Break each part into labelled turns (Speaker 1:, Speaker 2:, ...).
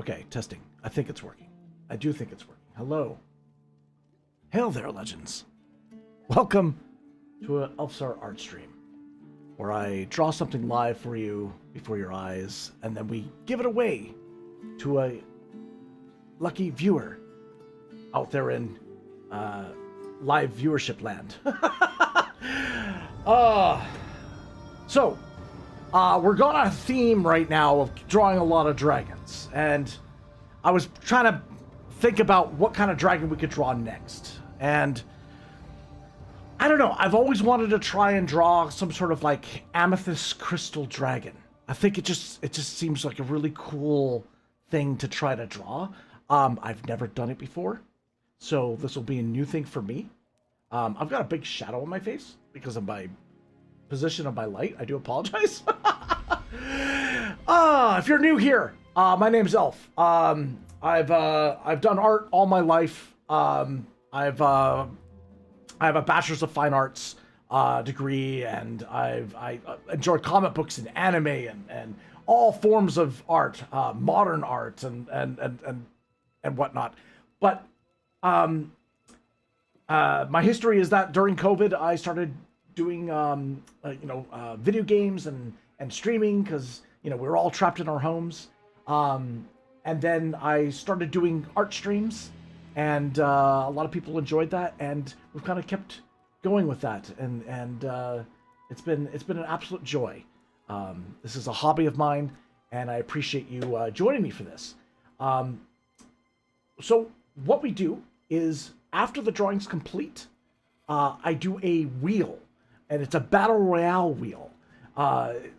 Speaker 1: Okay, testing. I think it's working. I do think it's working. Hello. Hail there, legends. Welcome to an ELFSAR art stream, where I draw something live for you before your eyes, and then we give it away to a lucky viewer out there in live viewership land. So we're going on a theme right now of drawing a lot of dragons, and I was trying to think about what kind of dragon we could draw next, and I don't know, I've always wanted to try and draw some sort of like amethyst crystal dragon. I think it just seems like a really cool thing to try to draw. I've never done it before, so this will be a new thing for me. I've got a big shadow on my face because of my position of my light. I do apologize. If you're new here, my name's Elf. I've done art all my life. I have a bachelor's of fine arts degree, and I enjoy comic books and anime and all forms of art, modern art and whatnot. But my history is that during COVID, I started doing video games and streaming because we were all trapped in our homes. And then I started doing art streams, and a lot of people enjoyed that, and we've kind of kept going with that, and it's been an absolute joy. This is a hobby of mine, and I appreciate you joining me for this. So what we do is, after the drawing's complete, I do a wheel, and it's a battle royale wheel.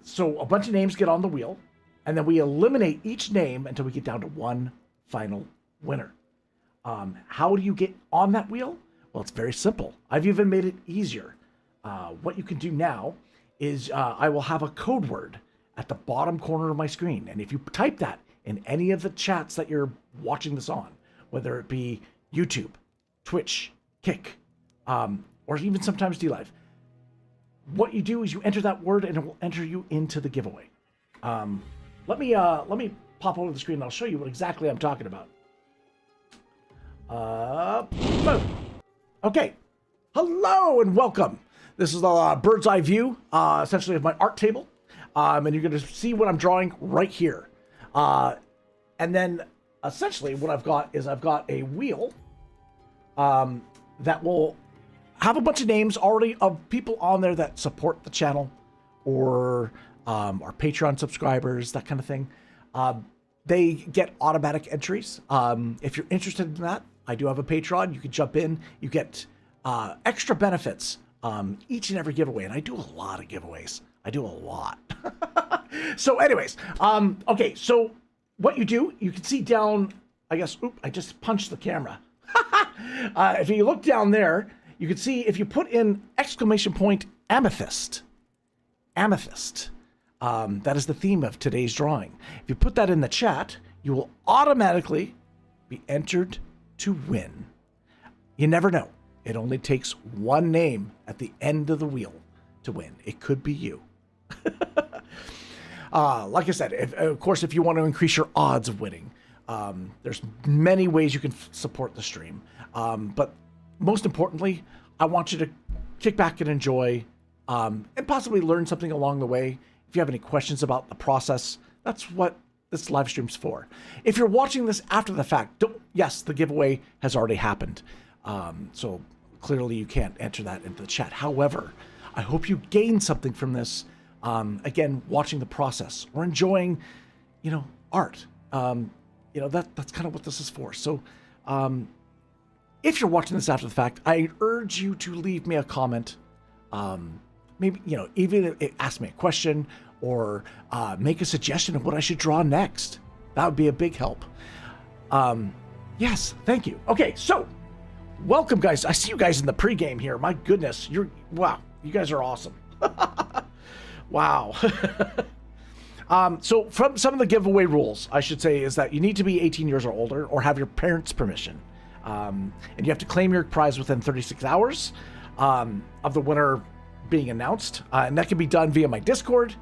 Speaker 1: So a bunch of names get on the wheel, and then we eliminate each name until we get down to one final winner. How do you get on that wheel? Well, it's very simple. I've even made it easier. What you can do now is I will have a code word at the bottom corner of my screen, and if you type that in any of the chats that you're watching this on, whether it be YouTube, Twitch, Kick, or even sometimes DLive, what you do is you enter that word, and it will enter you into the giveaway. Let me pop over the screen, and I'll show you what exactly I'm talking about. Boom. Okay. Hello and welcome. This is a bird's eye view, essentially, of my art table, and you're going to see what I'm drawing right here. And then, essentially, what I've got is I've got a wheel that will have a bunch of names already of people on there that support the channel, or our Patreon subscribers, that kind of thing. They get automatic entries. If you're interested in that, I do have a Patreon. You can jump in. You get extra benefits each and every giveaway, and I do a lot of giveaways. I do a lot. So anyways, okay, so what you do, you can see down, I guess, I just punched the camera. If you look down there, you can see if you put in !amethyst, amethyst, that is the theme of today's drawing. If you put that in the chat, you will automatically be entered to win. You never know. It only takes one name at the end of the wheel to win. It could be you. Like I said, of course, if you want to increase your odds of winning, there's many ways you can support the stream. But most importantly, I want you to kick back and enjoy, and possibly learn something along the way. If you have any questions about the process, that's what this live stream's for. If you're watching this after the fact, yes, the giveaway has already happened. So clearly you can't enter that into the chat. However, I hope you gain something from this. Again, watching the process or enjoying, art. That's kind of what this is for. So, if you're watching this after the fact, I urge you to leave me a comment. Maybe, even ask me a question, or make a suggestion of what I should draw next. That would be a big help. Yes, thank you. Okay, so welcome, guys. I see you guys in the pregame here. My goodness, wow, you guys are awesome. Wow. So from some of the giveaway rules, I should say, is that you need to be 18 years or older, or have your parents' permission. And you have to claim your prize within 36 hours of the winner being announced. And that can be done via my Discord,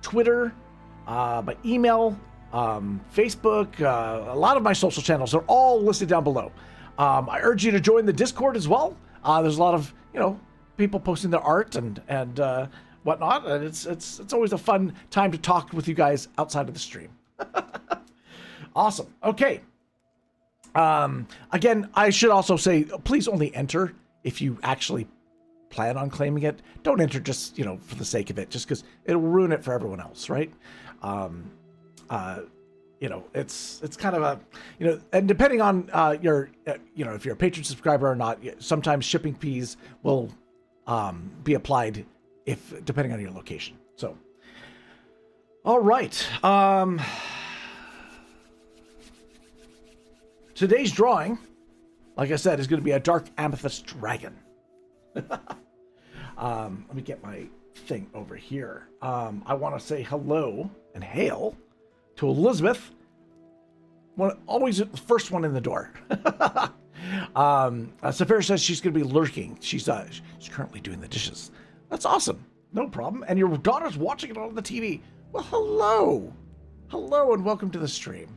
Speaker 1: Twitter, by email, Facebook, a lot of my social channels are all listed down below. I urge you to join the Discord as well. There's a lot of, people posting their art and whatnot, and it's always a fun time to talk with you guys outside of the stream. Awesome. Okay. Again, I should also say, please only enter if you actually plan on claiming it. Don't enter just, for the sake of it, just because it'll ruin it for everyone else, right? It's kind of a, and depending on your, if you're a patron subscriber or not, sometimes shipping fees will be applied depending on your location. So, all right. Today's drawing, like I said, is going to be a Dark Amethyst Dragon. Let me get my thing over here. I want to say hello and hail to Elizabeth. Always the first one in the door. Saphira says she's going to be lurking. She's currently doing the dishes. That's awesome. No problem. And your daughter's watching it on the TV. Well, hello. Hello and welcome to the stream.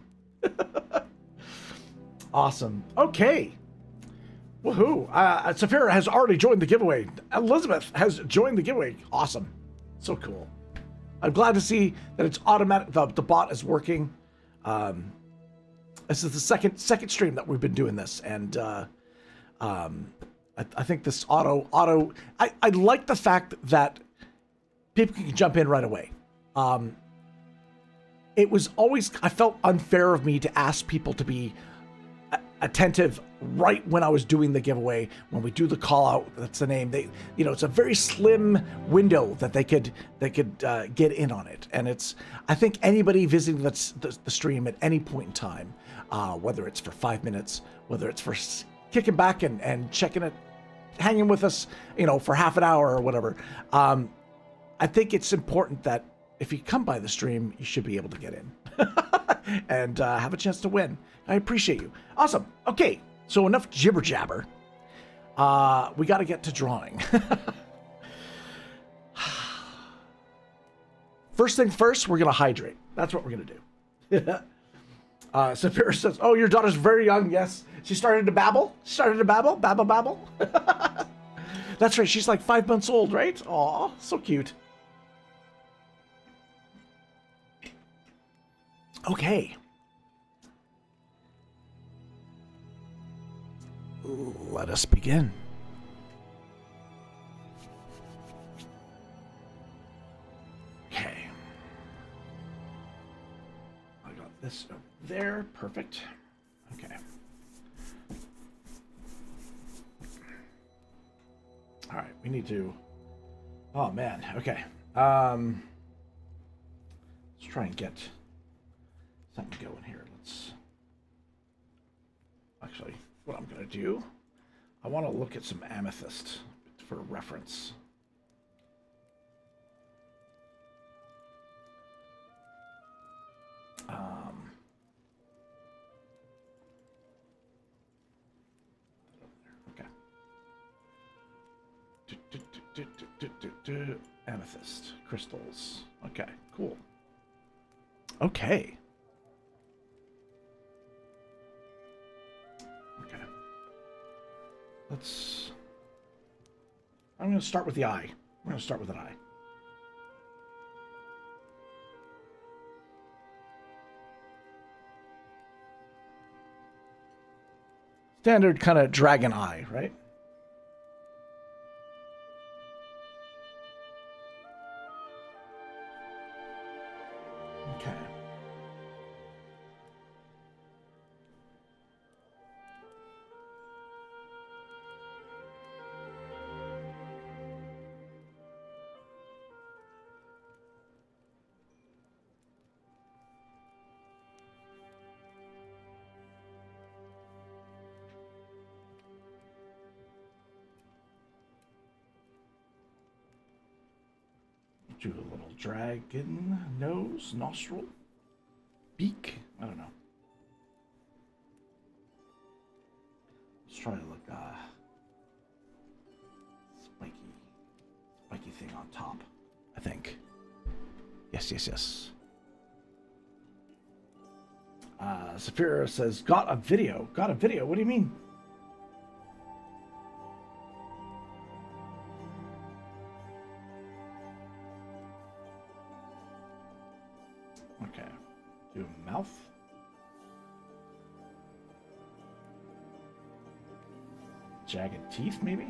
Speaker 1: Awesome. Okay. Woohoo. Saphira has already joined the giveaway. Elizabeth has joined the giveaway. Awesome. So cool. I'm glad to see that it's automatic. The bot is working. This is the second stream that we've been doing this. And I think this auto, I like the fact that people can jump in right away. It was always, I felt unfair of me to ask people to be attentive right when I was doing the giveaway. When we do the call out, that's the name. It's a very slim window that they could get in on it. And I think anybody visiting the stream at any point in time, whether it's for 5 minutes, whether it's for kicking back and checking it, hanging with us, for half an hour or whatever. I think it's important that if you come by the stream, you should be able to get in and have a chance to win. I appreciate you. Awesome. Okay, so enough jibber jabber. We got to get to drawing. First thing first, we're going to hydrate. That's what we're going to do. Saphira says, oh, your daughter's very young. Yes. She started to babble. Babble. That's right. She's like 5 months old, right? Aw, so cute. Okay. Let us begin. Okay. I got this over there. Perfect. Okay. All right. We need to... Oh, man. Okay. Let's try and get something going here. Actually, what I'm going to do, I want to look at some amethyst for reference. Okay. Amethyst crystals. Okay, cool. Okay. I'm going to start with the eye. We're going to start with an eye. Standard kind of dragon eye, right? Okay. Do a little dragon nose, nostril, beak. I don't know. Let's try to look spiky thing on top. I think. Yes. Saphira says, got a video. Got a video? What do you mean? Okay. Do a mouth. Jagged teeth, maybe?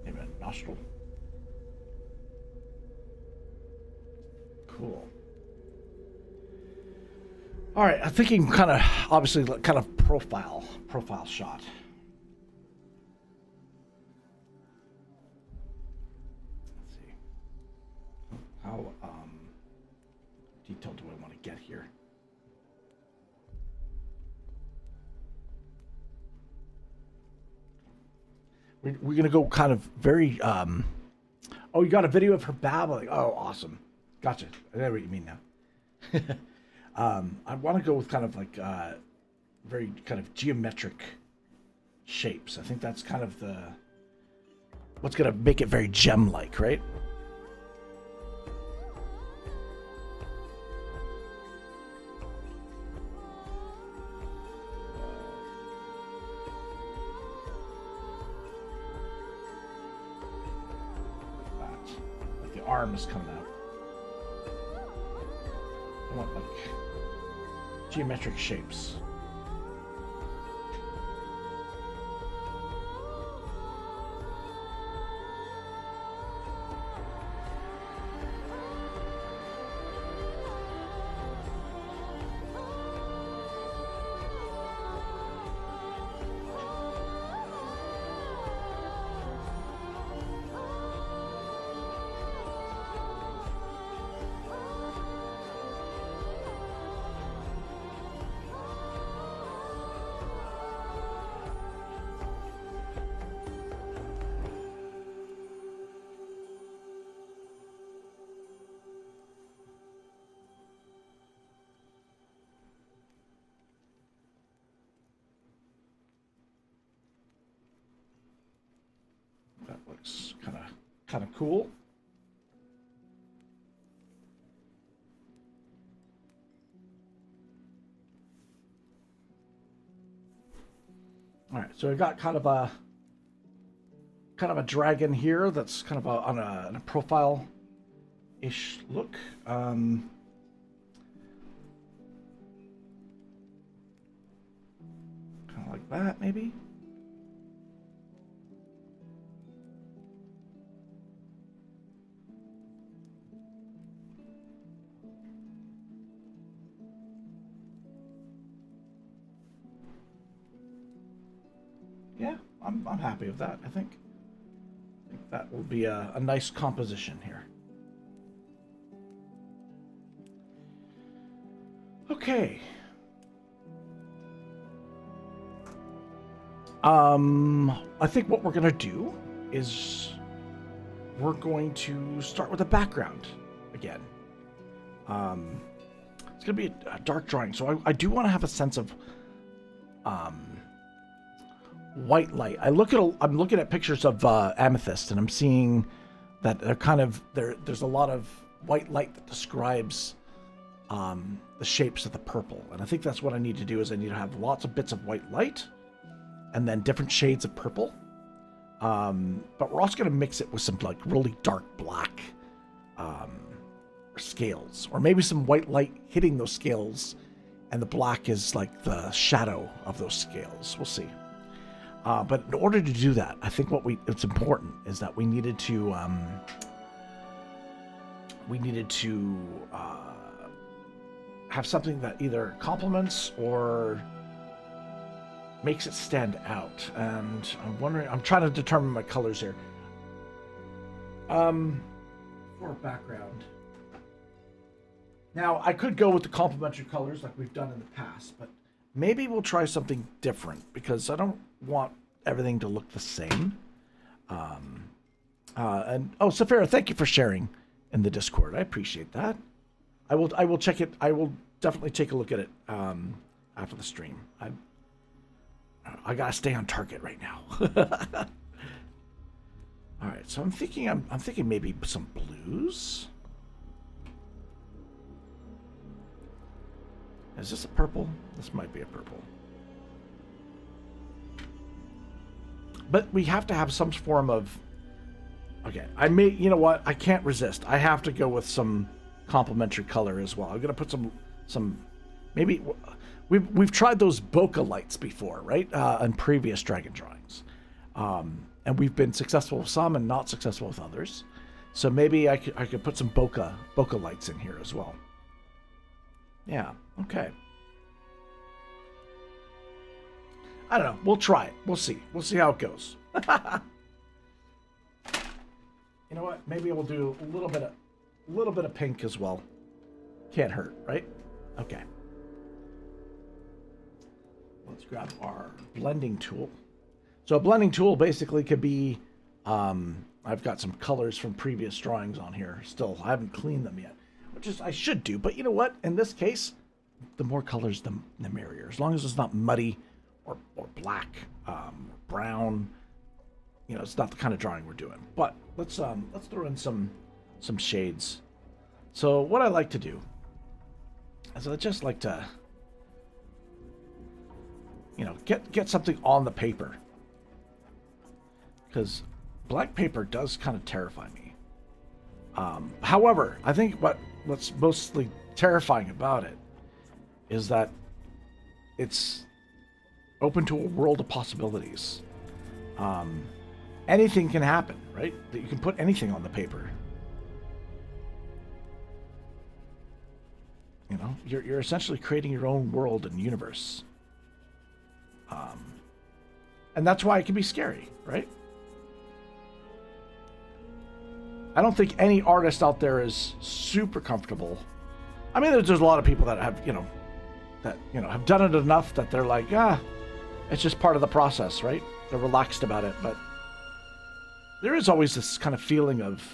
Speaker 1: Maybe a nostril. Cool. All right, I'm thinking kind of, obviously, kind of profile shot. Let's see. How detailed do I want to get here? We're going to go kind of very, oh, you got a video of her babbling. Oh, awesome. Gotcha. I know what you mean now. I want to go with kind of like very kind of geometric shapes. I think that's kind of the what's going to make it very gem-like, right? Like the arm is coming out. I want like geometric shapes. That looks kind of cool. All right, so we've got kind of a dragon here that's kind of on a profile-ish look. Kind of like that, maybe. Yeah, I'm happy with that. I think that will be a nice composition here. Okay. I think what we're gonna do is we're going to start with a background again. It's gonna be a dark drawing, so I do want to have a sense of white light. I'm looking at pictures of amethyst, and I'm seeing that there's a lot of white light that describes the shapes of the purple, and I think that's what I need to do. Is I need to have lots of bits of white light, and then different shades of purple. But we're also going to mix it with some like really dark black scales, or maybe some white light hitting those scales, and the black is like the shadow of those scales. We'll see. But in order to do that, I think it's important is that we needed to have something that either complements or makes it stand out. And I'm trying to determine my colors here. For background. Now, I could go with the complementary colors like we've done in the past, but maybe we'll try something different because I don't want everything to look the same. And Saphira, thank you for sharing in the Discord. I appreciate that. I will check it. I will definitely take a look at it after the stream. I gotta stay on target right now. All right, so I'm thinking maybe some blues. Is this a purple? This might be a purple. But we have to have some form of... Okay, you know what? I can't resist. I have to go with some complementary color as well. I'm gonna put some maybe we've tried those bokeh lights before, right? On previous dragon drawings. And we've been successful with some and not successful with others. So maybe I could put some bokeh lights in here as well. Yeah, okay. I don't know. We'll try it. We'll see. We'll see how it goes. You know what? Maybe we'll do a little bit of pink as well. Can't hurt, right? Okay. Let's grab our blending tool. So a blending tool basically could be, I've got some colors from previous drawings on here. Still, I haven't cleaned them yet, which is I should do. But you know what? In this case, the more colors, the merrier. As long as it's not muddy or black, brown. You know, it's not the kind of drawing we're doing. But let's throw in some shades. So what I like to do is I just like to, you know, get something on the paper, because black paper does kind of terrify me. However, I think what's mostly terrifying about it is that it's open to a world of possibilities. Anything can happen, right? That you can put anything on the paper. You know, you're essentially creating your own world and universe. And that's why it can be scary, right? I don't think any artist out there is super comfortable. I mean, there's a lot of people that have, have done it enough that they're like, it's just part of the process, right? They're relaxed about it, but there is always this kind of feeling of,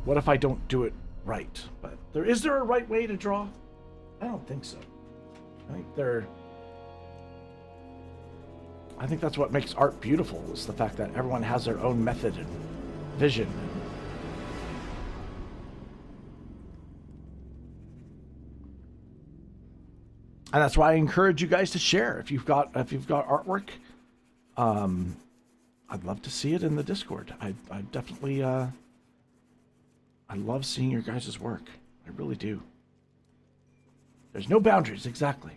Speaker 1: what if I don't do it right? But is there a right way to draw? I don't think so. I think that's what makes art beautiful, is the fact that everyone has their own method and vision. And that's why I encourage you guys to share. If you've got artwork, I'd love to see it in the Discord. I definitely I love seeing your guys' work. I really do. There's no boundaries, exactly.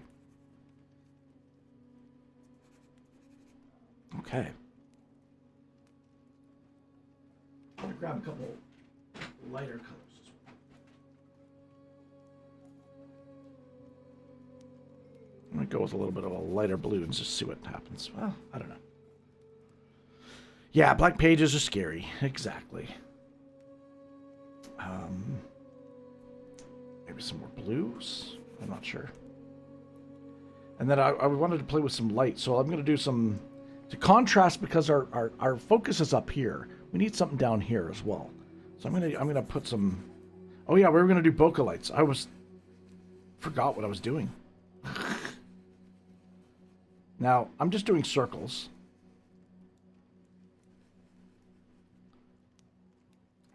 Speaker 1: Okay. I'm gonna grab a couple lighter colors as well. I'm gonna go with a little bit of a lighter blue and just see what happens. Well, I don't know. Yeah, black pages are scary. Exactly. Maybe some more blues? I'm not sure. And then I wanted to play with some light, so I'm going to do some... To contrast, because our focus is up here, we need something down here as well. So I'm gonna put some... Oh yeah, we were going to do bokeh lights. Forgot what I was doing. Now, I'm just doing circles.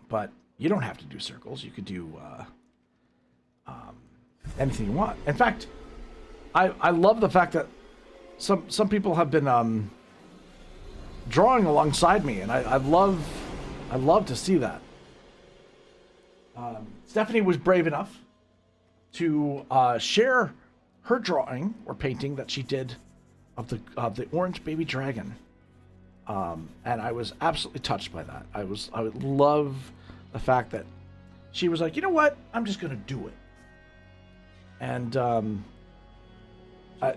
Speaker 1: But you don't have to do circles. You could do anything you want. In fact, I love the fact that some people have been drawing alongside me, and I love to see that. Stephanie was brave enough to share her drawing or painting that she did of the orange baby dragon. And I was absolutely touched by that. I would love the fact that she was like, you know what? I'm just going to do it. And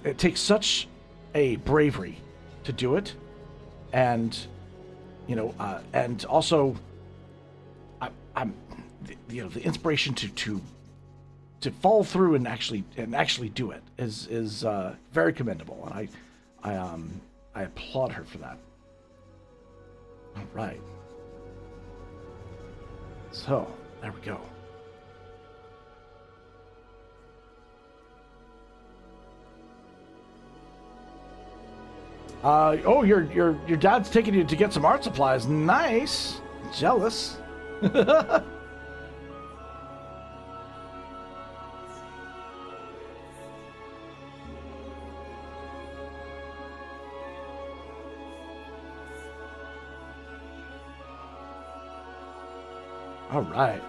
Speaker 1: it takes such a bravery to do it. And, and also, I'm the inspiration to follow through and actually do it is very commendable. And I applaud her for that. All right. So, there we go. Oh, your dad's taking you to get some art supplies. Nice. Jealous. All right.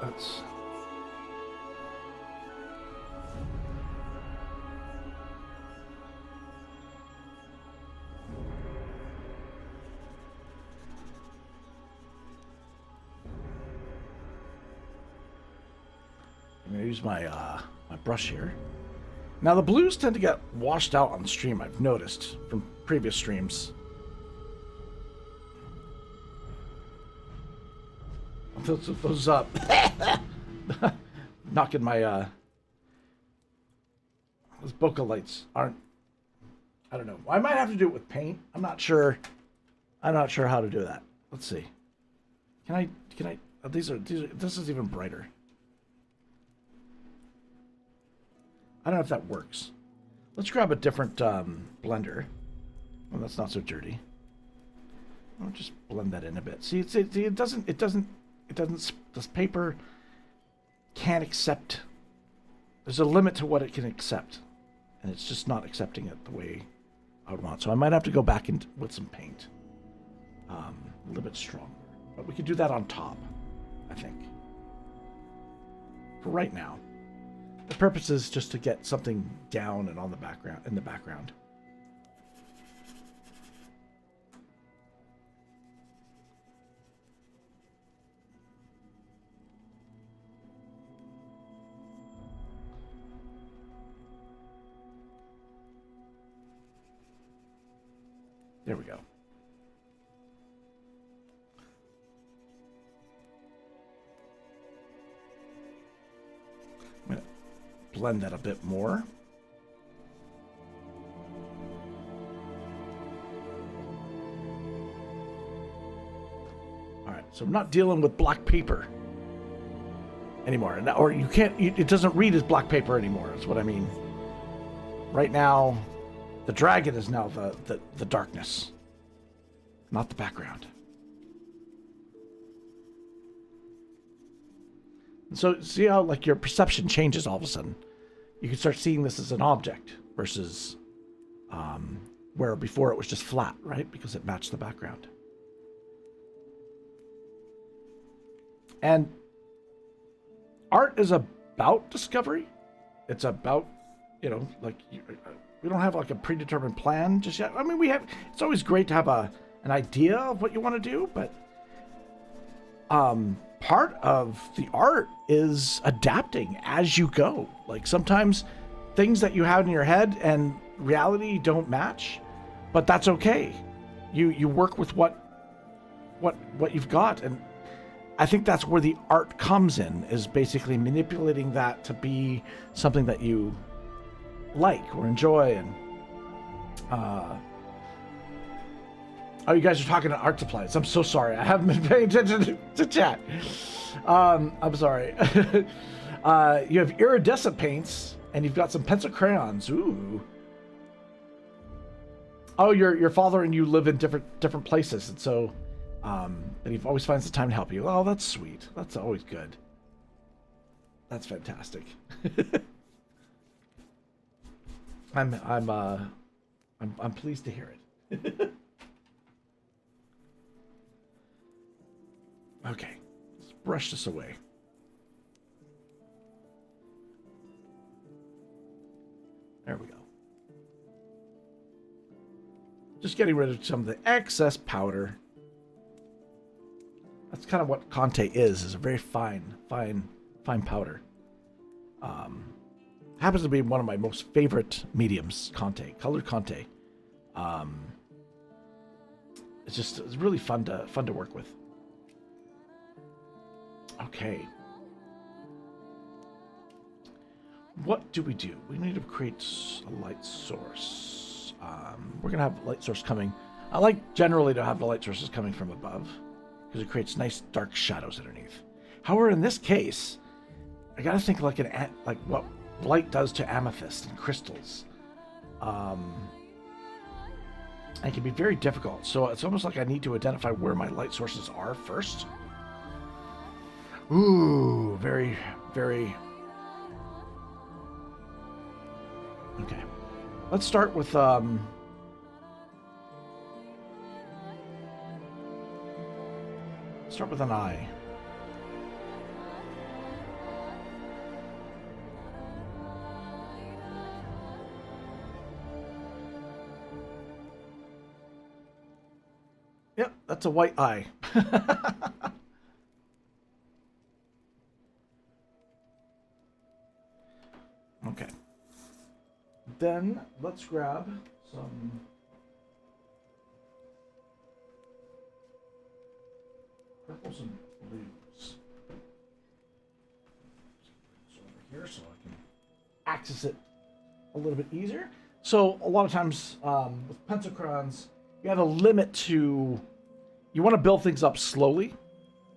Speaker 1: Let's... I'm going to use my my brush here. Now the blues tend to get washed out on stream, I've noticed from previous streams. Those knocking my those bokeh lights aren't, I don't know. I might have to do it with paint. I'm not sure how to do that. Let's see. Can I these are this is even brighter. I don't know if that works. Let's grab a different blender. Well, that's not so dirty. I'll just blend that in a bit. See, it doesn't. This paper can't accept. There's a limit to what it can accept, and it's just not accepting it the way I would want. So I might have to go back in with some paint, a little bit stronger. But we could do that on top, I think. For right now, the purpose is just to get something down and on the background, in the background. There we go. I'm going to blend that a bit more. All right, so we're not dealing with black paper anymore. Or you can't, it doesn't read as black paper anymore, is what I mean. Right now, the dragon is now the darkness, not the background. And so see how like your perception changes all of a sudden. You can start seeing this as an object versus where before it was just flat, right? Because it matched the background. And art is about discovery. It's about, you know, like we don't have like a predetermined plan just yet. I mean, we have. It's always great to have an idea of what you want to do, but part of the art is adapting as you go. Like sometimes things that you have in your head and reality don't match, but that's okay. You work with what you've got, and I think that's where the art comes in, is basically manipulating that to be something that you like or enjoy. And oh, you guys are talking to art supplies. I'm so sorry. I haven't been paying attention to chat. I'm sorry. You have iridescent paints, and you've got some pencil crayons. Ooh. Oh, your father and you live in different places, and so and he always finds the time to help you. Oh, that's sweet. That's always good. That's fantastic. I'm pleased to hear it. Okay, let's brush this away. There we go. Just getting rid of some of the excess powder. That's kind of what Conte is a very fine powder. Happens to be one of my most favorite mediums, Conte, colored Conte. It's really fun to work with. Okay. What do? We need to create a light source. We're gonna have light source coming. I like generally to have the light sources coming from above, because it creates nice dark shadows underneath. However, in this case, I gotta think like what light does to amethyst and crystals. And it can be very difficult. So it's almost like I need to identify where my light sources are first. Ooh, very, very... Okay. Let's start with, start with an eye. Yep, that's a white eye. Okay. Then let's grab some purples and blues. It's over here so I can access it a little bit easier. So a lot of times with pencil crayons, you have a limit to, you want to build things up slowly.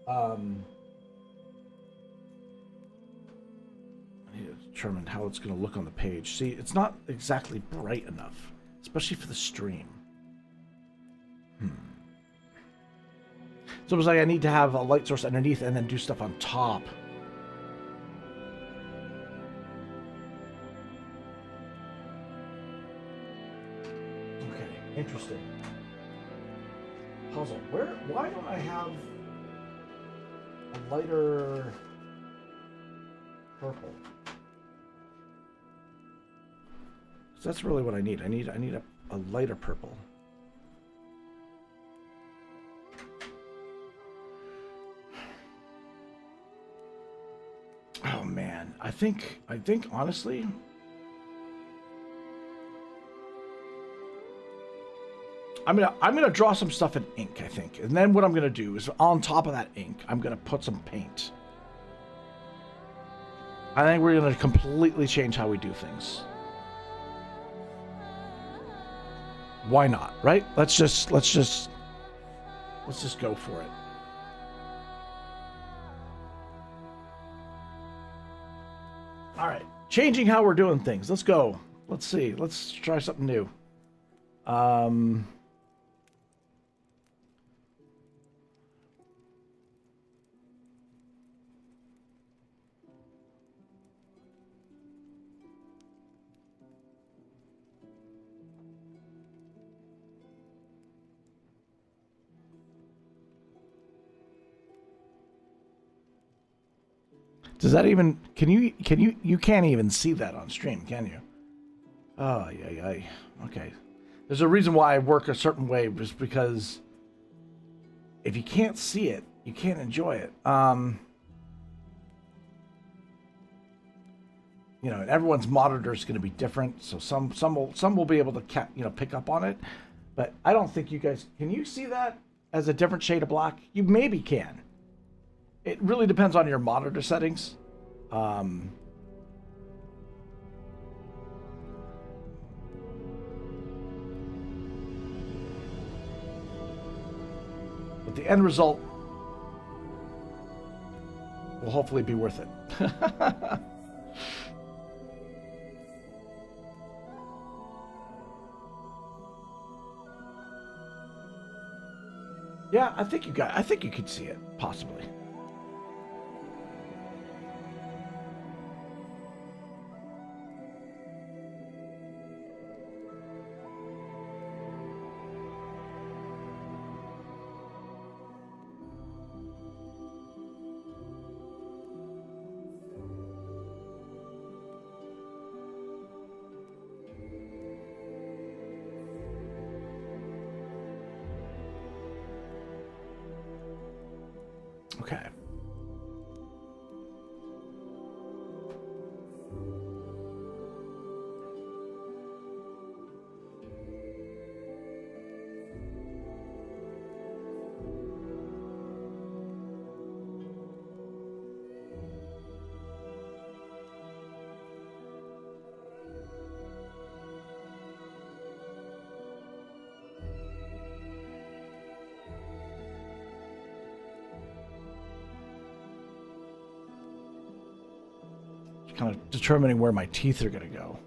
Speaker 1: I need to determine how it's going to look on the page. See, it's not exactly bright enough, especially for the stream. So it was like I need to have a light source underneath and then do stuff on top. Okay, interesting. Puzzle. Why don't I have a lighter purple? So that's really what I need. I need a lighter purple. Oh man, I think honestly, I'm gonna draw some stuff in ink, I think, and then what I'm gonna do is on top of that ink, I'm gonna put some paint. I think we're gonna completely change how we do things. Why not, right? Let's just go for it. All right, changing how we're doing things. Let's go. Let's see. Let's try something new. Does that even, you can't even see that on stream, can you? Oh, yeah. Okay. There's a reason why I work a certain way, just because if you can't see it, you can't enjoy it. You know, everyone's monitor is going to be different, so some will be able to pick up on it, but I don't think you guys, can you see that as a different shade of black? You maybe can. It really depends on your monitor settings. But the end result will hopefully be worth it. Yeah, I think you could see it, possibly. Okay. Kind of determining where my teeth are going to go.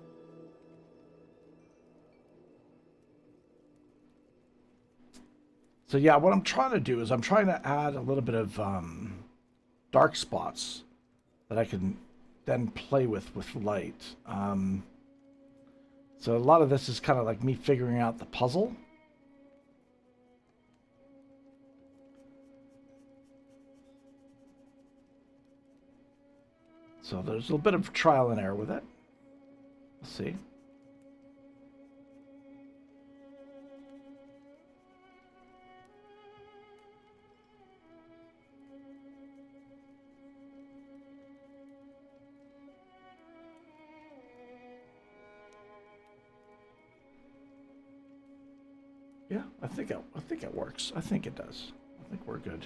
Speaker 1: So yeah, what I'm trying to do is I'm trying to add a little bit of dark spots that I can then play with light. So a lot of this is kind of like me figuring out the puzzle. So there's a little bit of trial and error with it. Let's see. Yeah, I think it works. I think it does. I think we're good.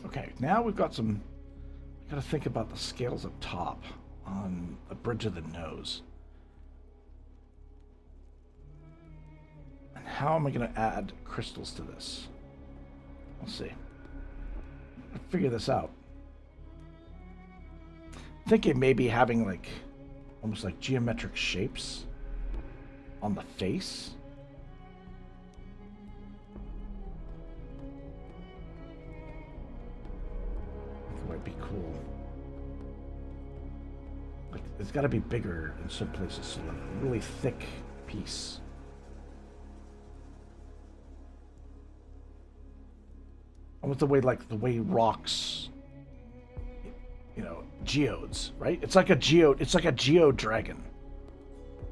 Speaker 1: Okay, now we've got some... I gotta think about the scales up top on the bridge of the nose. And how am I gonna add crystals to this? We'll see. I'll figure this out. I'm thinking maybe having like almost like geometric shapes on the face. Might be cool. Like it's got to be bigger in some places, so like a really thick piece. Almost the way rocks, you know, geodes, right? It's like a geode. It's like a geode dragon.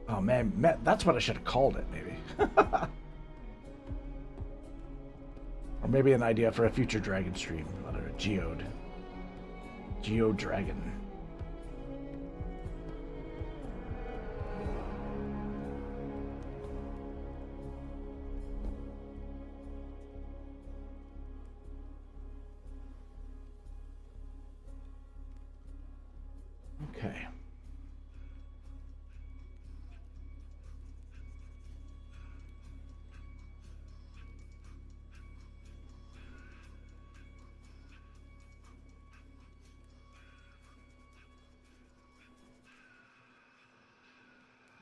Speaker 1: Oh man, that's what I should have called it, maybe. Or maybe an idea for a future dragon stream. I don't know, geode. Geo Dragon. Okay.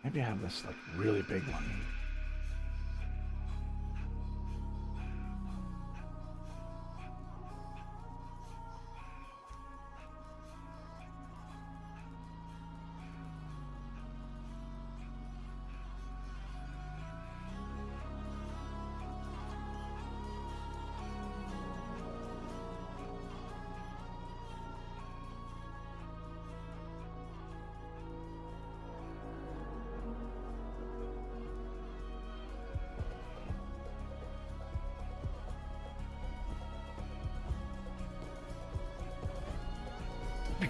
Speaker 1: Maybe I have this like really big one.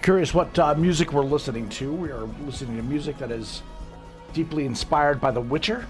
Speaker 1: Curious what music we're listening to. We are listening to music that is deeply inspired by The Witcher.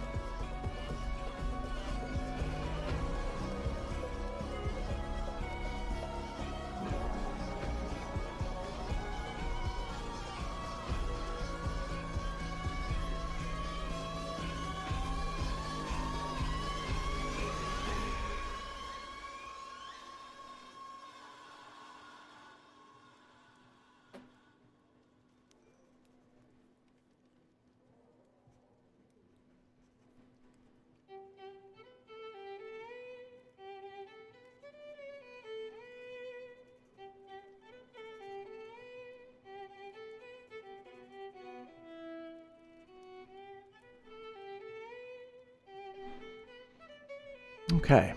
Speaker 1: Okay,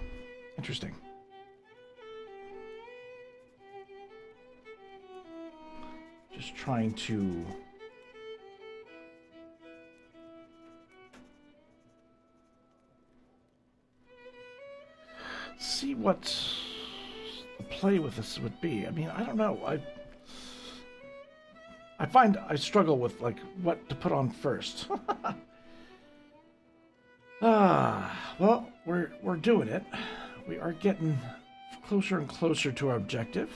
Speaker 1: interesting. Just trying to see what the play with this would be. I mean, I don't know. I find I struggle with like what to put on first. Well, we're doing it. We are getting closer and closer to our objective.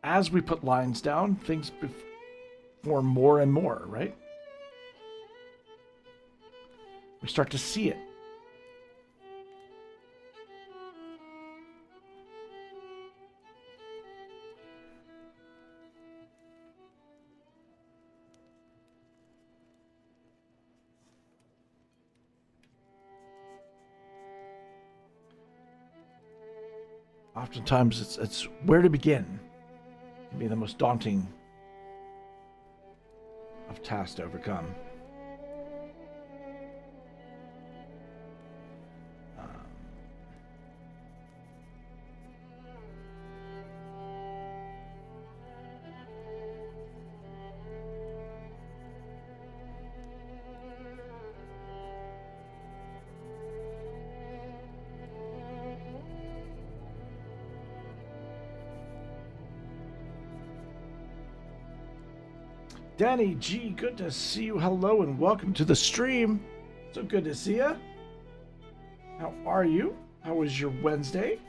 Speaker 1: As we put lines down, things form more and more, right? We start to see it. Oftentimes, it's where to begin can be the most daunting of tasks to overcome. Danny G, good to see you. Hello and welcome to the stream. So good to see you. How are you? How was your Wednesday?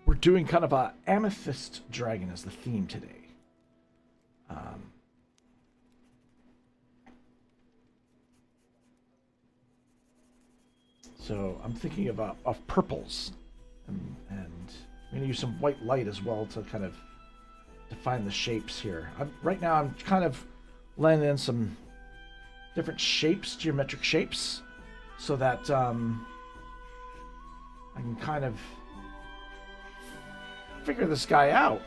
Speaker 1: We're doing kind of a Amethyst Dragon as the theme today. So I'm thinking of purples, and I'm going to use some white light as well to kind of define the shapes here. Right now I'm kind of laying in some different shapes, geometric shapes, so that I can kind of figure this guy out.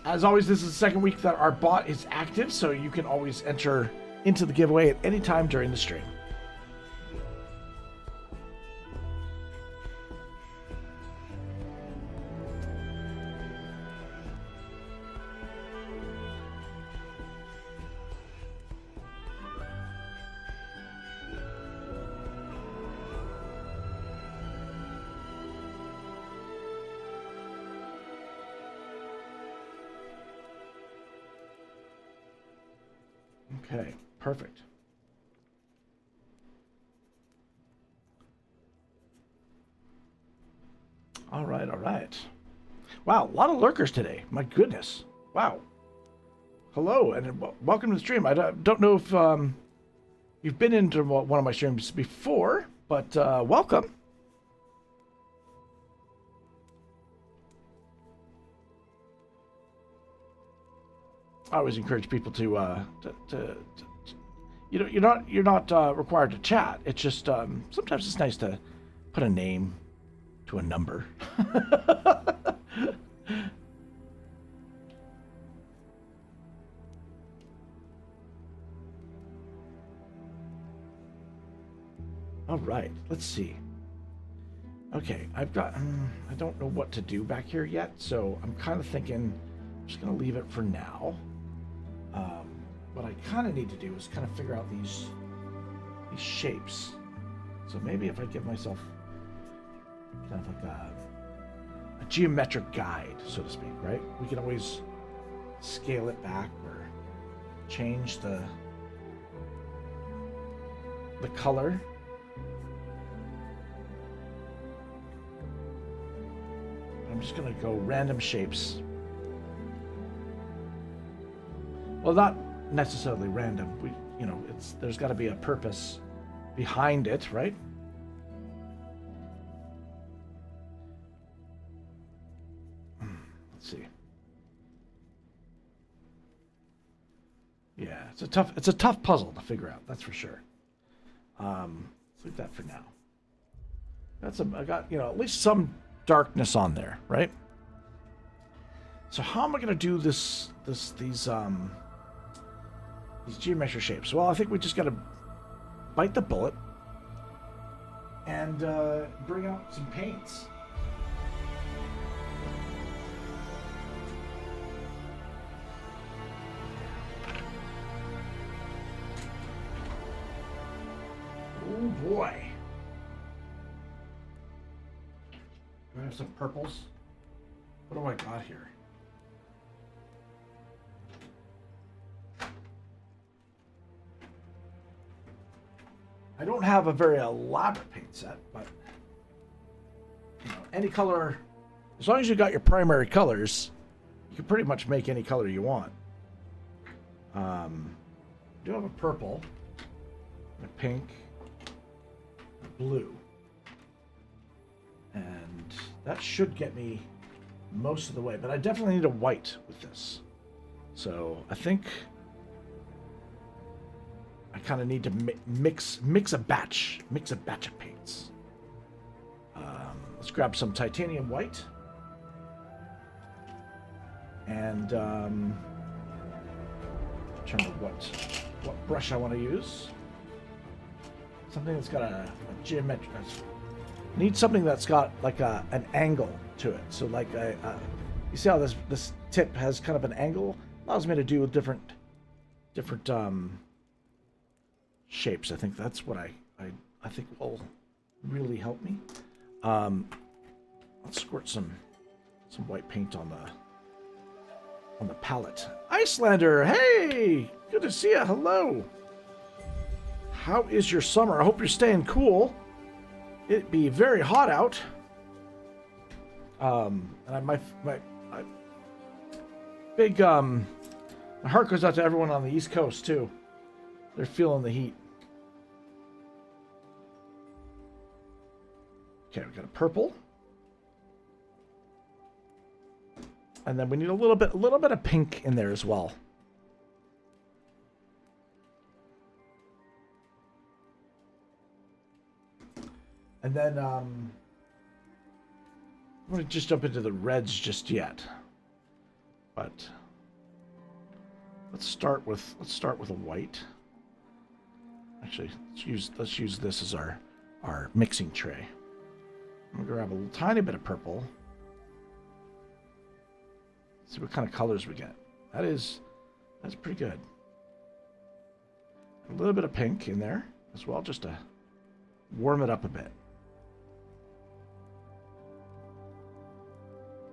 Speaker 1: As always, this is the second week that our bot is active, so you can always enter into the giveaway at any time during the stream. Okay, perfect. All right, all right. Wow, a lot of lurkers today. My goodness. Wow. Hello, and welcome to the stream. I don't know if you've been into one of my streams before, but welcome. I always encourage people to you're not required to chat. It's just sometimes it's nice to put a name to a number. All right, let's see. Okay, I've got I don't know what to do back here yet, so I'm kind of thinking I'm just gonna leave it for now. What I kind of need to do is kind of figure out these shapes. So maybe if I give myself kind of like a geometric guide, so to speak, right? We can always scale it back or change the color. I'm just gonna go random shapes. Well, not necessarily random. There's got to be a purpose behind it, right? Let's see. Yeah, it's a tough puzzle to figure out. That's for sure. Let's leave that for now. I got at least some darkness on there, right? So how am I going to do these geometric shapes? Well, I think we just got to bite the bullet and bring out some paints. Oh boy. I have some purples. What do I got here? I don't have a very elaborate paint set, but you know, any color, as long as you got your primary colors, you can pretty much make any color you want. I do have a purple, a pink, a blue, and that should get me most of the way, but I definitely need a white with this. So I think I kind of need to mix a batch of paints. Let's grab some titanium white and determine what brush I want to use. Something that's got a geometric. Need something that's got like an angle to it. So like you see how this tip has kind of an angle? Allows me to do different shapes. I think that's what I think will really help me. Let's squirt some white paint on the palette. Icelander, hey, good to see you. Hello. How is your summer? I hope you're staying cool. It'd be very hot out. And my big my heart goes out to everyone on the East Coast too. They're feeling the heat. Okay, we got a purple. And then we need a little bit of pink in there as well. And then I'm going to just jump into the reds just yet. But let's start with a white. Actually, let's use this as our mixing tray. I'm gonna grab a tiny bit of purple. See what kind of colors we get. That's pretty good. A little bit of pink in there as well, just to warm it up a bit.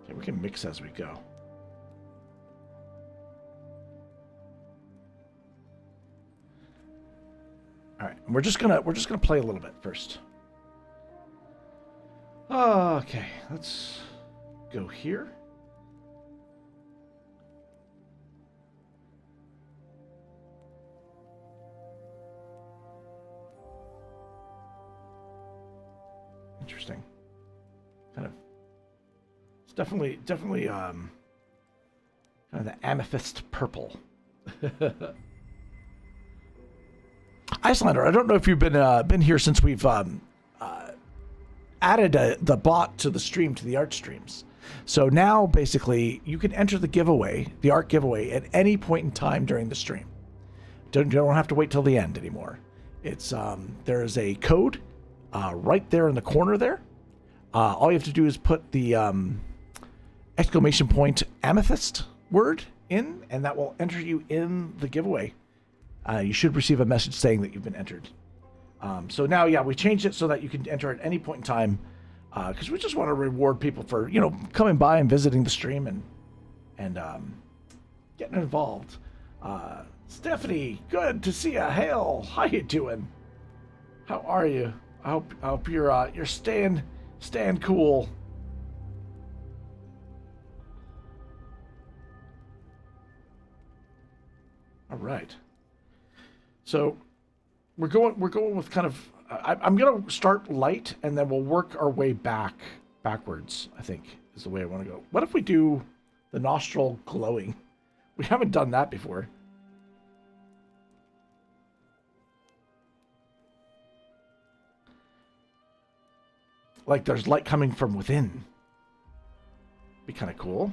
Speaker 1: Okay, we can mix as we go. All right, we're just gonna play a little bit first. Okay, let's go here. Interesting. Kind of. It's definitely kind of the amethyst purple. Icelander, I don't know if you've been here since we've added the bot to the stream, to the art streams. So now basically you can enter the giveaway, the art giveaway, at any point in time during the stream. Don't have to wait till the end anymore. It's there is a code right there in the corner there. All you have to do is put the exclamation point amethyst word in, and that will enter you in the giveaway. You should receive a message saying that you've been entered. So now, yeah, we changed it so that you can enter at any point in time, because we just want to reward people for, you know, coming by and visiting the stream and getting involved. Stephanie, good to see you. Hail, how you doing? How are you? I hope you're staying cool. All right. So we're going with kind of. I'm gonna start light, and then we'll work our way backwards. I think is the way I want to go. What if we do the nostril glowing? We haven't done that before. Like there's light coming from within. Be kind of cool.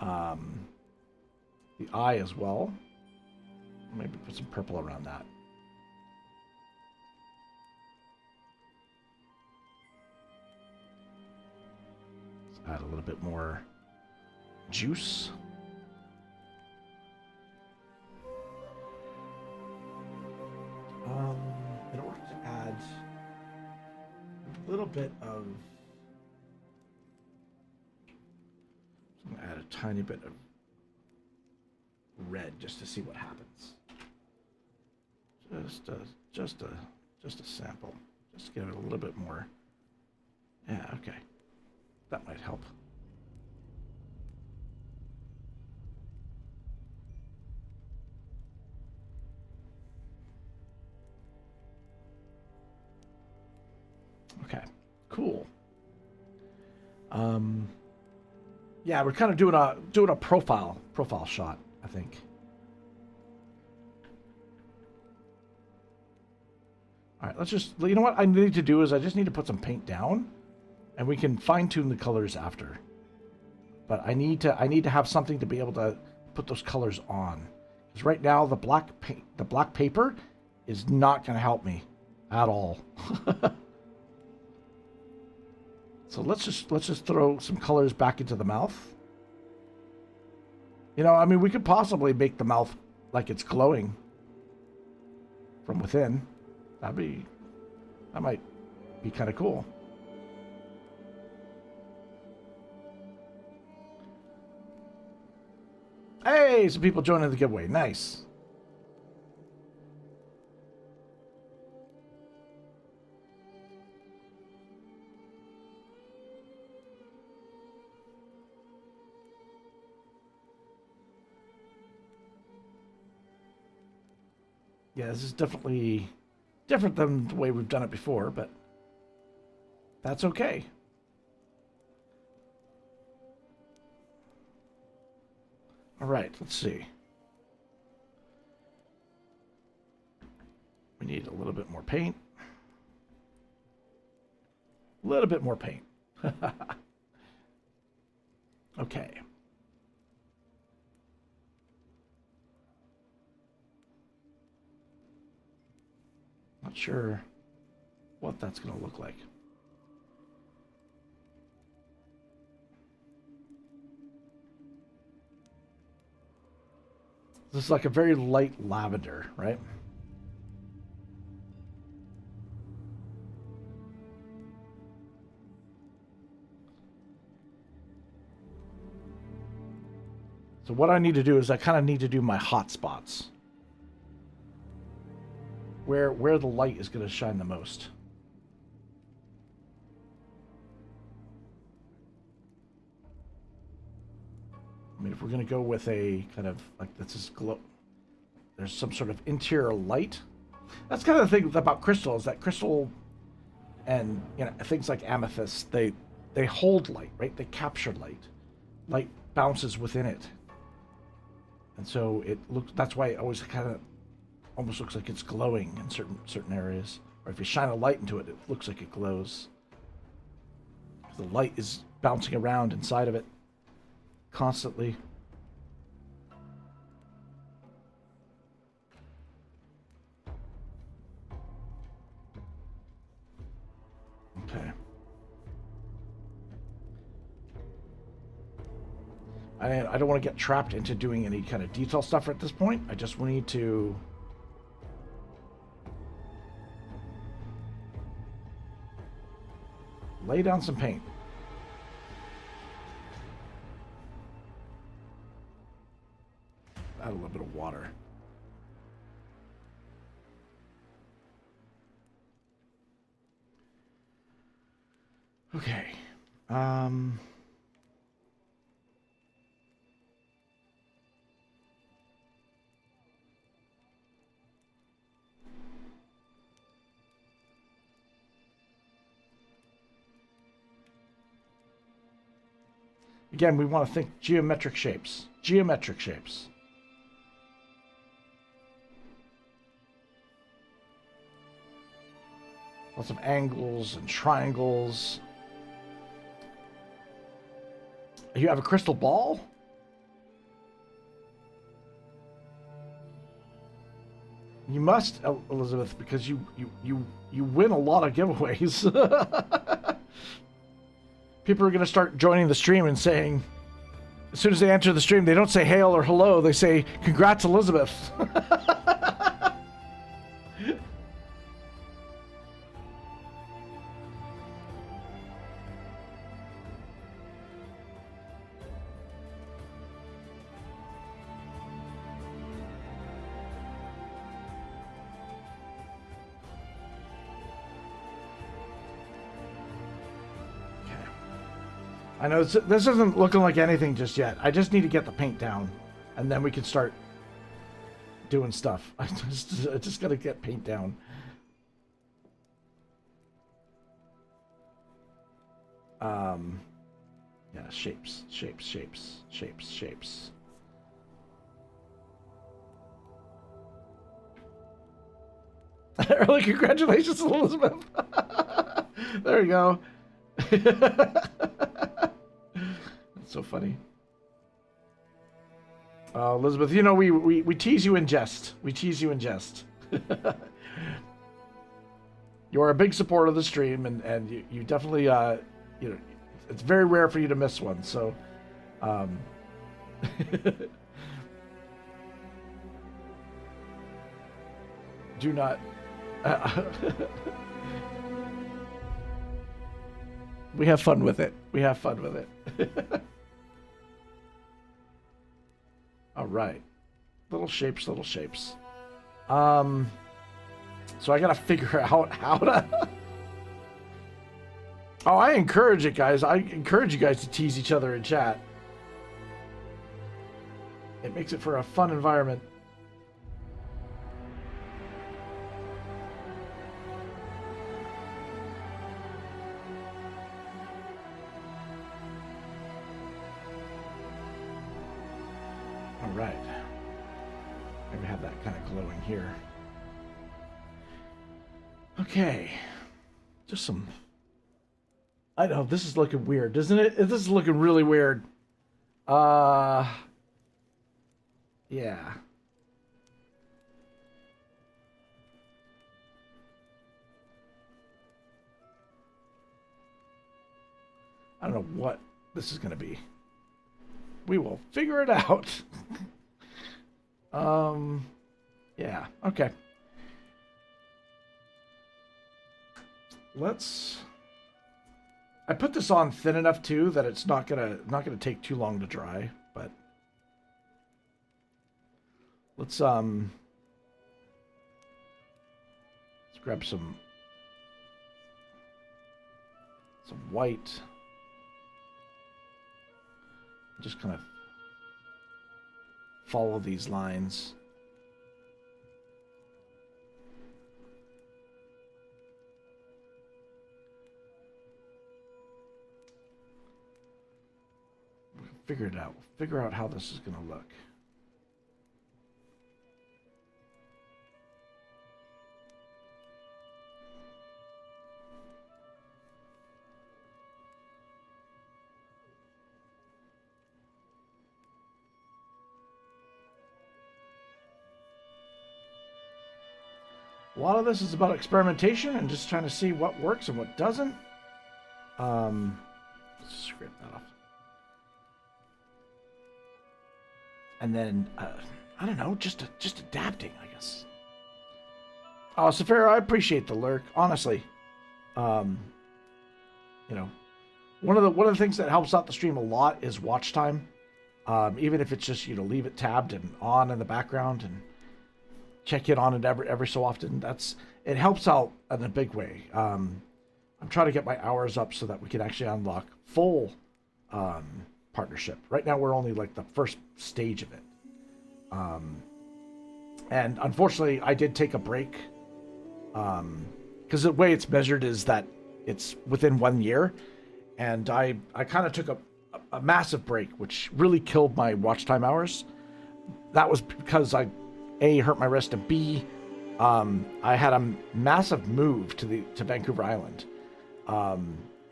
Speaker 1: The eye as well. Maybe put some purple around that. Let's add a little bit more juice. In order to add a little bit of tiny bit of red just to see what happens. Just a sample. Just give it a little bit more. Yeah, okay. That might help. Okay, cool. Yeah, we're kind of doing a profile shot, I think. All right, let's just, you know what I need to do is I just need to put some paint down, and we can fine tune the colors after. But I need to have something to be able to put those colors on, because right now the black paper is not going to help me at all. So let's just throw some colors back into the mouth. You know, I mean, we could possibly make the mouth like it's glowing from within. That might be kind of cool. Hey, some people joining the giveaway. Nice. Yeah, this is definitely different than the way we've done it before, but that's okay. All right, let's see. We need a little bit more paint. A little bit more paint. Okay. Not sure what that's going to look like. This is like a very light lavender, right? So what I need to do is I kind of need to do my hot spots. Where the light is going to shine the most. I mean, if we're going to go with a kind of like this is glow, there's some sort of interior light. That's kind of the thing about crystal, is that crystal and, you know, things like amethyst, they hold light, right? They capture light. Light bounces within it. And so it looks, that's why it always kind of almost looks like it's glowing in certain areas. Or if you shine a light into it, it looks like it glows. The light is bouncing around inside of it constantly. Okay. I don't want to get trapped into doing any kind of detail stuff at this point. I just need to lay down some paint. Add a little bit of water. Okay. Again, we want to think geometric shapes. Geometric shapes. Lots of angles and triangles. You have a crystal ball? You must, Elizabeth, because you win a lot of giveaways. People are going to start joining the stream and saying, as soon as they enter the stream, they don't say hail or hello. They say, congrats, Elizabeth. I know this isn't looking like anything just yet. I just need to get the paint down, and then we can start doing stuff. I just gotta get paint down. Yeah, shapes. Early congratulations, Elizabeth. There you go. That's so funny. Elizabeth, you know, we tease you in jest. We tease you in jest. You are a big supporter of the stream, and you definitely, you know, it's very rare for you to miss one, so, do not, we have fun with it. We have fun with it. All right. Little shapes, little shapes. So I gotta figure out how to... Oh, I encourage it, guys. I encourage you guys to tease each other in chat. It makes it for a fun environment. All right. Maybe have that kind of glowing here. Okay. Just some... I know, this is looking weird, isn't it? This is looking really weird. Yeah. I don't know what this is going to be. We will figure it out. Yeah, okay. Let's... I put this on thin enough too that it's not gonna take too long to dry, but let's grab some white. Just kind of follow these lines. Figure it out. Figure out how this is going to look. A lot of this is about experimentation and just trying to see what works and what doesn't. Let's scrape that off. And then, I don't know, just adapting, I guess. Oh, Saphira, I appreciate the lurk, honestly. You know, one of the things that helps out the stream a lot is watch time. Even if it's just, you know, leave it tabbed and on in the background and check in on it every so often. It helps out in a big way. I'm trying to get my hours up so that we can actually unlock full partnership. Right now we're only like the first stage of it. And unfortunately I did take a break. Because the way it's measured is that it's within 1 year. And I kind of took a massive break, which really killed my watch time hours. That was because I, A, hurt my wrist, and B, I had a massive move to Vancouver Island.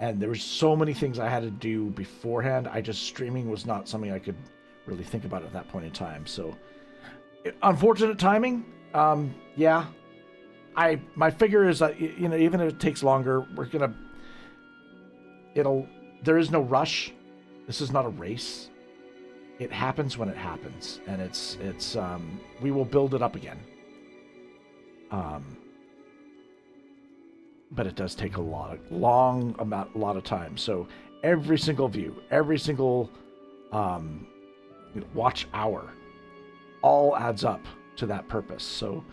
Speaker 1: And there was so many things I had to do beforehand. Streaming was not something I could really think about at that point in time. So, unfortunate timing. Yeah. My figure is that, you know, even if it takes longer, there is no rush. This is not a race. It happens when it happens, and we will build it up again. But it does take a lot of time. So every single view, every single watch hour, all adds up to that purpose. So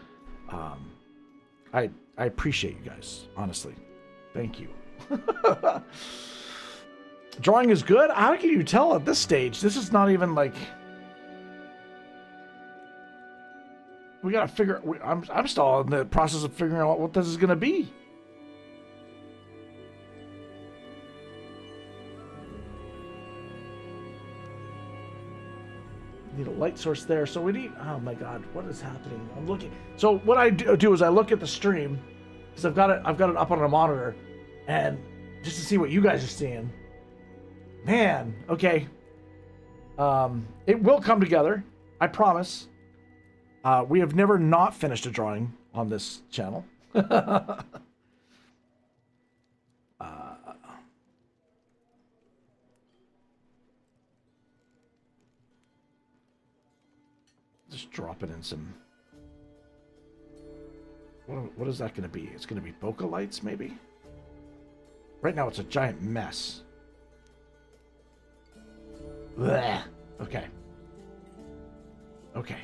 Speaker 1: I appreciate you guys, honestly. Thank you. Drawing is good? How can you tell at this stage? This is not even like... We gotta figure... I'm still in the process of figuring out what this is gonna be. Need a light source there. So we need... Oh my god, what is happening? I'm looking... So what I do is I look at the stream, because I've got it up on a monitor, and just to see what you guys are seeing. Man, okay. It will come together. I promise. We have never not finished a drawing on this channel. Just drop it in some... What is that going to be? It's going to be bokeh lights, maybe? Right now it's a giant mess. Blech. Okay. Okay.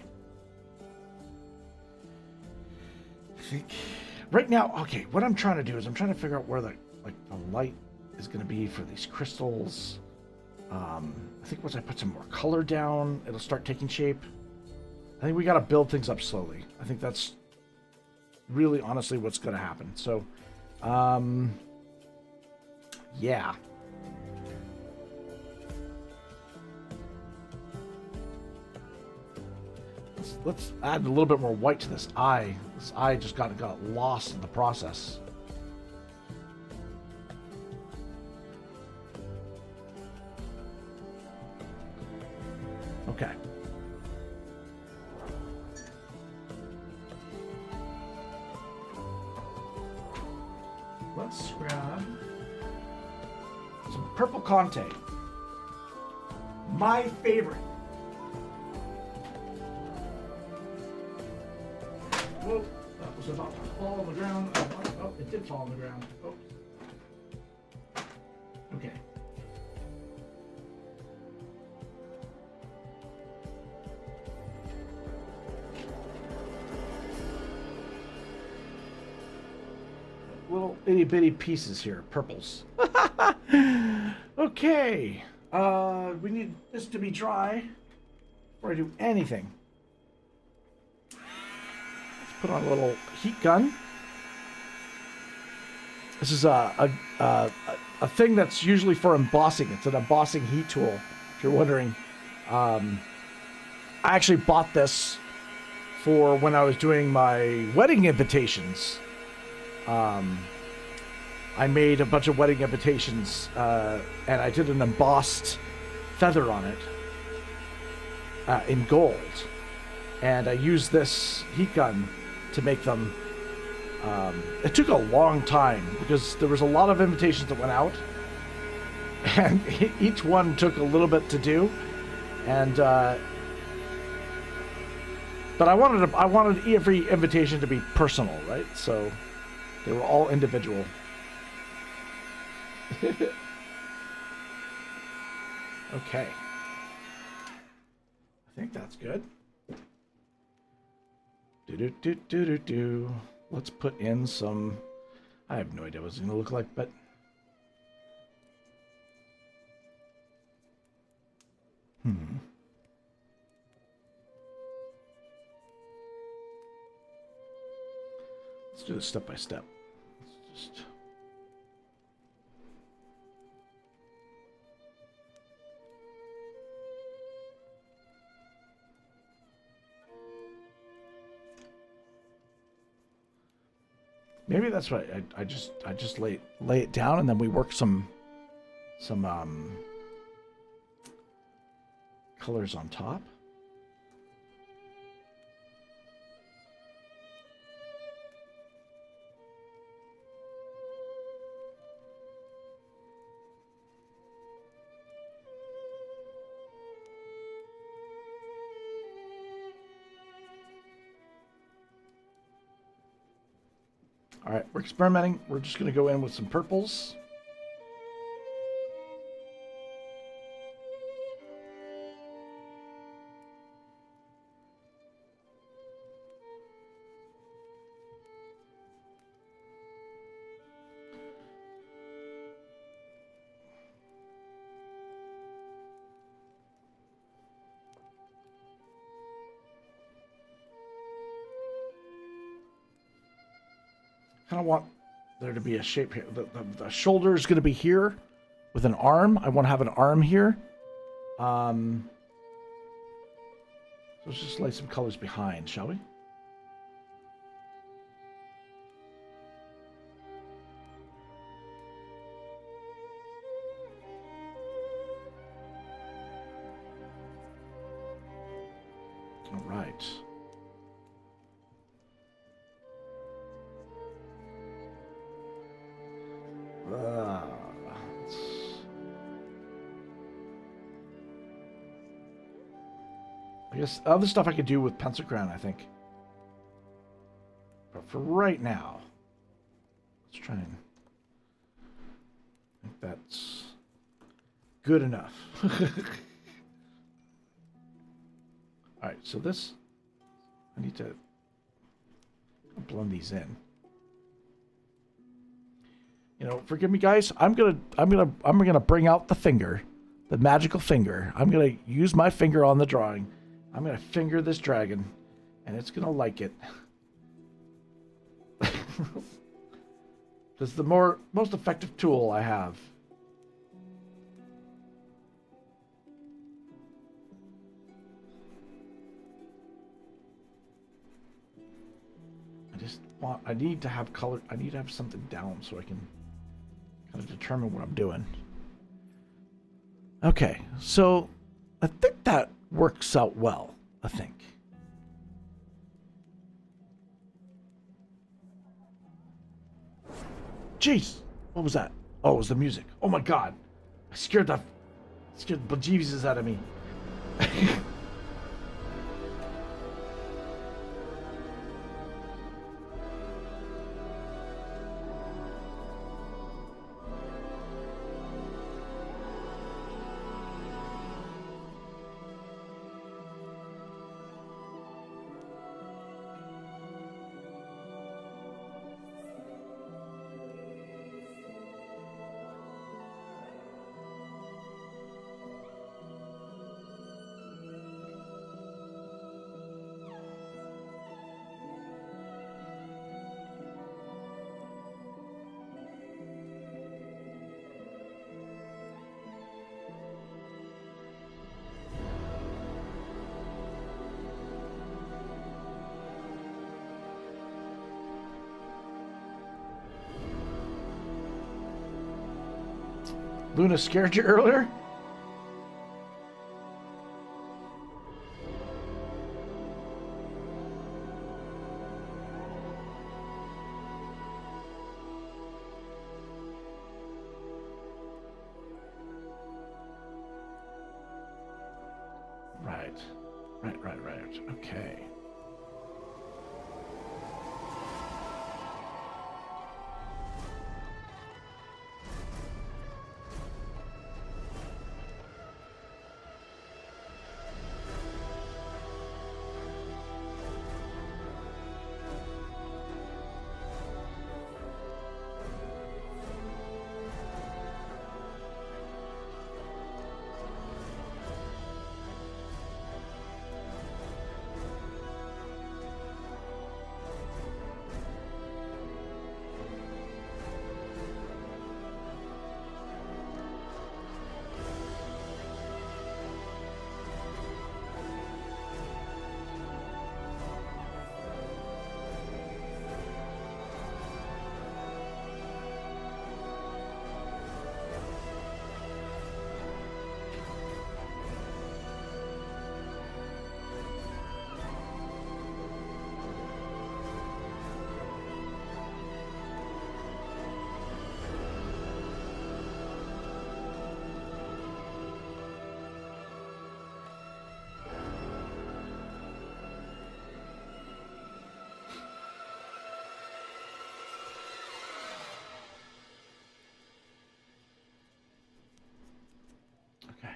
Speaker 1: I think... Right now, okay, what I'm trying to do is I'm trying to figure out where the light is going to be for these crystals. I think once I put some more color down, it'll start taking shape. I think we got to build things up slowly. I think that's really honestly what's going to happen. So, yeah. Let's add a little bit more white to this eye. This eye just got lost in the process. Okay. Let's grab some purple Conte. My favorite. Whoa, that was about to fall on the ground. Oh, it did fall on the ground. Oh. Okay. Little itty bitty pieces here, purples. Okay. We need this to be dry before I do anything. Let's put on a little heat gun. This is a thing that's usually for embossing. It's an embossing heat tool, if you're wondering. I actually bought this for when I was doing my wedding invitations. I made a bunch of wedding invitations, and I did an embossed feather on it in gold. And I used this heat gun to make them. It took a long time because there was a lot of invitations that went out, and each one took a little bit to do. And but I wanted every invitation to be personal, right? So they were all individual. Okay. I think that's good. Do. Let's put in some... I have no idea what it's going to look like, but... Let's do this step by step. Let's just... Maybe that's right. I just lay it down and then we work some colors on top. All right, we're experimenting. We're just going to go in with some purples. kind of want there to be a shape here. The shoulder is going to be here with an arm. I want to have an arm here. So let's just lay some colors behind, shall we? All right. I guess other stuff I could do with pencil crayon, I think. But for right now, let's try and... I think that's good enough. Alright, so this... I need to blend these in. You know, forgive me guys, I'm gonna bring out the finger, the magical finger. I'm gonna use my finger on the drawing. I'm gonna finger this dragon, and it's gonna like it. This is the most effective tool I have. I need to have color. I need to have something down so I can kind of determine what I'm doing. Okay, so I think that works out well, I think. Jeez, what was that? Oh, it was the music. Oh my god. I scared the bejesus out of me. Luna scared you earlier? Right. Right. Okay. Okay.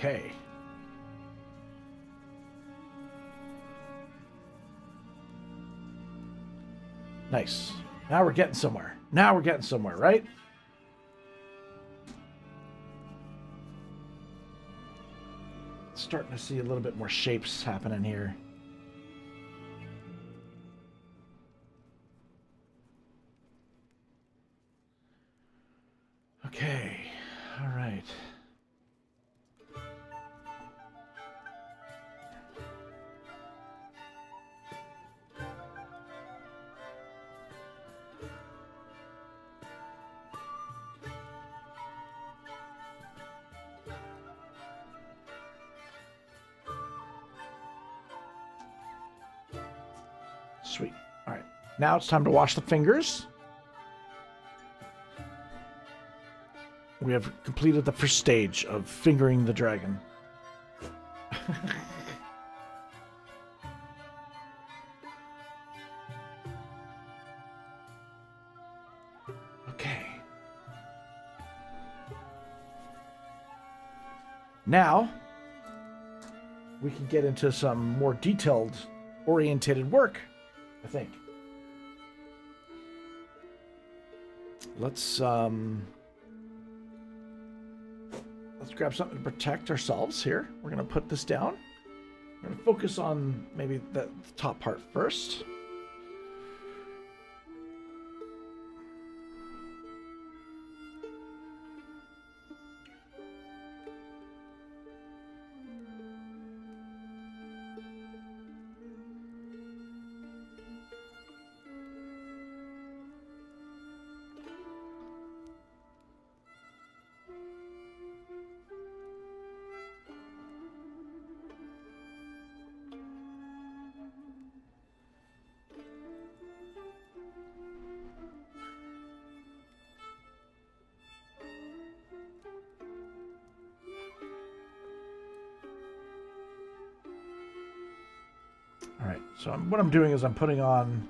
Speaker 1: Okay. Nice. Now we're getting somewhere. Now we're getting somewhere, right? Starting to see a little bit more shapes happening here. Okay. All right. Sweet. All right. Now it's time to wash the fingers. We have completed the first stage of fingering the dragon. Okay. Now, we can get into some more detailed, orientated work, I think. Let's grab something to protect ourselves here. We're going to put this down. We're going to focus on maybe the top part first. All right, so what I'm doing is I'm putting on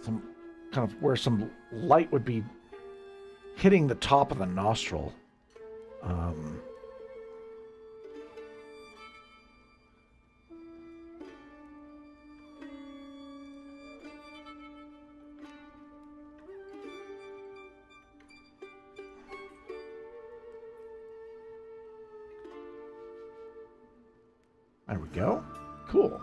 Speaker 1: some kind of where some light would be hitting the top of the nostril. There we go. Cool.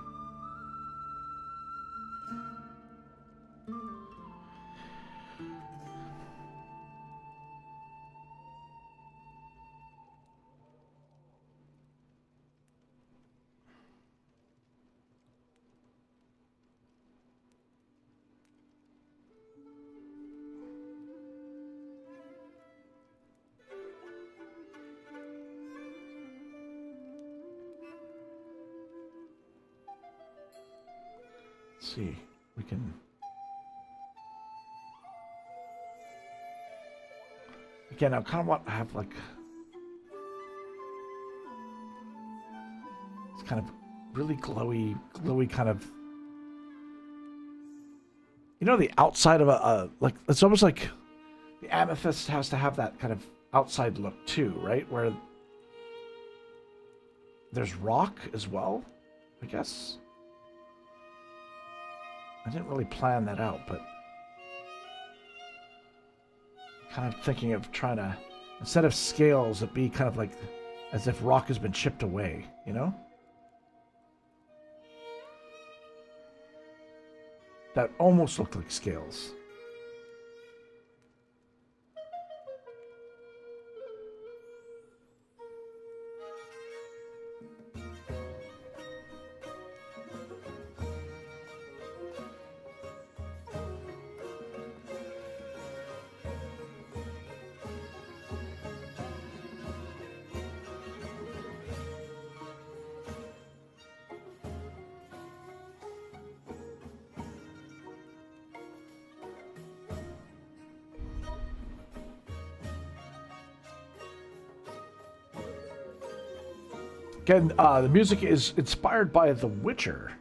Speaker 1: Let's see, we can again. I kind of want to have like it's kind of really glowy kind of. You know, the outside of a like it's almost like the amethyst has to have that kind of outside look too, right? Where there's rock as well, I guess. I didn't really plan that out, but kind of thinking of trying to, instead of scales, it be kind of like as if rock has been chipped away, you know? That almost look like scales. Again, the music is inspired by The Witcher.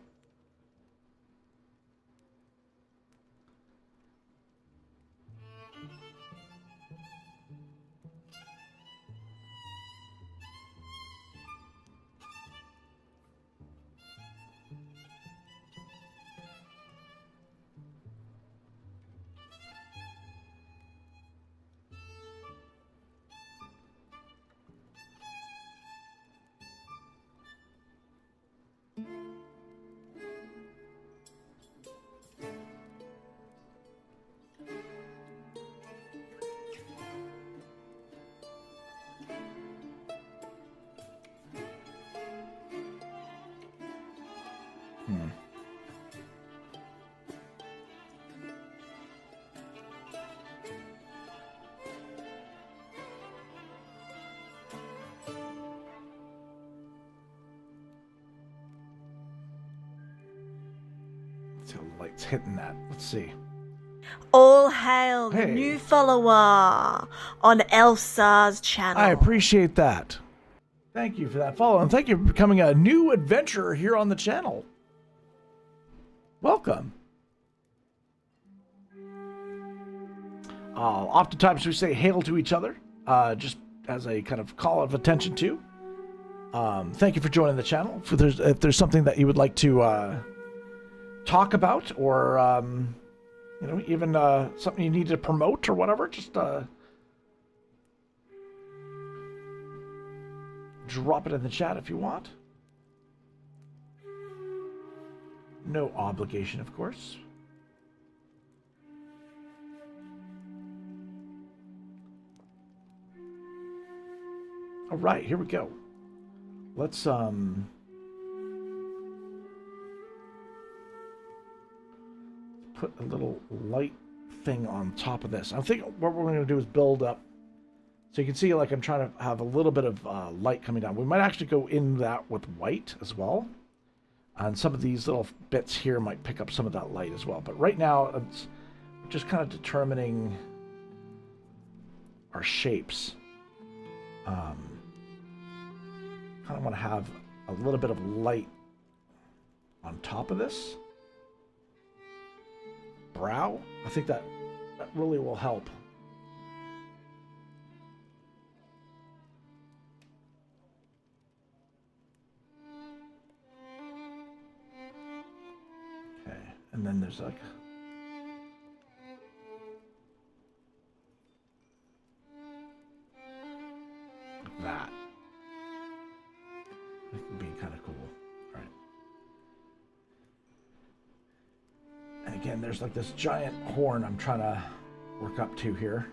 Speaker 1: Let's see how the light's hitting that. Let's see.
Speaker 2: All hail the
Speaker 1: Hey.
Speaker 2: new follower on ELFSAR's channel.
Speaker 1: I appreciate that. Thank you for that follow, and thank you for becoming a new adventurer here on the channel. Welcome. Oftentimes we say hail to each other, just as a kind of call of attention to. Thank you for joining the channel. If there's something that you would like to talk about, or you know, even something you need to promote or whatever, just drop it in the chat if you want. No obligation, of course. All right, here we go. Let's put a little light thing on top of this. I think what we're going to do is build up, so you can see like I'm trying to have a little bit of light coming down. We might actually go in that with white as well, and some of these little bits here might pick up some of that light as well. But right now it's just kind of determining our shapes. Kind of want to have a little bit of light on top of this brow. I think that really will help. Okay, and then there's like that. That would be kind of cool. All right. And again, there's like this giant horn I'm trying to work up to here.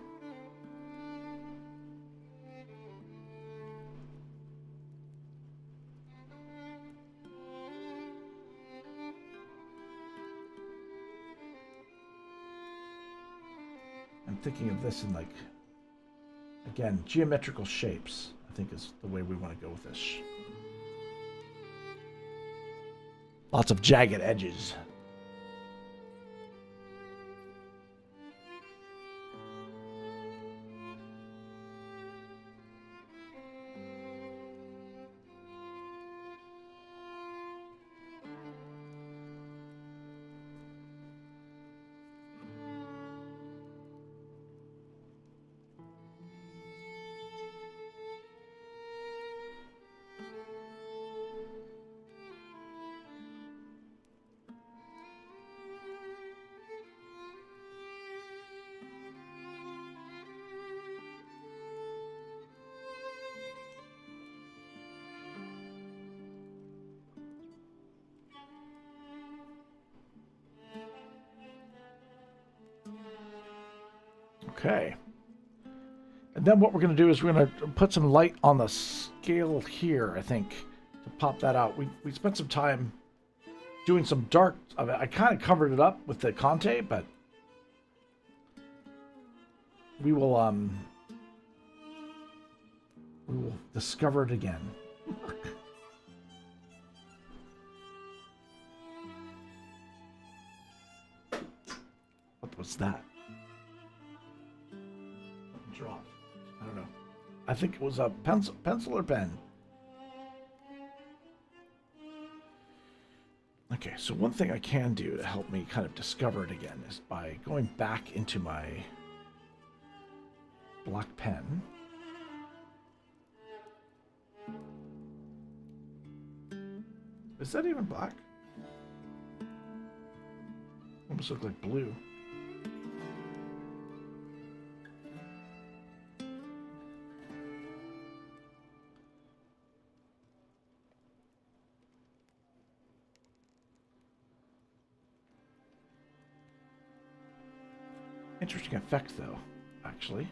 Speaker 1: I'm thinking of this in like, again, geometrical shapes, I think is the way we want to go with this. Lots of jagged edges. Okay. And then what we're going to do is we're going to put some light on the scale here, I think, to pop that out. We spent some time doing some dark. I kind of covered it up with the Conte, but we will discover it again. What was that? Drop. I don't know. I think it was a pencil or pen. Okay, so one thing I can do to help me kind of discover it again is by going back into my black pen. Is that even black? Almost look like blue. Interesting effect, though, actually.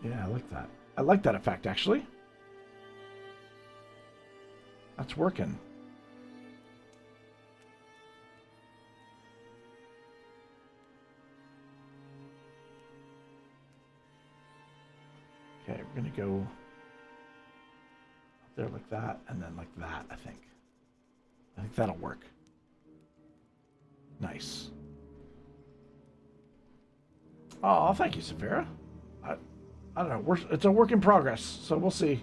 Speaker 1: Yeah, I like that. I like that effect, actually. That's working. Okay, we're going to go up there like that, and then like that, I think. I think that'll work. Nice. Oh, thank you, Saphira. I don't know. It's a work in progress, so we'll see.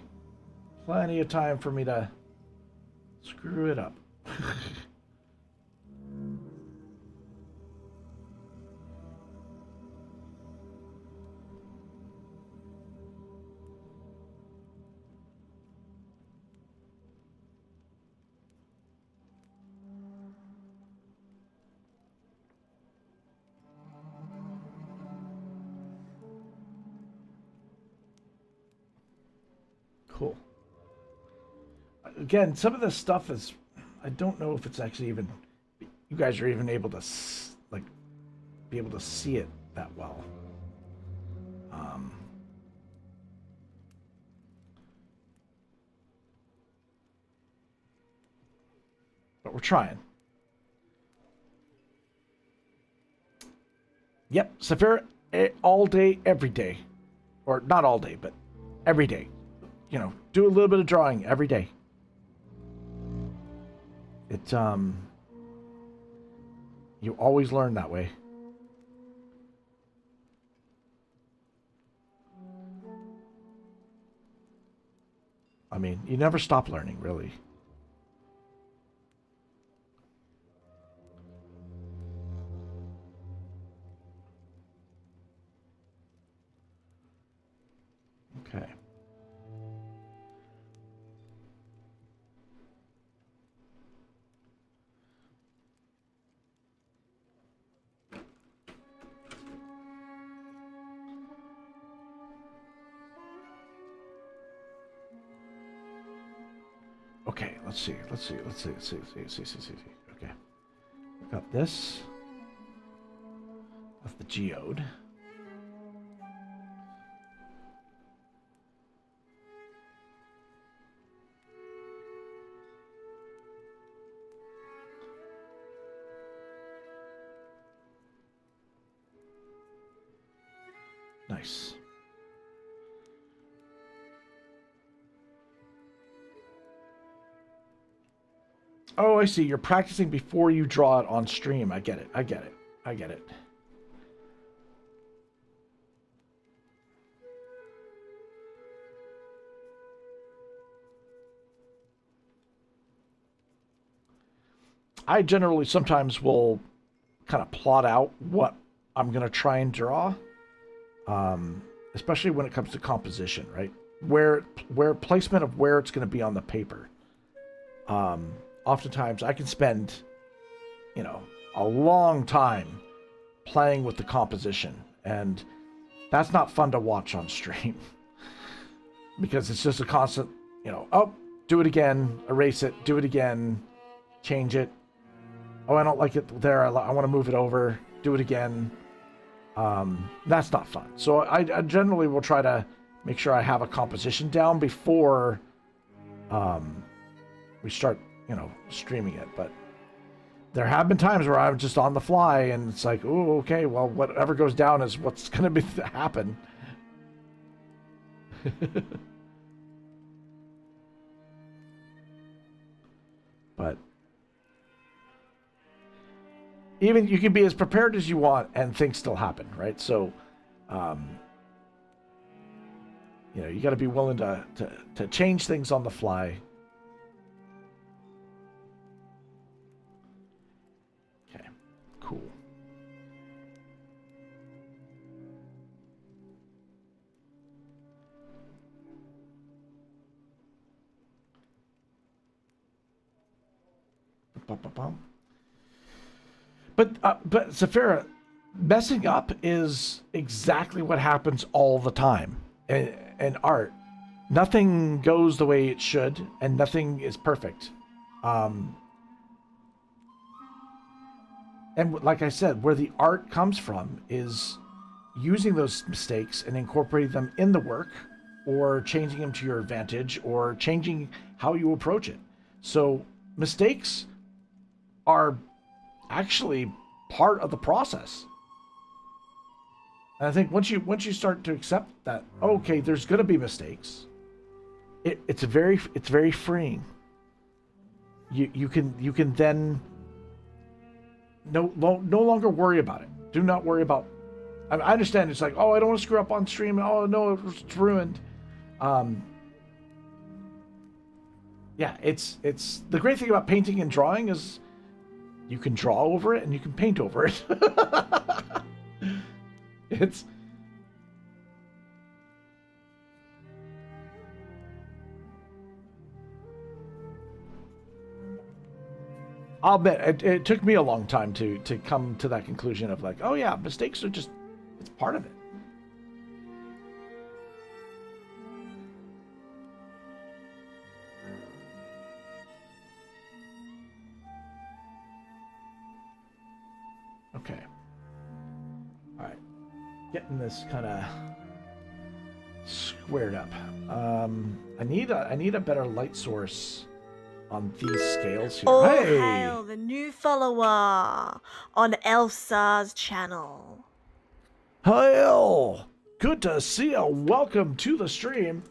Speaker 1: Plenty of time for me to screw it up. Cool. Again, some of this stuff is, I don't know if it's actually even, you guys are even able to, like, be able to see it that well. But we're trying. Yep, Saphira, all day, every day. Or not all day, but every day. You know, do a little bit of drawing every day. It's, you always learn that way. I mean, you never stop learning, really. Okay. Okay, let's see. Okay. We got this. That's the geode. Nice. Oh, I see. You're practicing before you draw it on stream. I get it. I get it. I get it. I generally sometimes will kind of plot out what I'm going to try and draw, especially when it comes to composition, right? Where placement of where it's going to be on the paper. Oftentimes I can spend, you know, a long time playing with the composition, and that's not fun to watch on stream because it's just a constant, you know, oh, do it again, erase it, do it again, change it. Oh, I don't like it there. I want to move it over, do it again. That's not fun. So I generally will try to make sure I have a composition down before we start, you know, streaming it. But there have been times where I'm just on the fly and it's like, oh, okay, well, whatever goes down is what's going to be happen. But even you can be as prepared as you want and things still happen, right? So, you know, you got to be willing to change things on the fly. Okay, cool. But Saphira, messing up is exactly what happens all the time in art. Nothing goes the way it should, and nothing is perfect. And like I said, where the art comes from is using those mistakes and incorporating them in the work, or changing them to your advantage, or changing how you approach it. So mistakes are actually part of the process. And I think once you start to accept that, okay, there's going to be mistakes, it's very freeing. You can then no longer worry about it. Do not worry about. I understand it's like, oh, I don't want to screw up on stream. Oh no, it's ruined. Yeah, it's the great thing about painting and drawing is you can draw over it and you can paint over it. It's I'll bet it took me a long time to come to that conclusion of like, oh yeah, mistakes are just, it's part of it. Okay. All right. Getting this kind of squared up. I need a better light source on these scales here.
Speaker 2: All
Speaker 1: Hey!
Speaker 2: hail the new follower on ELFSAR's channel.
Speaker 1: Hail! Good to see you. Welcome to the stream.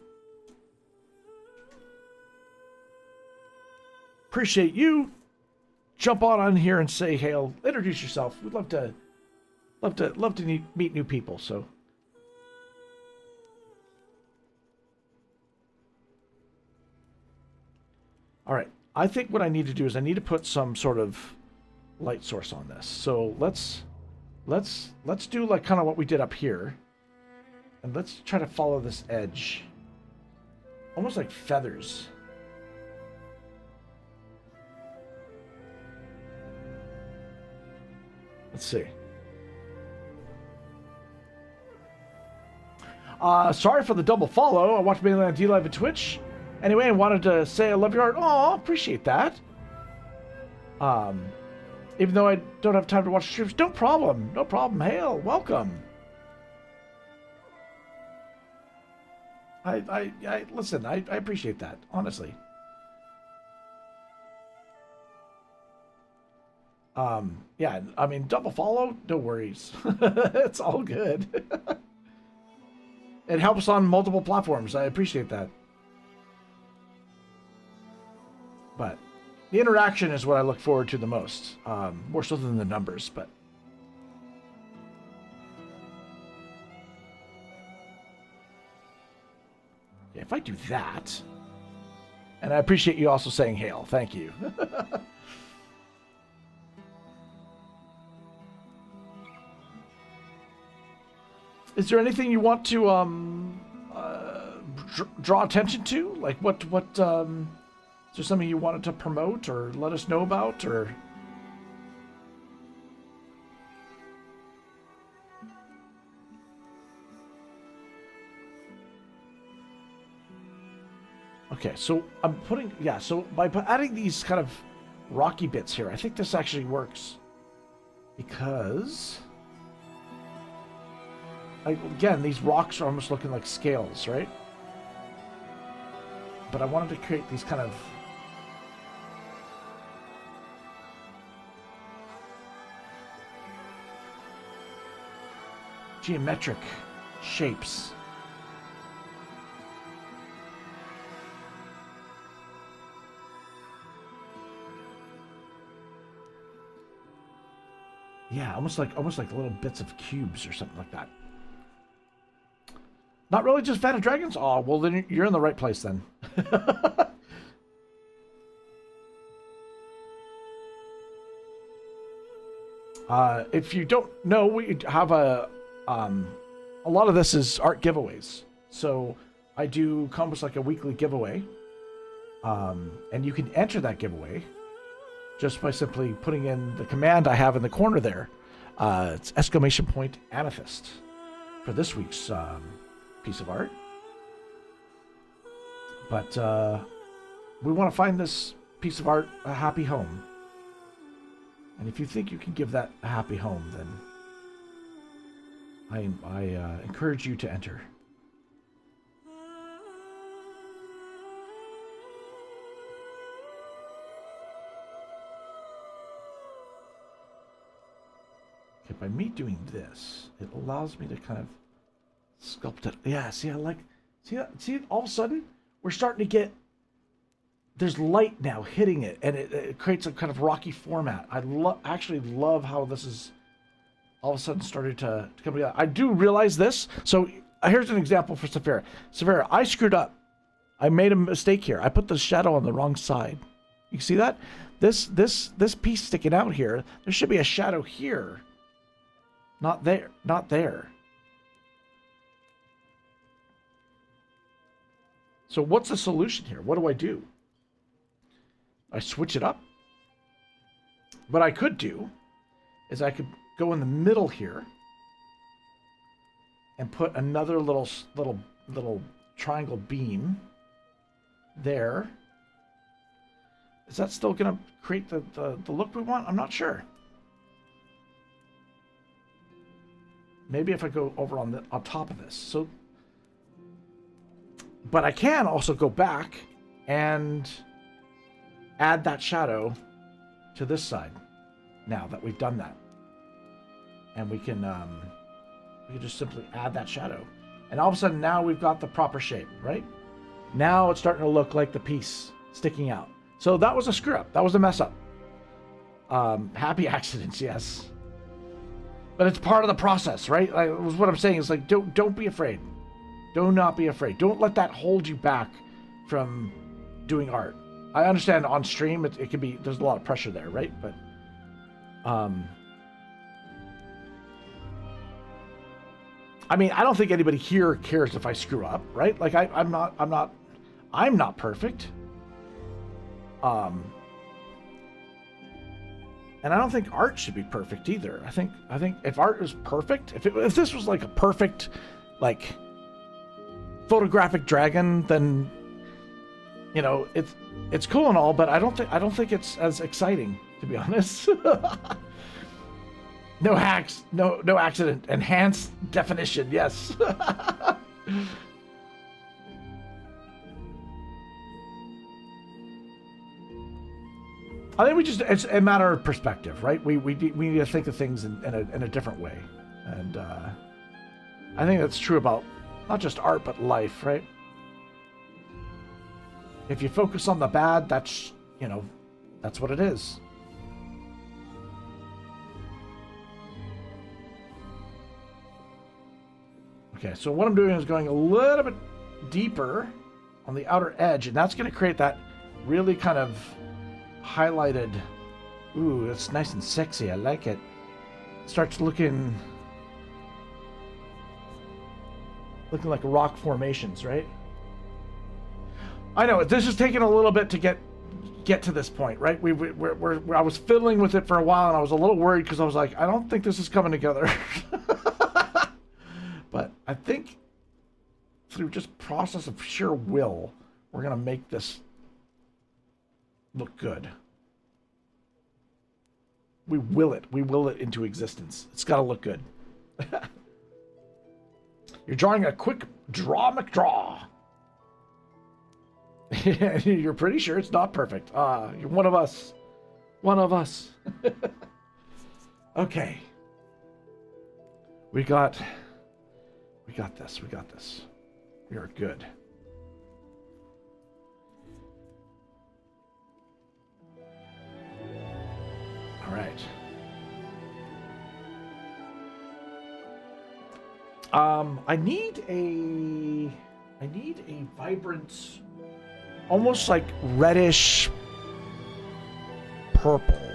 Speaker 1: Appreciate you. Jump on here and say hail. Introduce yourself. We'd love to meet new people. So. All right. I think what I need to do is I need to put some sort of light source on this. So let's do like kind of what we did up here, and let's try to follow this edge, almost like feathers. Let's see. Sorry for the double follow. I watched mainly on DLive and Twitch. Anyway, I wanted to say I love your art. Oh, appreciate that. Even though I don't have time to watch streams, no problem. No problem. Hail, welcome. I listen. I appreciate that, honestly. Yeah, I mean, double follow, no worries. It's all good. It helps on multiple platforms. I appreciate that. But the interaction is what I look forward to the most, more so than the numbers. But yeah, if I do that, and I appreciate you also saying hail. Thank you. Is there anything you want to draw attention to? Like what is there something you wanted to promote or let us know about, or? Okay, so I'm putting, yeah, so by adding these kind of rocky bits here, I think this actually works because, again, these rocks are almost looking like scales, right? But I wanted to create these kind of geometric shapes. Yeah, almost like little bits of cubes or something like that. Not really just fan of dragons? Oh, well then you're in the right place then. If you don't know, we have a lot of this is art giveaways. So I do almost like a weekly giveaway. And you can enter that giveaway just by simply putting in the command I have in the corner there. It's !amethyst for this week's piece of art. But we want to find this piece of art a happy home. And if you think you can give that a happy home, then I encourage you to enter. Okay, by me doing this, it allows me to kind of sculpt it. Yeah, see, I like, see that? See, all of a sudden, we're starting to get, there's light now hitting it, and it creates a kind of rocky format. I actually love how this is all of a sudden started to come together. I do realize this. So here's an example for Saphira. Saphira, I screwed up. I made a mistake here. I put the shadow on the wrong side. You see that? This piece sticking out here, there should be a shadow here. Not there. Not there. So what's the solution here? What do I do? I switch it up. What I could do is I could go in the middle here and put another little triangle beam there. Is that still going to create the look we want? I'm not sure. Maybe if I go over on top of this. So, but I can also go back and add that shadow to this side now that we've done that. And we can just simply add that shadow. And all of a sudden now we've got the proper shape, right? Now it's starting to look like the piece sticking out. So that was a screw up. That was a mess up. Happy accidents, yes. But it's part of the process, right? Like, what I'm saying is like, don't be afraid. Do not be afraid. Don't let that hold you back from doing art. I understand on stream it can be, there's a lot of pressure there, right? But I mean, I don't think anybody here cares if I screw up, right? Like I'm not perfect. And I don't think art should be perfect either. I think if art is perfect, if this was like a perfect, like, photographic dragon, then, you know, it's cool and all, but I don't think it's as exciting, to be honest. No hacks, no accident, enhanced definition, yes. I think it's a matter of perspective, right? We need to think of things in a different way. And I think that's true about not just art, but life, right? If you focus on the bad, that's what it is. Okay, so what I'm doing is going a little bit deeper on the outer edge, and that's going to create that really kind of highlighted. Ooh, it's nice and sexy. I like it. Starts looking like rock formations, right? I know this is taking a little bit to get to this point, right? I was fiddling with it for a while, and I was a little worried because I was like, I don't think this is coming together. But I think through just process of sheer will, we're gonna make this look good. We will it into existence. It's got to look good. You're drawing a quick draw McDraw. You're pretty sure it's not perfect. You're one of us. One of us. Okay. We got this. We are good. All right. I need a vibrant, almost like reddish purple.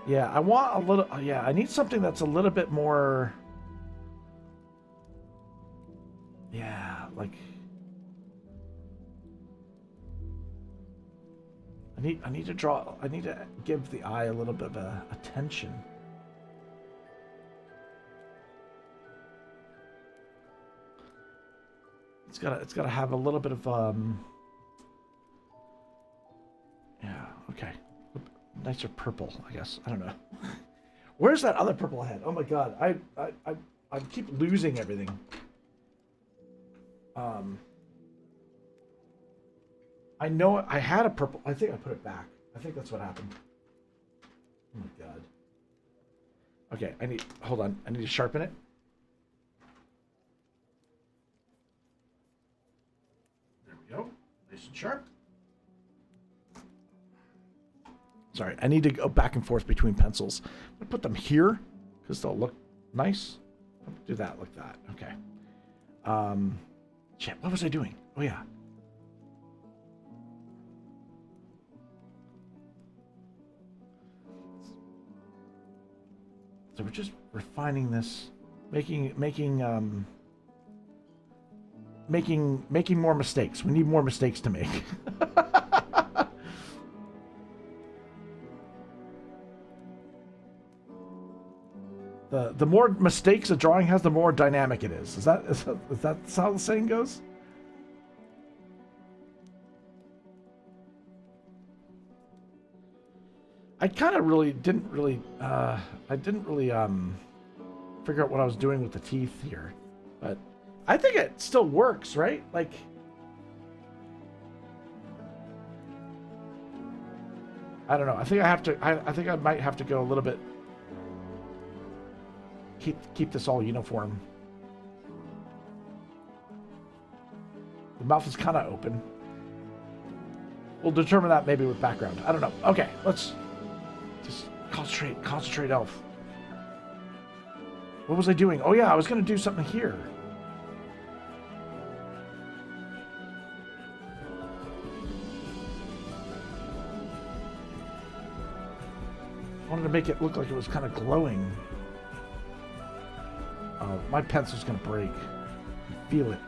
Speaker 1: Yeah, I want a little. Yeah, I need something that's a little bit more. Yeah, like. I need to give the eye a little bit of attention. It's gotta have a little bit of yeah, okay. Nicer purple, I guess. I don't know. Where's that other purple head? Oh my god, I keep losing everything. I know I had a purple. I think I put it back. I think that's what happened. Oh my god. Okay, hold on. I need to sharpen it. There we go. Nice and sharp. Sorry, I need to go back and forth between pencils. I'm gonna put them here because they'll look nice. Do that like that. Okay. Shit, what was I doing? Oh yeah. So we're just refining this, making more mistakes. We need more mistakes to make. The more mistakes a drawing has, the more dynamic it is. Is that how the saying goes? I kind of really didn't really figure out what I was doing with the teeth here, but I think it still works, right? Like, I don't know. I think I have to. I think I might have to go a little bit. Keep this all uniform. The mouth is kind of open. We'll determine that maybe with background. I don't know. Okay, let's just concentrate, Elf. What was I doing? Oh yeah, I was gonna do something here. I wanted to make it look like it was kind of glowing. Oh, my pencil's gonna break. I feel it.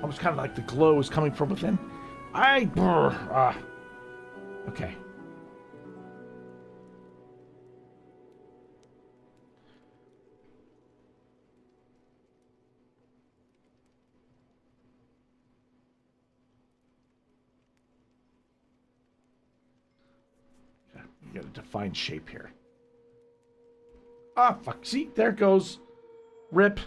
Speaker 1: Almost kind of like the glow is coming from within. Okay. You got a defined shape here. Ah, fuck. See, there it goes. Rip.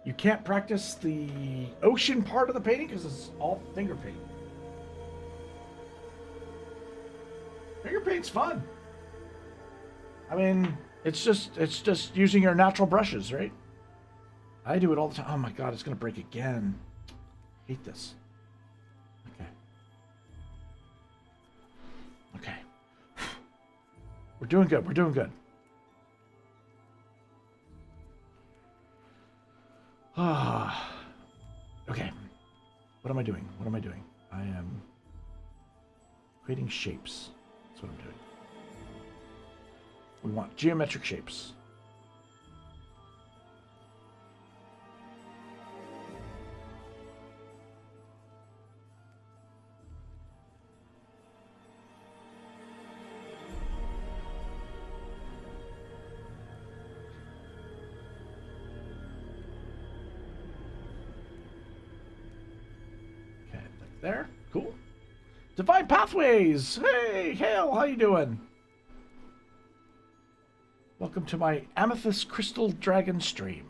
Speaker 1: You can't practice the ocean part of the painting because it's all finger paint. Finger paint's fun. I mean, it's just using your natural brushes, right? I do it all the time. Oh my god, it's gonna break again. Hate this. Okay. Okay. We're doing good. We're doing good. Ah. Okay. What am I doing? What am I doing? I am creating shapes. That's what I'm doing. We want geometric shapes. There, cool. Divine Pathways. Hey, Hale, how you doing? Welcome to my Amethyst Crystal Dragon stream.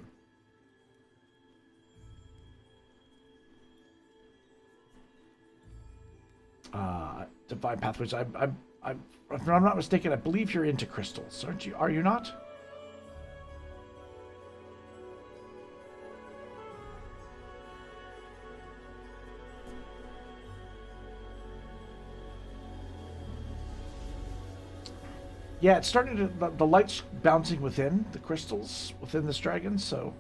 Speaker 1: Divine Pathways. If I'm not mistaken, I believe you're into crystals, aren't you? Are you not? Yeah, it's starting to the light's bouncing within the crystals within this dragon, so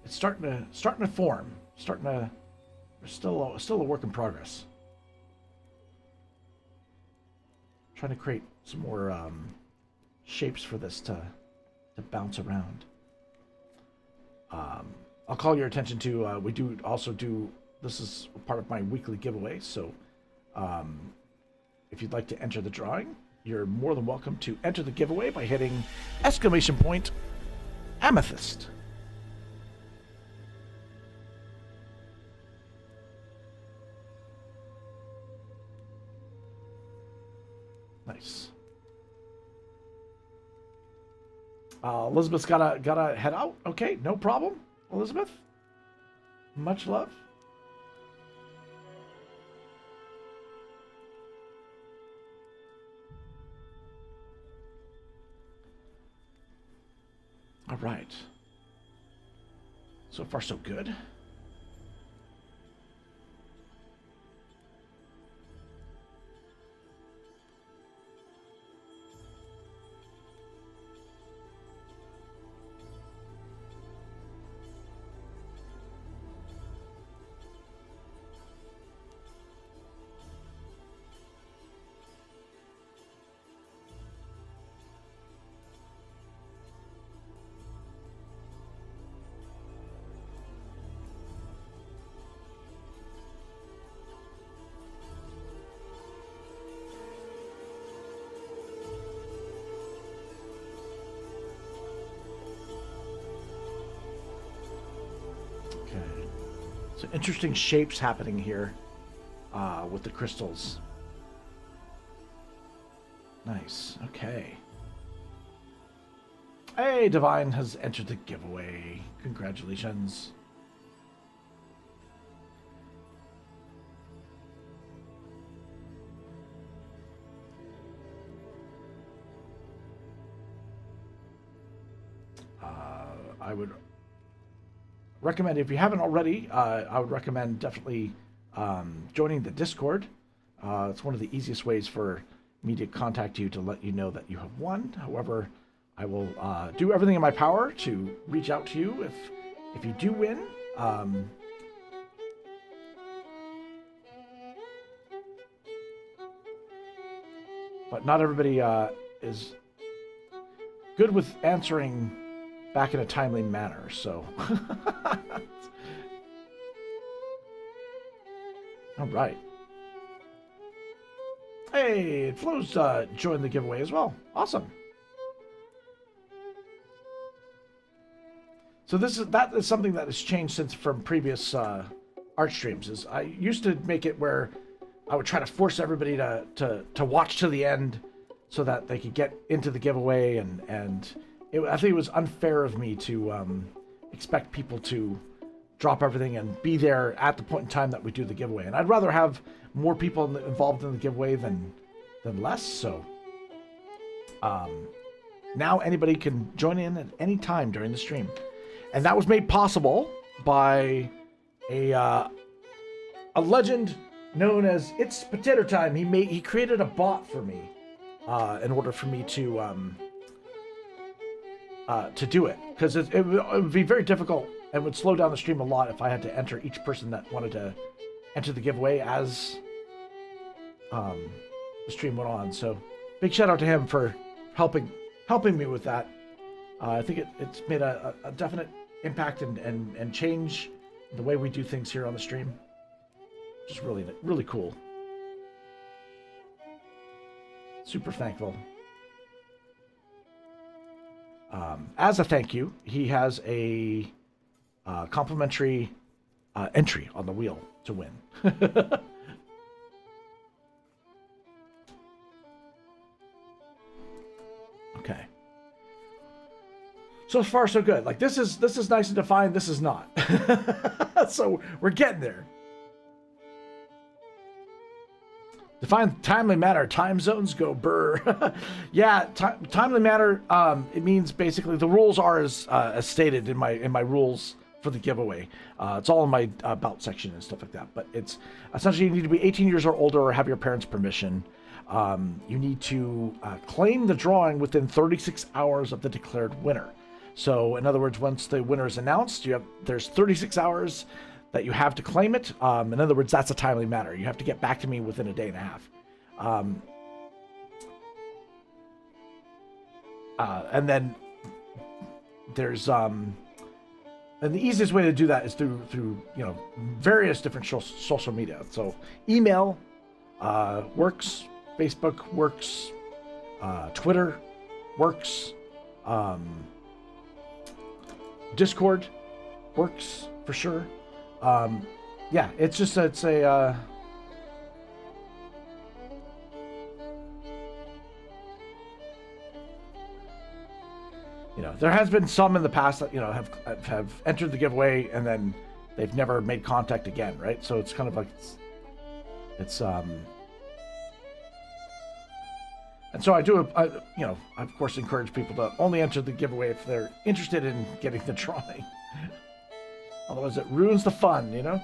Speaker 1: it's starting to form. Still a work in progress. Trying to create some more shapes for this to bounce around. I'll call your attention to we do also do this is part of my weekly giveaway, so if you'd like to enter the drawing. you're more than welcome to enter the giveaway by hitting ! Amethyst. Nice. Elizabeth's gotta head out. Okay, no problem. Elizabeth, much love. All right. So far, so good. So interesting shapes happening here with the crystals. Nice. Okay. Hey, Divine has entered the giveaway. Congratulations. I would recommend, if you haven't already, I would recommend definitely joining the Discord. It's one of the easiest ways for me to contact you to let you know that you have won. However, I will do everything in my power to reach out to you if you do win. But not everybody is good with answering back in a timely manner, so. All right. Hey, Flo's joined the giveaway as well. Awesome. So that is something that has changed since from previous art streams. Is I used to make it where I would try to force everybody to watch to the end so that they could get into the giveaway, and I think it was unfair of me to expect people to drop everything and be there at the point in time that we do the giveaway. And I'd rather have more people involved in the giveaway than less. So now anybody can join in at any time during the stream, and that was made possible by a legend known as It's Potato Time. He created a bot for me in order for me to do it, because it would be very difficult and would slow down the stream a lot if I had to enter each person that wanted to enter the giveaway as the stream went on. So big shout out to him for helping me with that. I think it's made a definite impact and change the way we do things here on the stream. Just really cool. Super thankful. As a thank you, he has a complimentary entry on the wheel to win. Okay. So far, so good. Like this is nice and defined. This is not. So we're getting there. Define timely manner. Time zones go burr. Yeah, timely manner. It means basically the rules are as stated in my rules for the giveaway. It's all in my about section and stuff like that. But it's essentially you need to be 18 years or older or have your parents' permission. You need to claim the drawing within 36 hours of the declared winner. So in other words, once the winner is announced, there's 36 hours that you have to claim it. In other words, that's a timely matter. You have to get back to me within a day and a half. And then there's and the easiest way to do that is through various different social media. So email works, Facebook works, Twitter works. Discord works for sure. Yeah, it's just it's a you know, there has been some in the past that, you know, have entered the giveaway and then they've never made contact again, right? So it's kind of like it's and so I do, you know, I of course encourage people to only enter the giveaway if they're interested in getting the drawing. Otherwise, it ruins the fun, you know.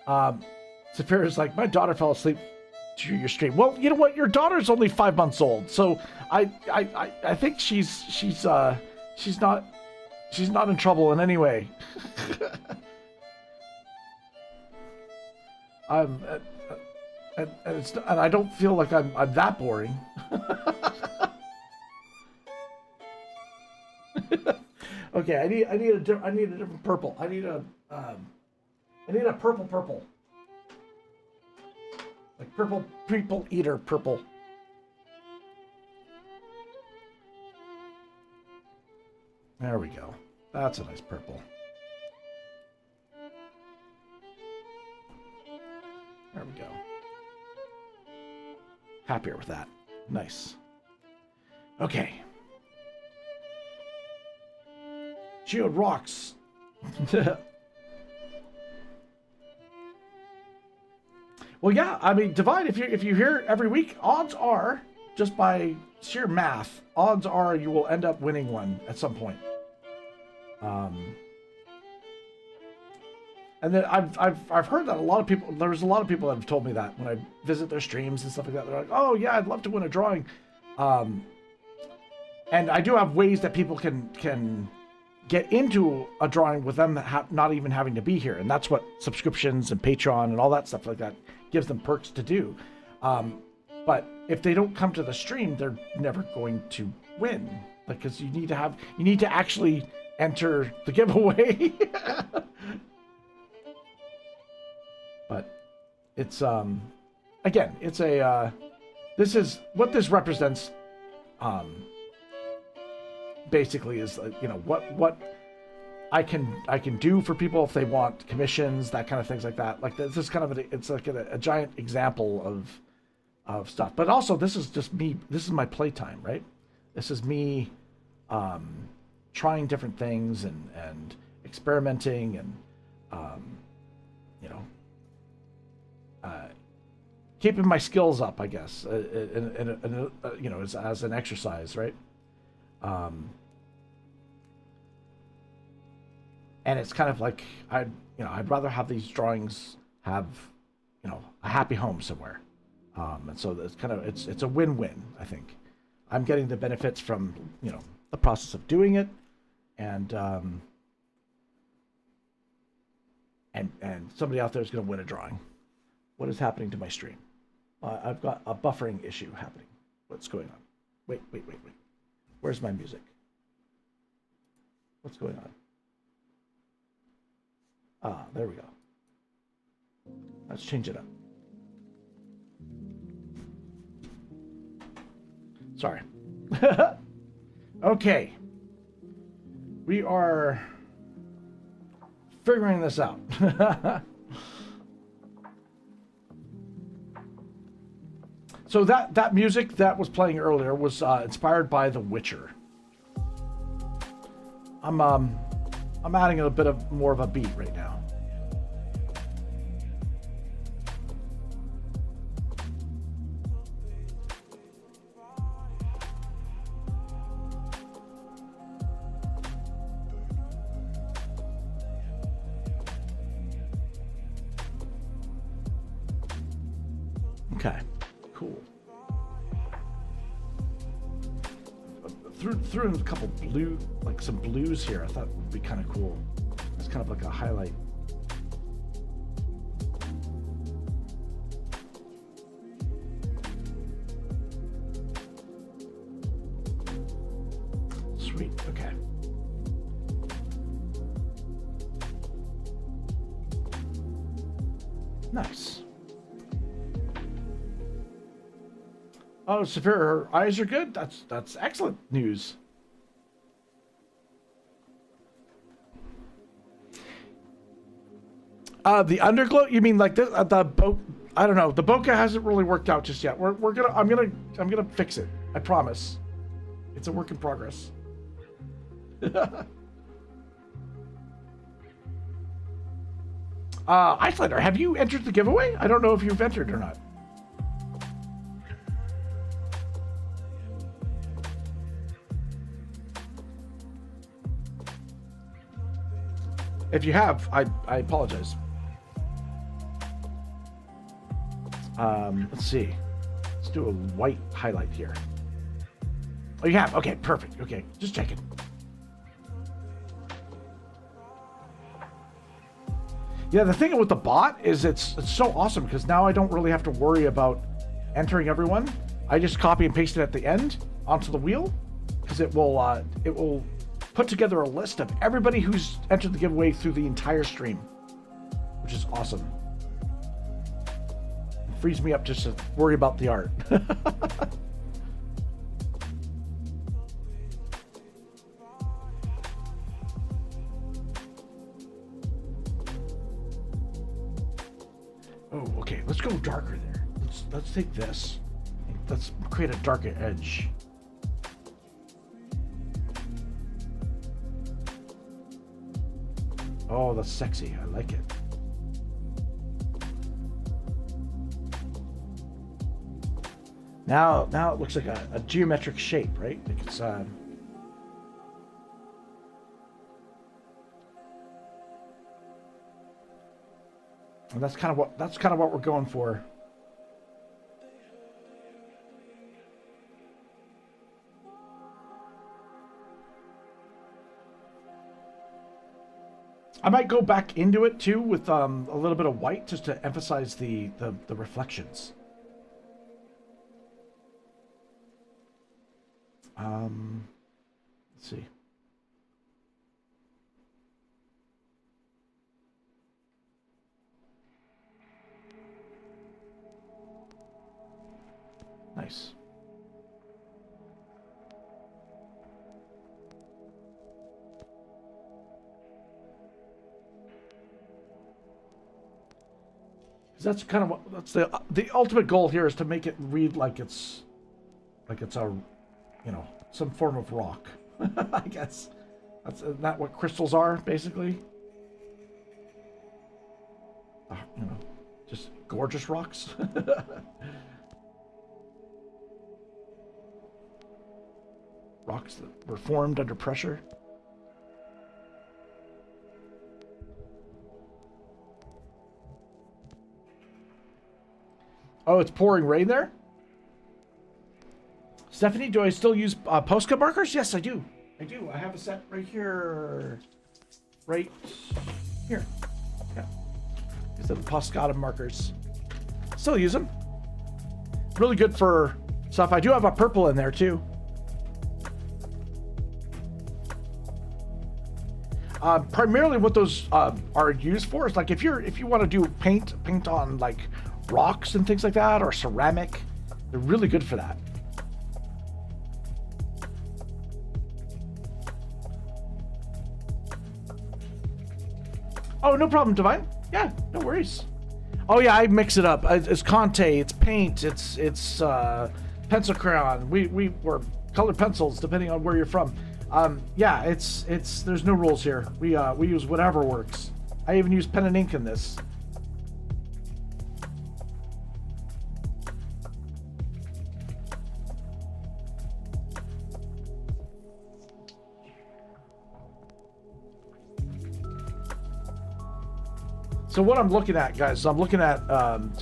Speaker 1: Saphira is like, my daughter fell asleep to your stream. Well, you know what? Your daughter's only 5 months old, so I think she's not in trouble in any way. And I don't feel like I'm that boring. Okay, I need a different purple. I need a purple. Like purple people eater purple. There we go. That's a nice purple. There we go. Happier with that. Nice. Okay. Geode rocks. Well, yeah. I mean, Divine. If you hear every week, odds are, just by sheer math, odds are you will end up winning one at some point. And then I've heard that a lot of people. There's a lot of people that have told me that when I visit their streams and stuff like that. They're like, "Oh yeah, I'd love to win a drawing." And I do have ways that people can get into a drawing with them not even having to be here, and that's what subscriptions and Patreon and all that stuff like that gives them perks to do. But if they don't come to the stream, they're never going to win, because you need to actually enter the giveaway. But it's again, it's a this is what this represents. Basically, is you know what I can do for people if they want commissions, that kind of things like that. Like this is kind of it's like a giant example of stuff. But also, this is just me. This is my playtime, right? This is me trying different things and experimenting and you know. Keeping my skills up, I guess, and you know, as an exercise, right? And it's kind of like I'd rather have these drawings have, you know, a happy home somewhere, and so it's kind of it's a win-win. I think I'm getting the benefits from, you know, the process of doing it, and somebody out there is going to win a drawing. What is happening to my stream? I've got a buffering issue happening. What's going on? Wait. Where's my music? What's going on? Ah, there we go. Let's change it up. Sorry. Okay. We are figuring this out. So that music that was playing earlier was inspired by The Witcher. I'm adding a bit of more of a beat right now. Okay. Cool. Threw in a couple blue, like some blues here. I thought would be kind of cool. It's kind of like a highlight. Sweet. Okay. Nice. Oh, Saphira, her eyes are good. That's excellent news. The underglow? You mean like the I don't know. The bokeh hasn't really worked out just yet. I'm gonna fix it. I promise. It's a work in progress. Icelander, have you entered the giveaway? I don't know if you've entered or not. If you have, I apologize. Let's see. Let's do a white highlight here. Oh, you have? Okay, perfect. Okay, just checking. Yeah, the thing with the bot is it's so awesome because now I don't really have to worry about entering everyone. I just copy and paste it at the end onto the wheel because it will put together a list of everybody who's entered the giveaway through the entire stream, which is awesome. It frees me up just to worry about the art. Oh, okay. Let's go darker there. Let's take this. Let's create a darker edge. Oh, that's sexy. I like it. Now it looks like a geometric shape, right? Like it's and that's kind of what we're going for. I might go back into it too with a little bit of white just to emphasize the reflections. Let's see. Nice. That's kind of what the ultimate goal here is to make it read like it's a, you know, some form of rock. I guess that's not what crystals are basically. You know, just gorgeous rocks. Rocks that were formed under pressure. Oh, it's pouring rain there? Stephanie, do I still use Posca markers? Yes, I do. I do. I have a set right here. Right here. Yeah. These are the Posca markers. Still use them. Really good for stuff. I do have a purple in there too. Primarily what those are used for is like if you want to do paint on like rocks and things like that, or ceramic, they're really good for that. Oh, no problem, Divine. Yeah, no worries. Oh yeah, I mix it up. It's Conte, it's paint, it's pencil crayon. We or colored pencils depending on where you're from. Yeah, it's there's no rules here. We use whatever works. I even use pen and ink in this. So what I'm looking at, guys, I'm looking at I'm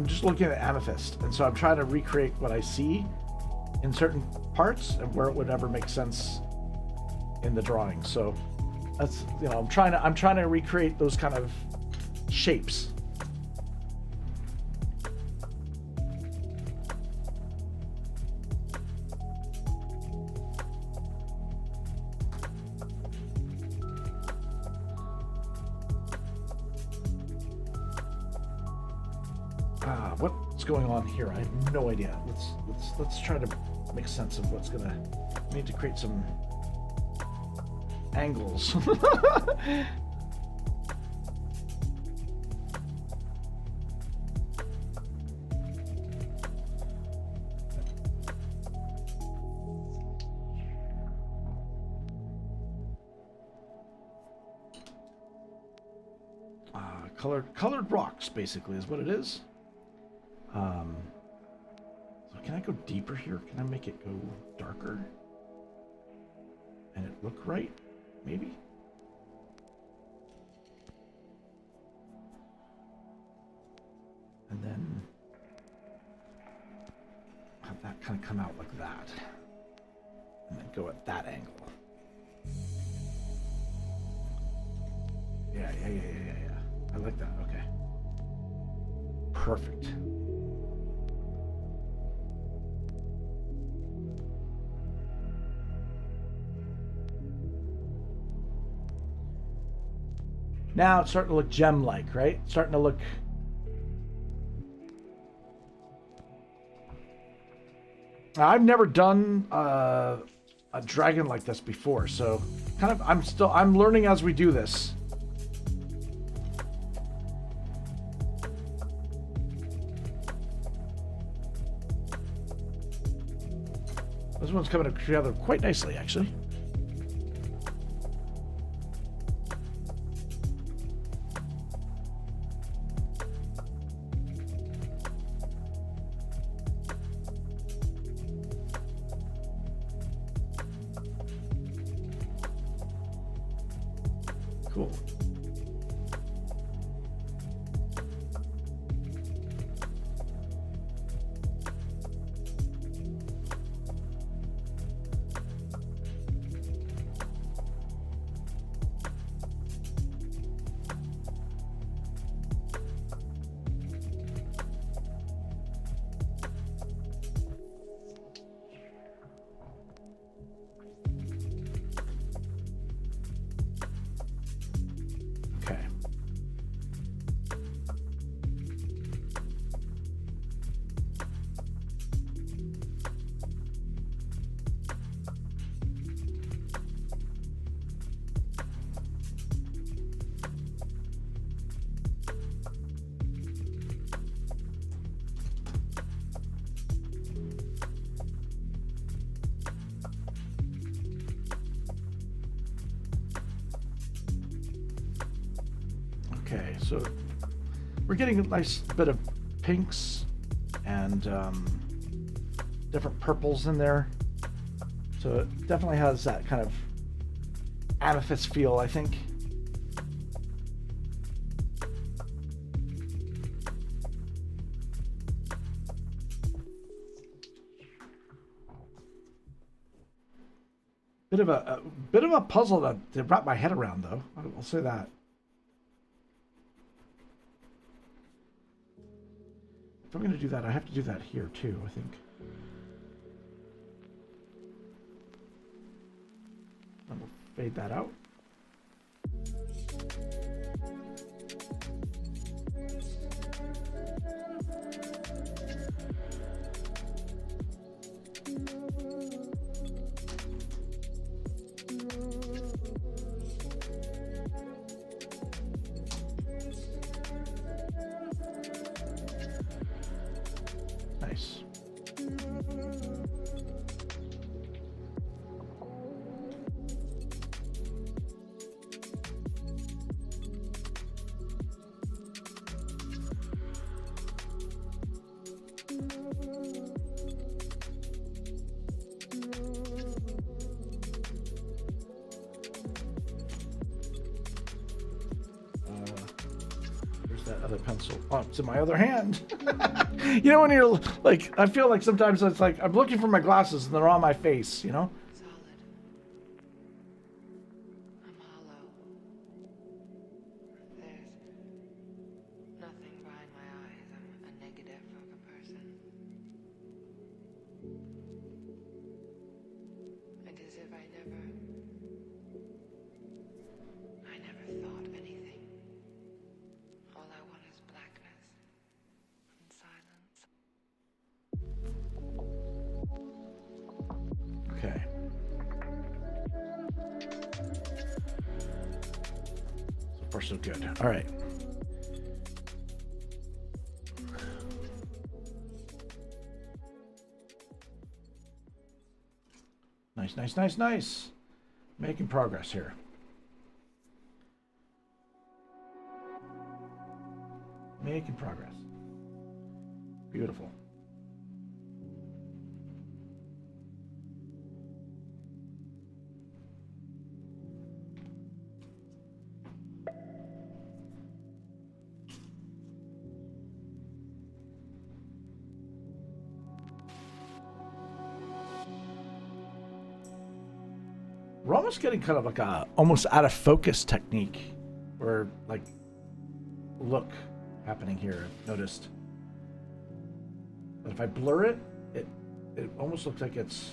Speaker 1: just looking at amethyst, and so I'm trying to recreate what I see in certain parts and where it would ever make sense in the drawing. So that's, you know, I'm trying to recreate those kind of shapes. What what's going on here. I have no idea. Let's try to make sense of what's gonna. We need to create some angles. Colored rocks, basically, is what it is. So can I go deeper here? Can I make it go darker? And it look right? Maybe? And then have that kind of come out like that. And then go at that angle. Yeah. I like that. Okay. Perfect. Now it's starting to look gem-like, right? Starting to look... I've never done a dragon like this before, so kind of I'm learning as we do this. This one's coming together quite nicely, actually. Cool. Okay. Okay, so we're getting a nice bit of pinks and different purples in there. So it definitely has that kind of amethyst feel, I think. Bit of a puzzle to wrap my head around, though. I'll say that. If I'm going to do that, I have to do that here too, I think. And we'll fade that out. Nice. That other pencil. Oh, it's in my other hand. You know, when you're like, I feel like sometimes it's like I'm looking for my glasses and they're on my face, you know?
Speaker 3: Solid. I'm hollow. There's nothing behind my eyes. I'm a negative of a person. And as if I never thought anything. All I want is blackness and silence.
Speaker 1: far so good. All right. Nice, nice, nice, nice. Making progress here. Making progress. Beautiful. We're almost getting kind of like a almost out of focus technique, or like look happening here. I've noticed. But if I blur it, it almost looks like it's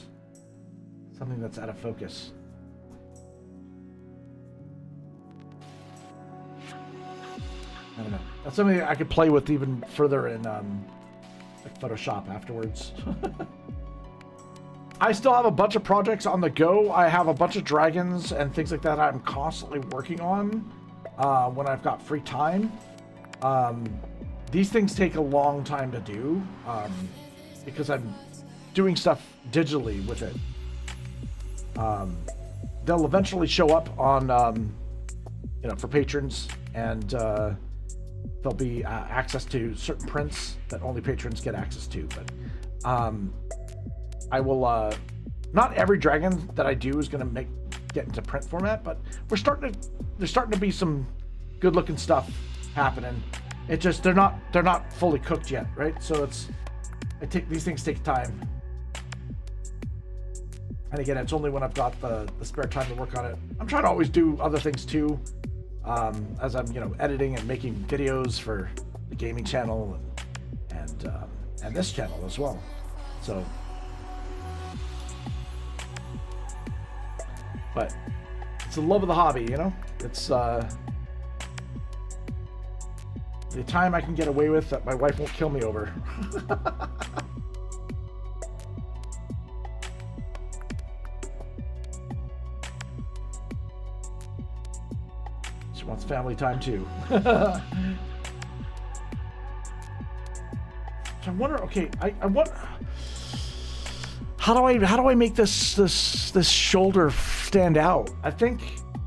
Speaker 1: something that's out of focus. I don't know. That's something I could play with even further in like Photoshop afterwards. I still have a bunch of projects on the go. I have a bunch of dragons and things like that I'm constantly working on when I've got free time. These things take a long time to do because I'm doing stuff digitally with it. They'll eventually show up on, you know, for patrons, and there'll be access to certain prints that only patrons get access to. But I will. Not every dragon that I do is going to get into print format, but there's starting to be some good looking stuff happening. It just they're not fully cooked yet, right? So these things take time. And again, it's only when I've got the spare time to work on it. I'm trying to always do other things too, as I'm, you know, editing and making videos for the gaming channel and this channel as well. So, but it's the love of the hobby, you know. It's the time I can get away with that my wife won't kill me over. She wants family time too. So I wonder. Okay, I wonder. How do I make this shoulder stand out? I think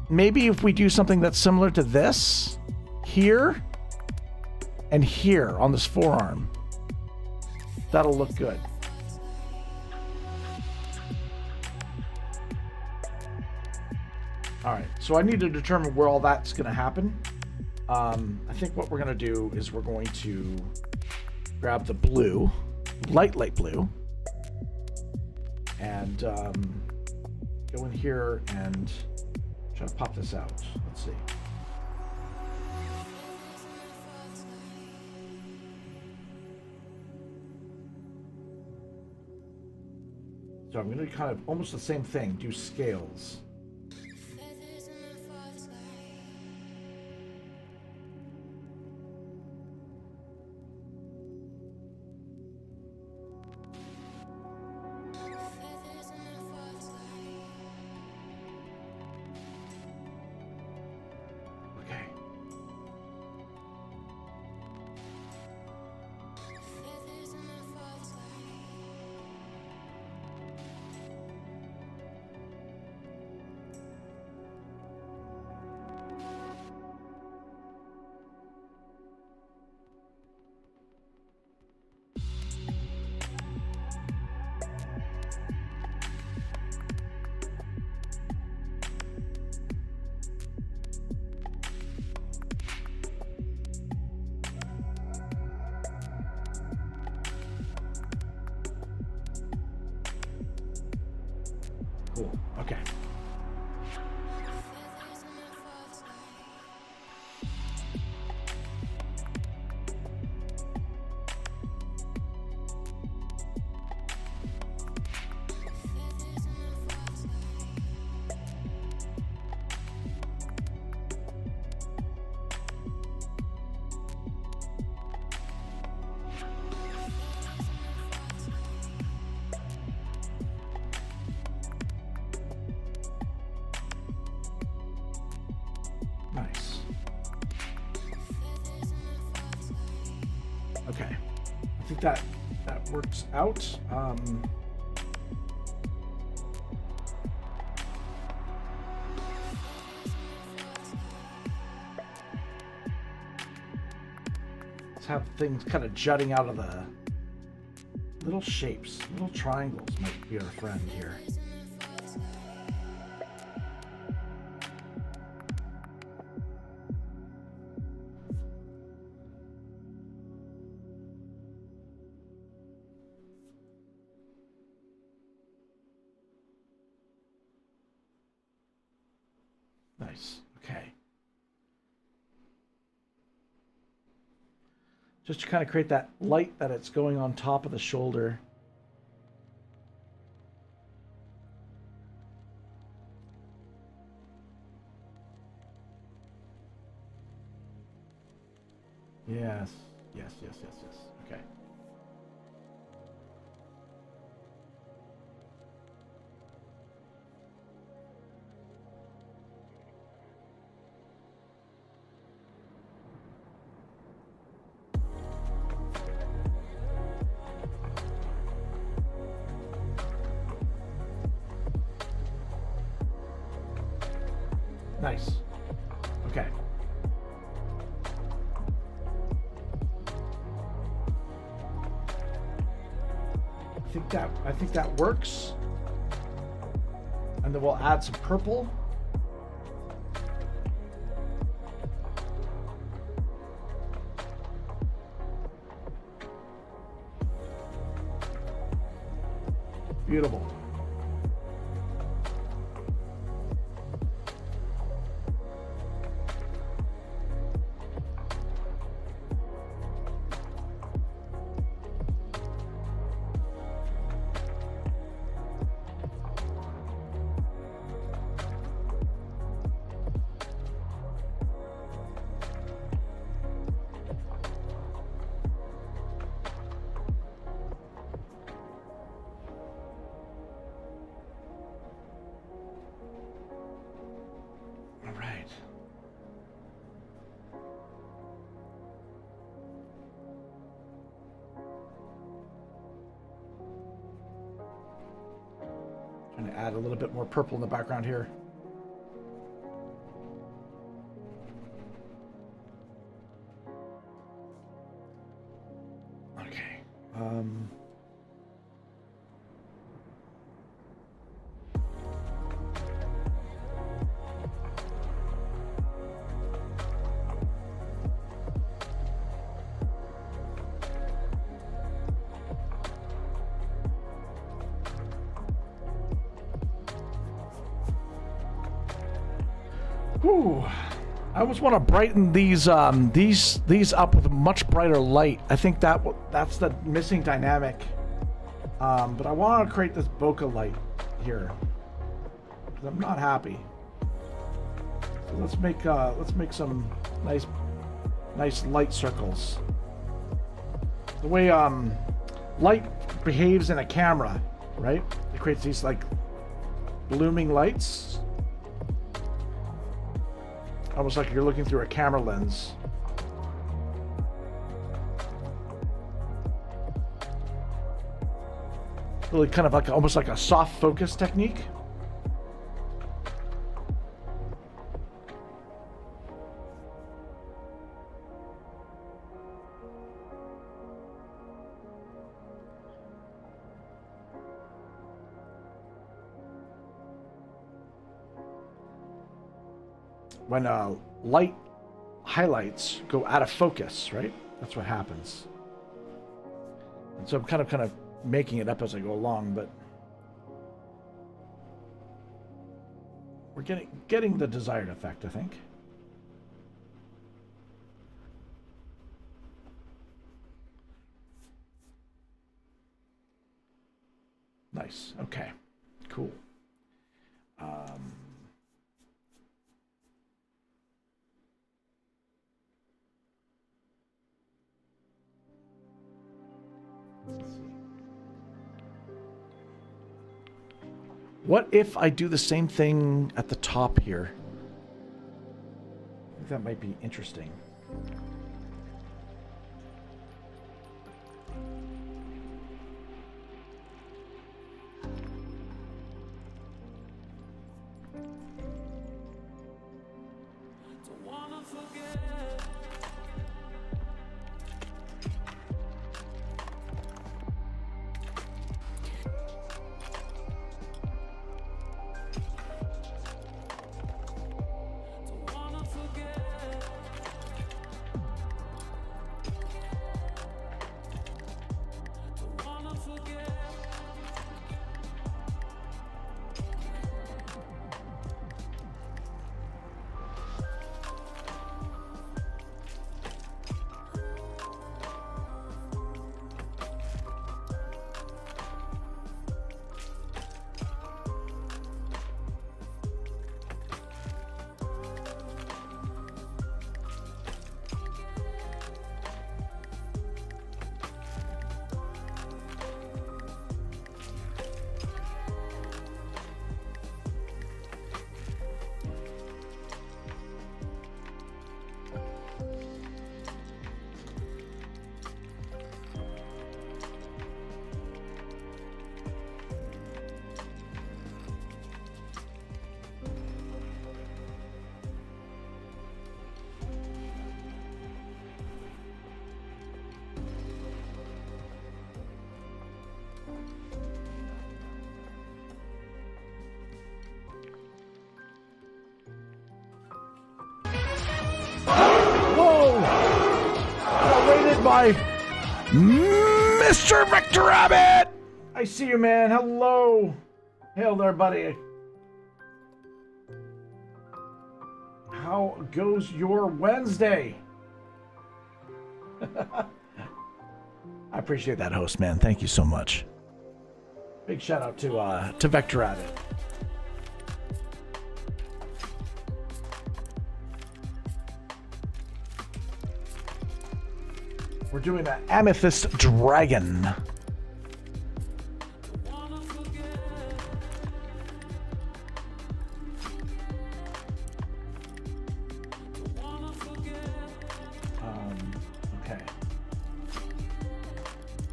Speaker 1: maybe if we do something that's similar to this here and here on this forearm, that'll look good. All right, so I need to determine where all that's going to happen. I think what we're going to do is we're going to grab the blue, light blue, and go in here and try to pop this out. Let's see. So I'm going to kind of almost the same thing, do scales. Okay. I think that works out. Let's have things kind of jutting out of the little shapes. Little triangles might be our friend here. Nice. Okay. Just to kind of create that light that it's going on top of the shoulder. Yes. Yes, yes, yes, yes. Okay. Nice. Okay. I think that works. And then we'll add some purple. Beautiful. Trying to add a little bit more purple in the background here. Okay. Whew. I almost want to brighten these up with a much brighter light. I think that's the missing dynamic. But I want to create this bokeh light here because I'm not happy. So let's make some nice light circles. The way light behaves in a camera, right? It creates these like blooming lights. Almost like you're looking through a camera lens. Really kind of like almost like a soft focus technique. When light highlights go out of focus, right? That's what happens. And so I'm kind of making it up as I go along, but we're getting the desired effect, I think. Nice. Okay. Cool. What if I do the same thing at the top here? I think that might be interesting. by Mr. Victor Rabbit. I see you, man. Hello. Hail there, buddy. How goes your Wednesday? I appreciate that, host, man. Thank you so much. Big shout out to Vector Rabbit. We're doing an Amethyst Dragon. Okay.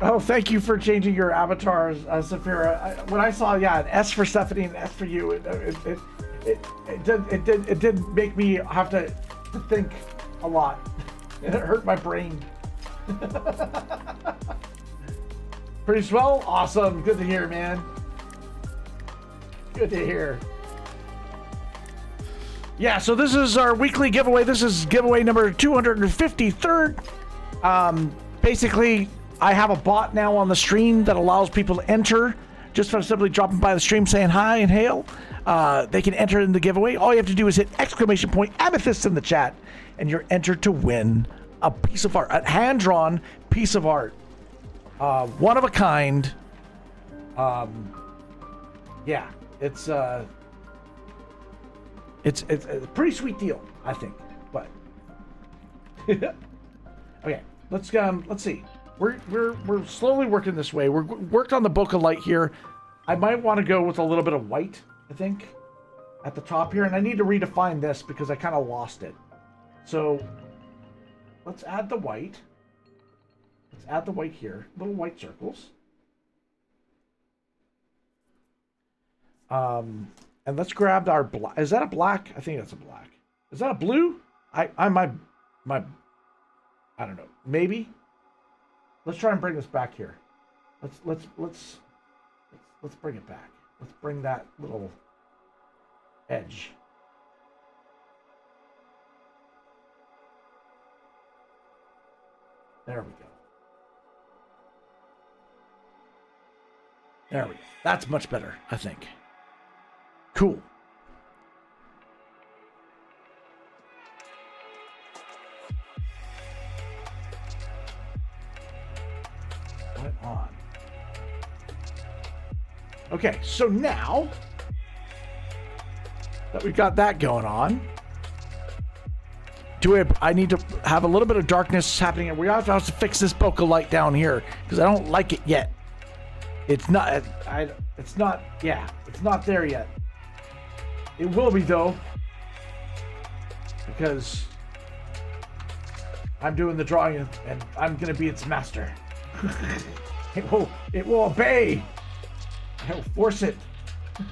Speaker 1: Oh, thank you for changing your avatars, Saphira. When I saw, an S for Stephanie and an S for you, it did make me have to think a lot. It hurt my brain. Pretty swell? Awesome. Good to hear, man. Good to hear. Yeah, so this is our weekly giveaway. This is giveaway number 253rd. Basically, I have a bot now on the stream that allows people to enter just by simply dropping by the stream saying hi and hail. They can enter in the giveaway. All you have to do is hit ! Amethyst in the chat, and you're entered to win a piece of art, a hand-drawn piece of art, one of a kind. Yeah, it's a pretty sweet deal, I think. But okay, let's see. We're slowly working this way. We're worked on the bokeh light here. I might want to go with a little bit of white, I think, at the top here, and I need to redefine this because I kind of lost it. So let's add the white. Let's add the white here. Little white circles. And let's grab our black. Is that a black? I think that's a black. Is that a blue? I don't know. Maybe. Let's try and bring this back here. Let's bring it back. Let's bring that little edge. There we go. There we go. That's much better, I think. Cool. Right on. Okay, so now that we've got that going on, I need to have a little bit of darkness happening, and we also have to fix this bokeh light down here because I don't like it yet. It's not. It's not. Yeah, it's not there yet. It will be though, because I'm doing the drawing and I'm gonna be its master. It will obey. I will force it. I'm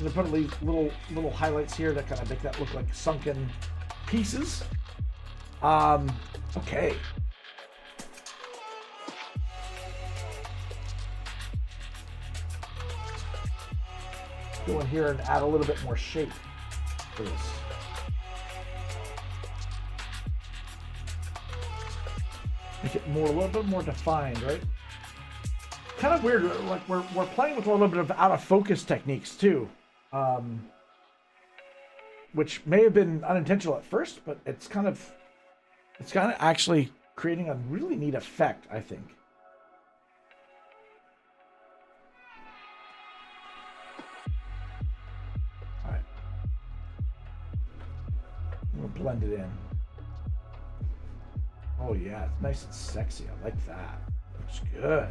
Speaker 1: gonna put these little highlights here that kind of make that look like sunken pieces. Okay. Go in here and add a little bit more shape to this. Make it a little bit more defined, right? Kind of weird, like we're playing with a little bit of out of focus techniques too, which may have been unintentional at first, but it's kind of actually creating a really neat effect, I think. All right, we'll blend it in. Oh yeah, it's nice and sexy. I like that. Looks good.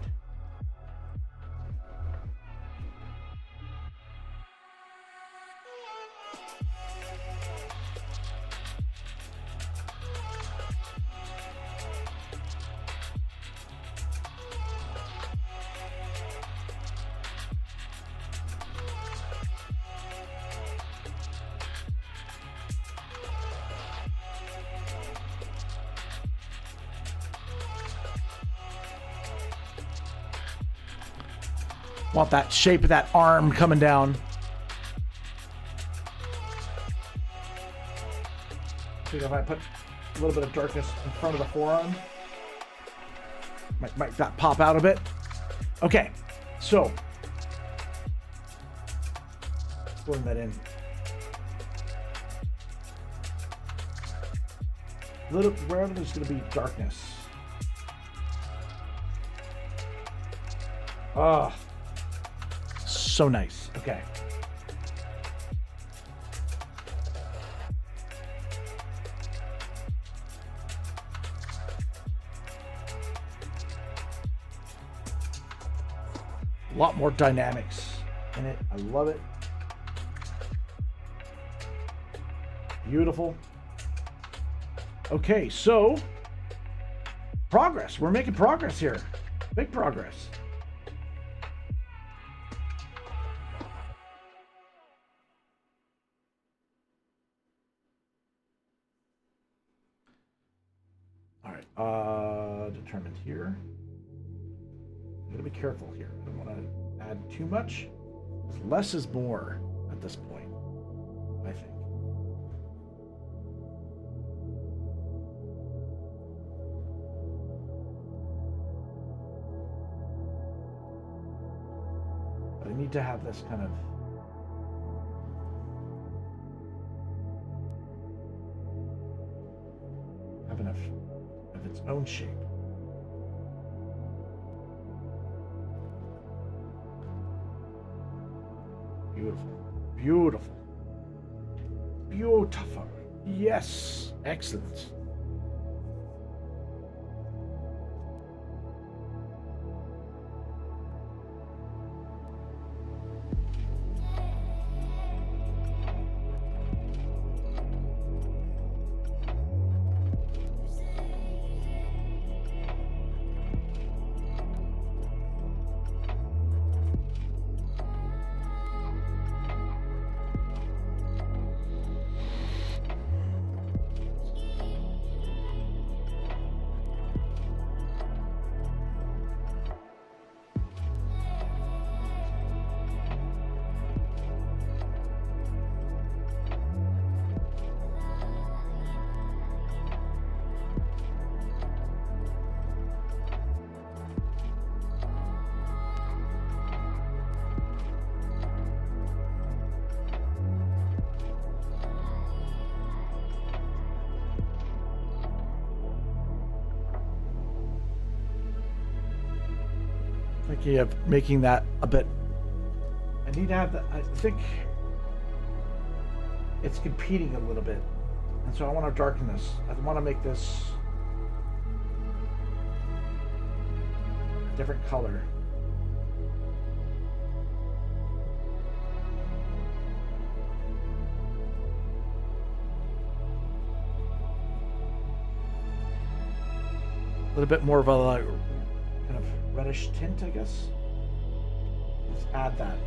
Speaker 1: Want that shape of that arm coming down. See if I put a little bit of darkness in front of the forearm. Might that pop out a bit. Okay, so blend that in. Wherever there's going to be darkness. Ah, so nice. Okay. A lot more dynamics in it. I love it. Beautiful. Okay, so progress. We're making progress here. Big progress. All right, determined here. I'm gonna be careful here. I don't want to add too much. Less is more at this point, I think. But I need to have this kind of have enough of its own shape. Beautiful. Beautiful. Beautiful. Yes. Excellent. Thinking of making that a bit. I need to have that. I think it's competing a little bit, and so I want to darken this. I want to make this a different color. A little bit more of a kind of reddish tint, I guess. Let's add that.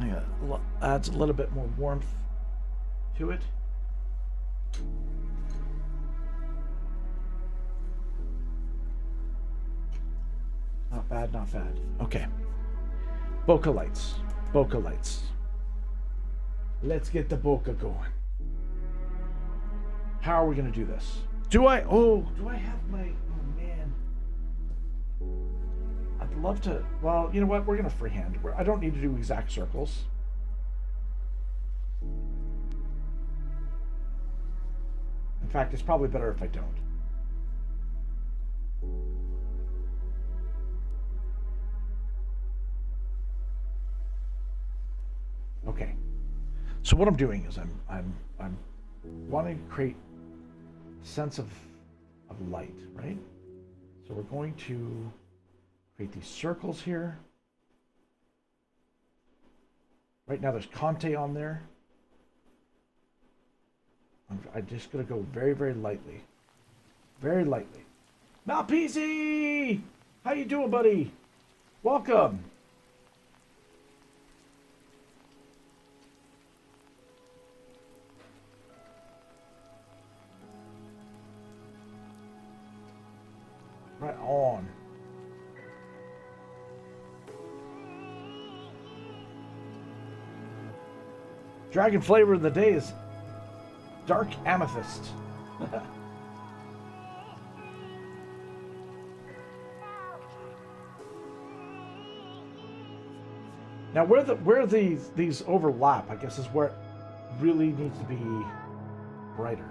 Speaker 1: Yeah, adds a little bit more warmth to it. Not bad, not bad. Okay. Bokeh lights. Bokeh lights. Let's get the bokeh going. How are we going to do this? Do I have my... Oh, man. I'd love to... Well, you know what? We're going to freehand. I don't need to do exact circles. In fact, it's probably better if I don't. Okay. So what I'm doing is I'm wanting to create a sense of light, right? So we're going to create these circles here. Right now there's Conte on there. I'm just going to go very, very lightly. Very lightly. Malpisi! How you doing, buddy? Welcome. Dragon flavor of the day is Dark Amethyst. Now, where these overlap, I guess, is where it really needs to be brighter.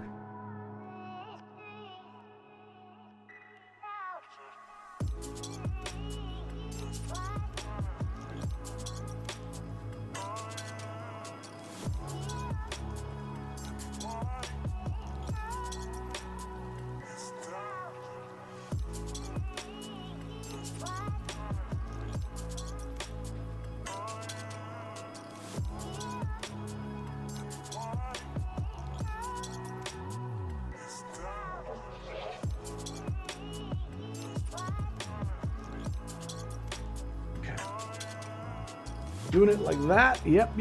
Speaker 1: Doing it like that. Yep.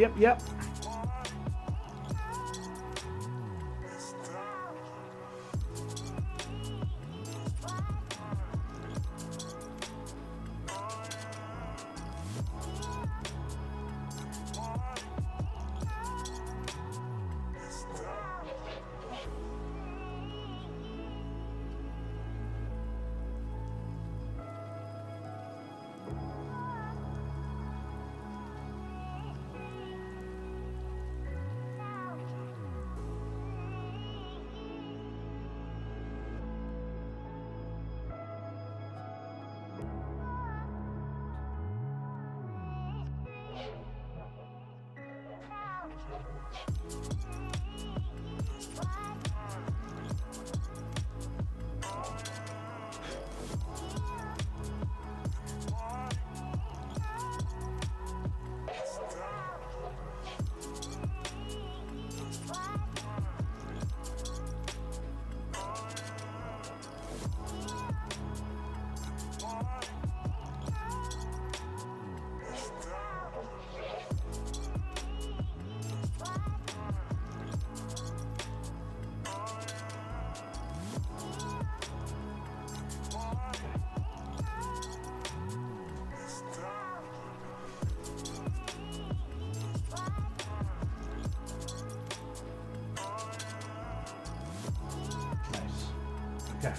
Speaker 1: Okay.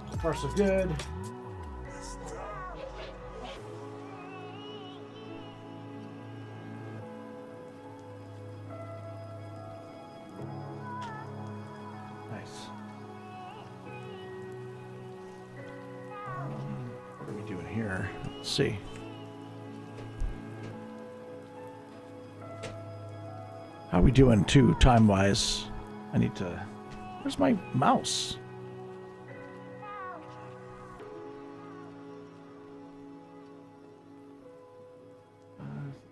Speaker 1: So far, so good. Nice. What are we doing here? Let's see. How are we doing, too, time-wise? I need to... Where's my mouse?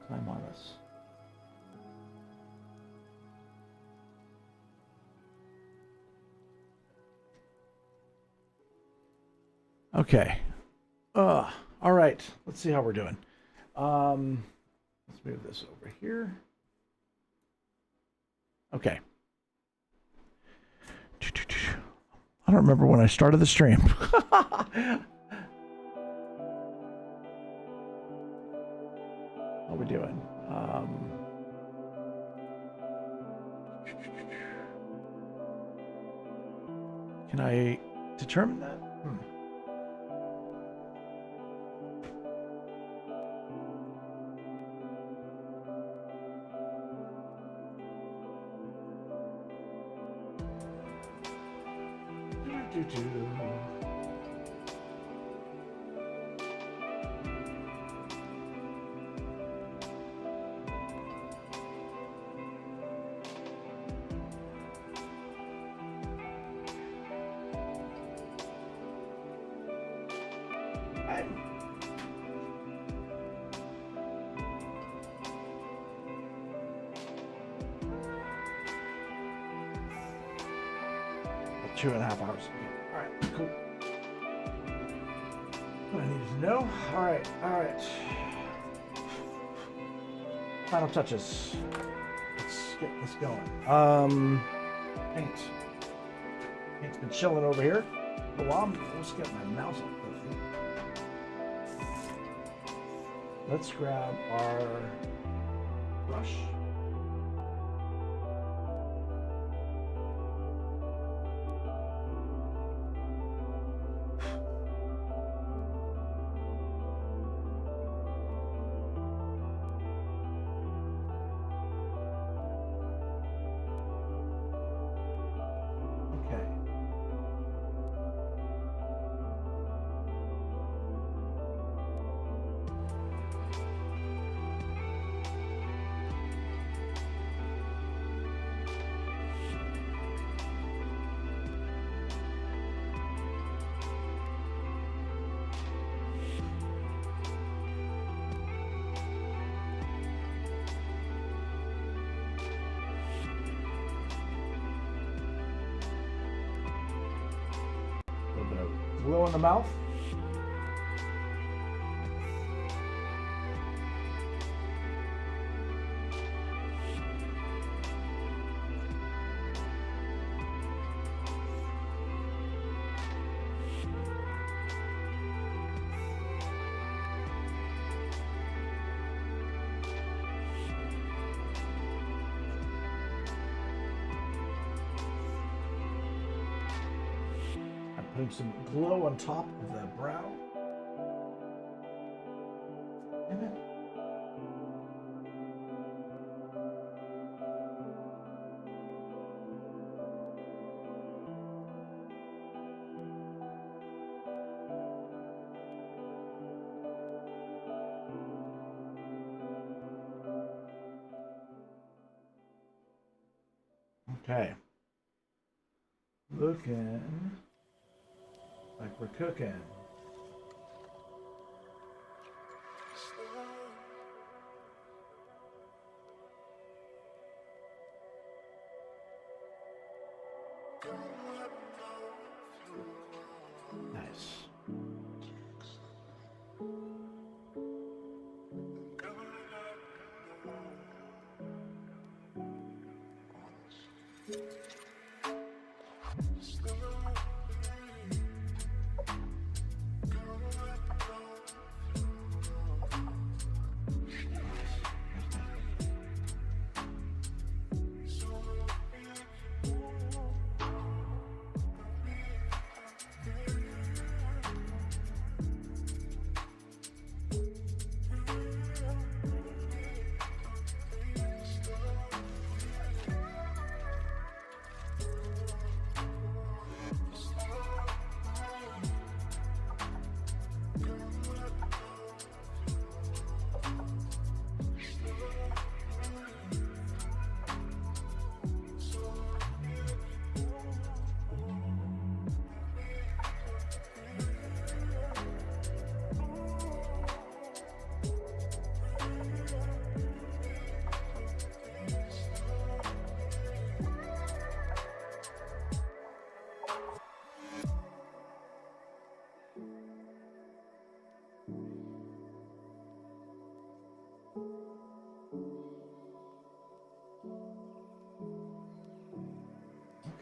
Speaker 1: Time on this. Okay. All right. Let's see how we're doing. Let's move this over here. Okay. I don't remember when I started the stream. How are we doing? Can I determine that? About 2.5 hours. All right, cool. What I needed to know. All right. Final touches. Let's get this going. Paint. Paint's been chilling over here for a while. Let's get my mouse on. Let's grab our brush. glow in the mouth. Putting some glow on top of the brow. Amen. Okay. Looking like we're cooking. Nice.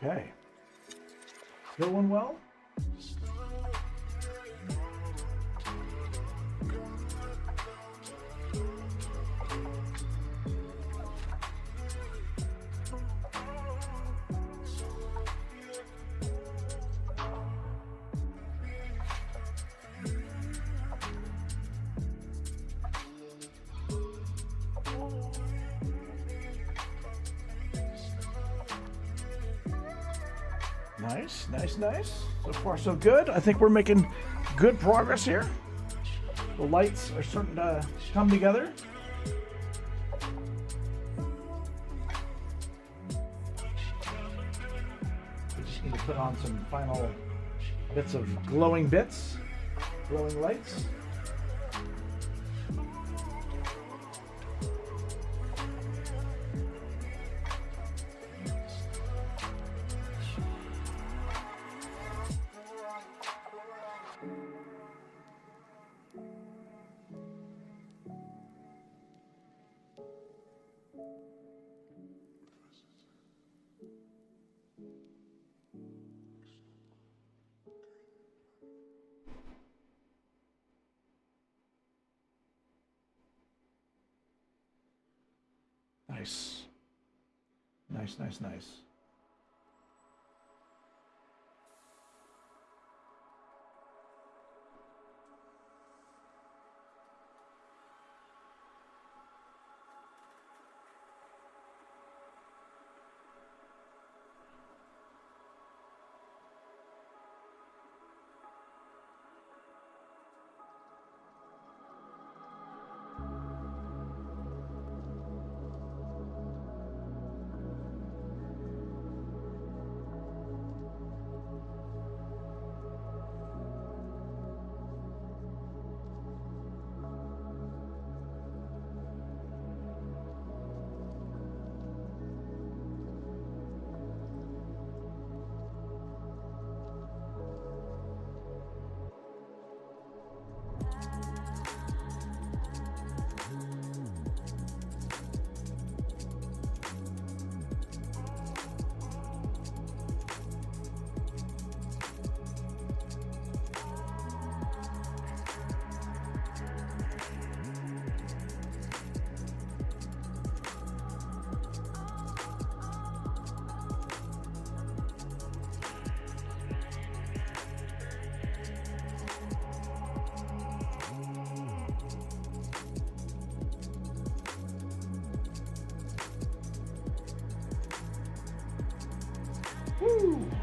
Speaker 1: Okay. Going well? Nice, nice, nice. So far, so good. I think we're making good progress here. The lights are starting to come together. We just need to put on some final bits of glowing lights. Nice. Nice, nice, nice.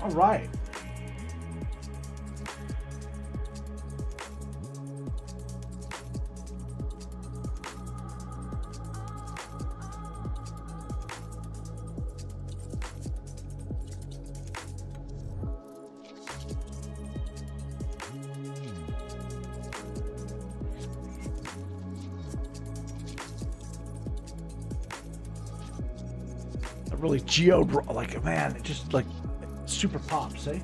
Speaker 1: All right. Really geode, like, man, it just like super pops, eh?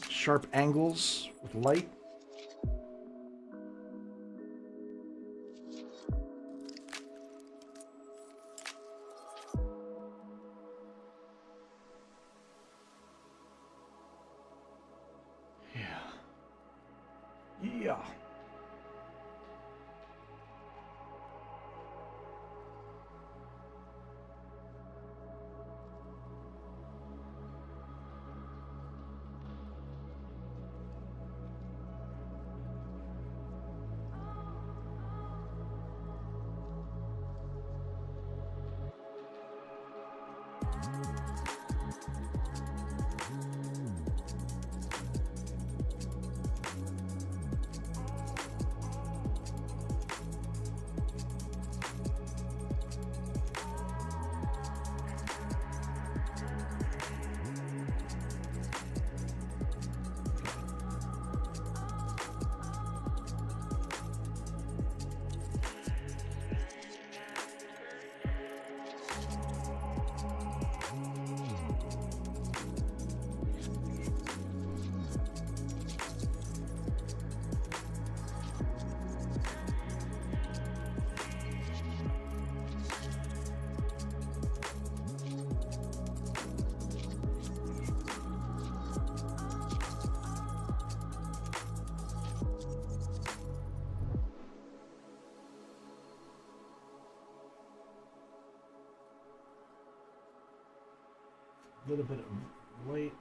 Speaker 1: Sharp angles with light. Yeah. Yeah. A little bit of light.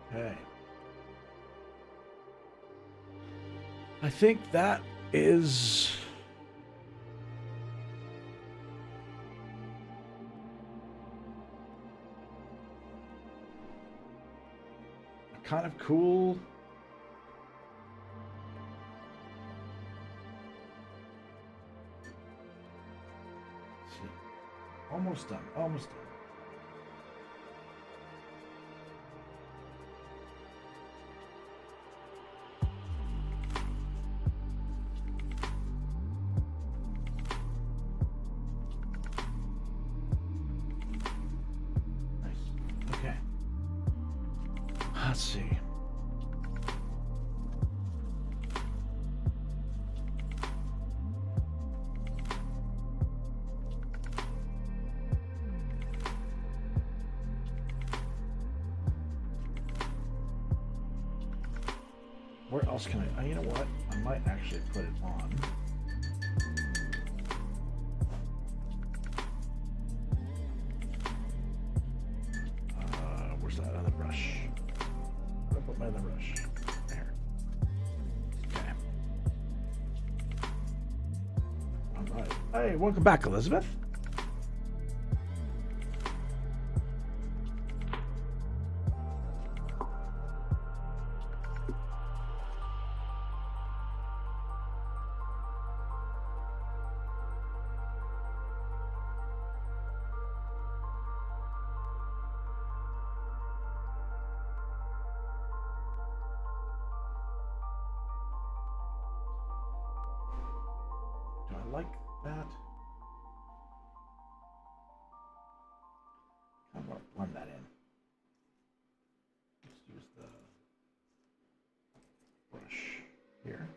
Speaker 1: Okay. I think that is... kind of cool. Let's see. Almost done. Almost done. Let's see. Where else can I? You know what? I might actually put it on. Where's that other brush? I'll put my other brush there. Okay. All right. Hey, welcome back, Elizabeth. Do I like that? I'm going to blend that in. Let's use the brush here.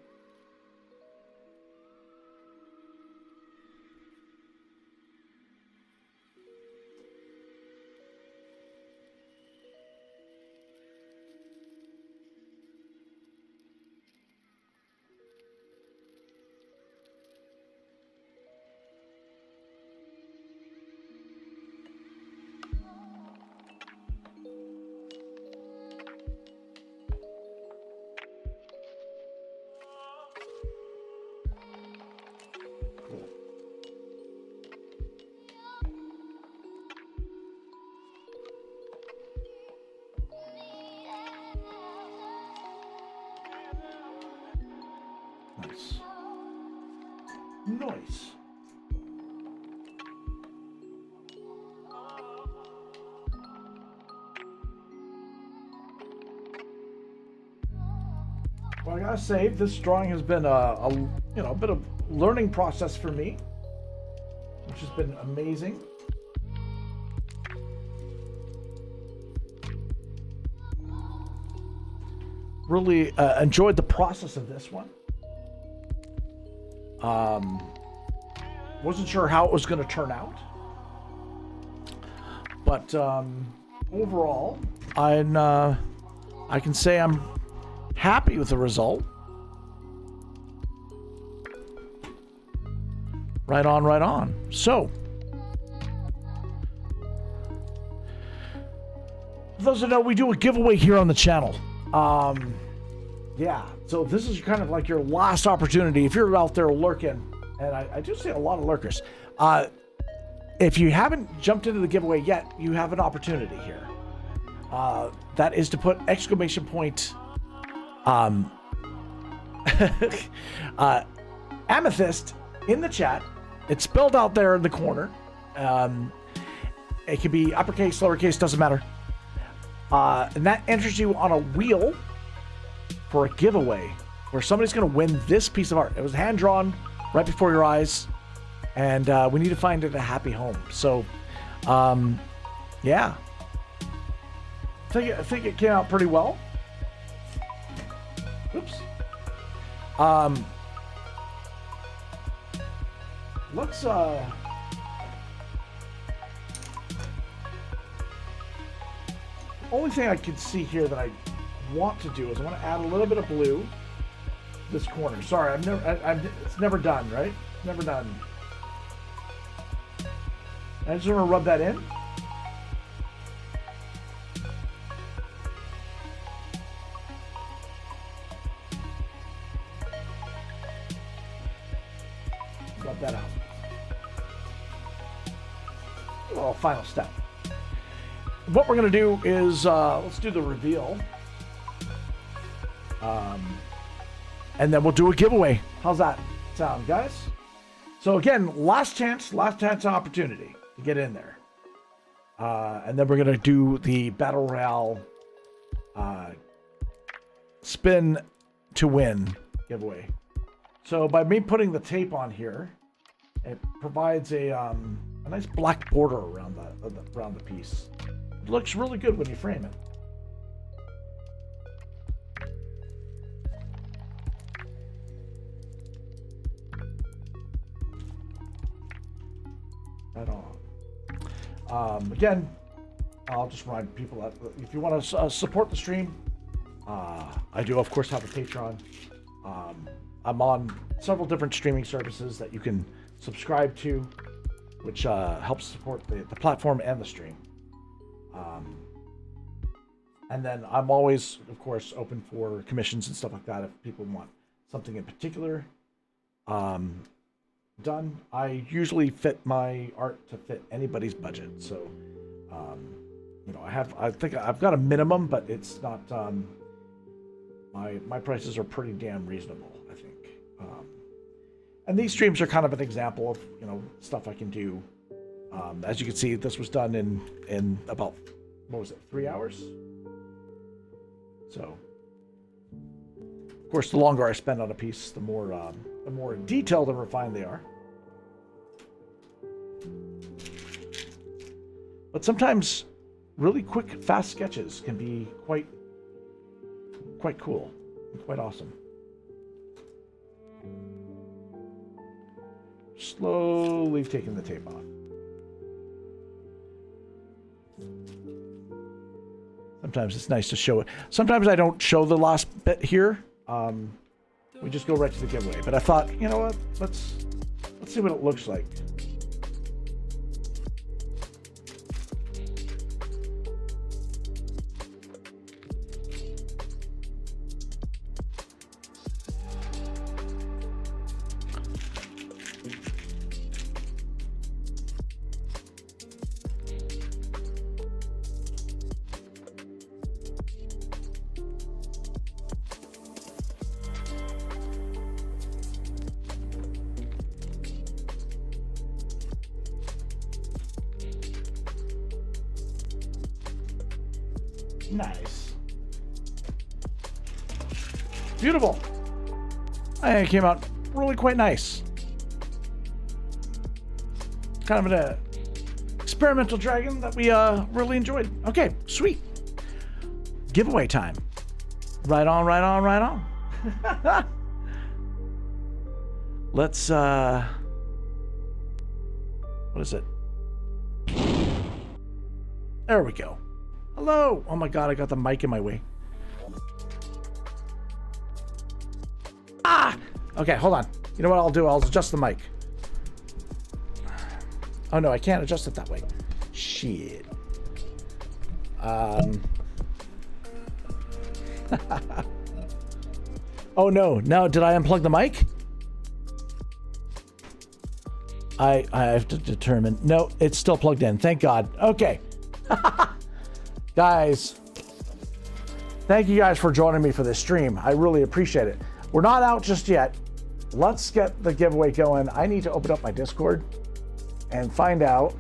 Speaker 1: Nice. Nice. Well, I gotta say, this drawing has been a bit of learning process for me, which has been amazing. Really enjoyed the process of this one. Wasn't sure how it was going to turn out, but overall, I can say I'm happy with the result. Right on, right on. So, for those who know, we do a giveaway here on the channel. Yeah, so this is kind of like your last opportunity if you're out there lurking, and I do see a lot of lurkers. If you haven't jumped into the giveaway yet, you have an opportunity here. That is to put exclamation point Amethyst in the chat. It's spelled out there in the corner. It could be uppercase, lowercase, doesn't matter. And that enters you on a wheel for a giveaway where somebody's going to win this piece of art. It was hand drawn right before your eyes, and we need to find it a happy home. So, yeah, I think it came out pretty well. Oops. Let's only thing I can see here that I want to do is I want to add a little bit of blue this corner. Sorry, it's never done, right? Never done. I just want to rub that in. that out. Well, final step. What we're going to do is, let's do the reveal. And then we'll do a giveaway. How's that sound, guys? So again, last chance opportunity to get in there. And then we're going to do the Battle Royale spin to win giveaway. So by me putting the tape on here, it provides a nice black border around the piece. It looks really good when you frame it. Right on. Again, I'll just remind people that if you want to support the stream, I do, of course, have a Patreon. I'm on several different streaming services that you can subscribe to, which helps support the platform and the stream. And then I'm always, of course, open for commissions and stuff like that if people want something in particular done. I usually fit my art to fit anybody's budget. So, you know, I think I've got a minimum, but it's not, my prices are pretty damn reasonable, I think. And these streams are kind of an example of, you know, stuff I can do. As you can see, this was done in about, what was it, 3 hours? So, of course, the longer I spend on a piece, the more detailed and refined they are. But sometimes really quick, fast sketches can be quite cool and quite awesome. Slowly taking the tape off. Sometimes it's nice to show it. Sometimes I don't show the last bit here. We just go right to the giveaway. But I thought, you know what? Let's see what it looks like. Nice. Beautiful. I think it came out really quite nice. Kind of an experimental dragon that we really enjoyed. Okay, sweet. Giveaway time. Right on, right on, right on. Let's what is it? There we go. Hello! Oh my god, I got the mic in my way. Ah! Okay, hold on. You know what I'll do? I'll adjust the mic. Oh no, I can't adjust it that way. Shit. Oh no, no, did I unplug the mic? I have to determine. No, it's still plugged in. Thank God. Okay. Guys, thank you guys for joining me for this stream. I really appreciate it. We're not out just yet. Let's get the giveaway going. I need to open up my Discord and find out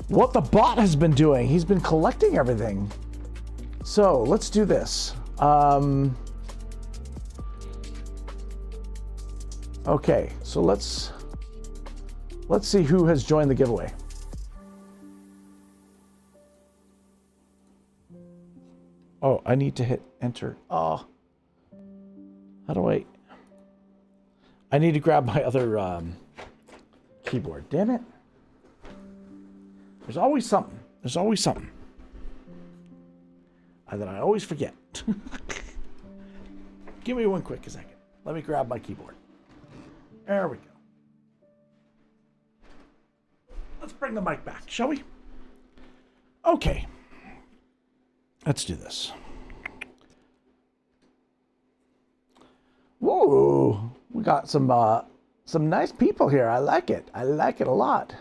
Speaker 1: what the bot has been doing. He's been collecting everything. So let's do this. Okay, so let's see who has joined the giveaway. Oh, I need to hit enter. Oh, how do I need to grab my other keyboard. Damn it. There's always something. There's always something. And then I always forget. Give me one quick second. Let me grab my keyboard. There we go. Let's bring the mic back, shall we? Okay. Let's do this. Whoa. We got some nice people here. I like it. I like it a lot.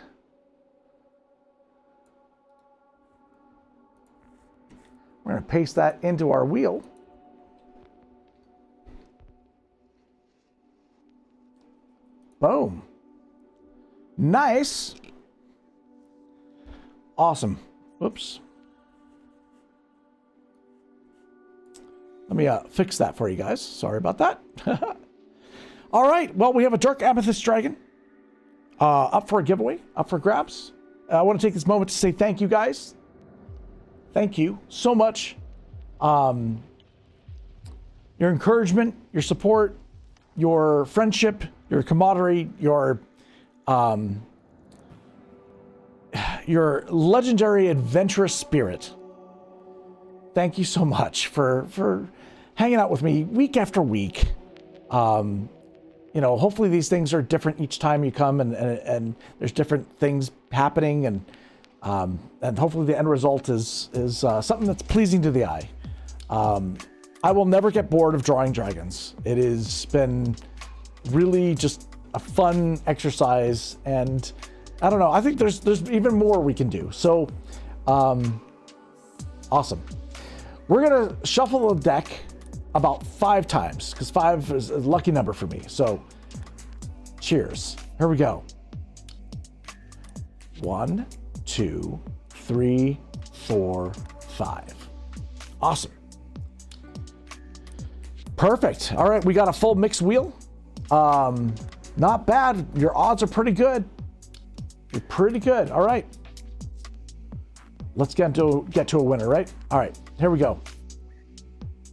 Speaker 1: We're going to paste that into our wheel. Boom. Nice. Awesome. Whoops. Let me fix that for you guys. Sorry about that. All right. Well, we have a Dark Amethyst Dragon up for a giveaway, up for grabs. I want to take this moment to say thank you, guys. Thank you so much. Your encouragement, your support, your friendship, your camaraderie, your legendary adventurous spirit. Thank you so much for hanging out with me week after week. You know, hopefully these things are different each time you come, and there's different things happening, and hopefully the end result is something that's pleasing to the eye. I will never get bored of drawing dragons. It has been really just a fun exercise, and I don't know, I think there's even more we can do. So awesome. We're gonna shuffle the deck about 5 times, because 5 is a lucky number for me. So cheers. Here we go. 1, 2, 3, 4, 5. Awesome. Perfect. All right, we got a full mixed wheel. Not bad. Your odds are pretty good. You're pretty good. All right. Let's get to a winner, right? All right, here we go.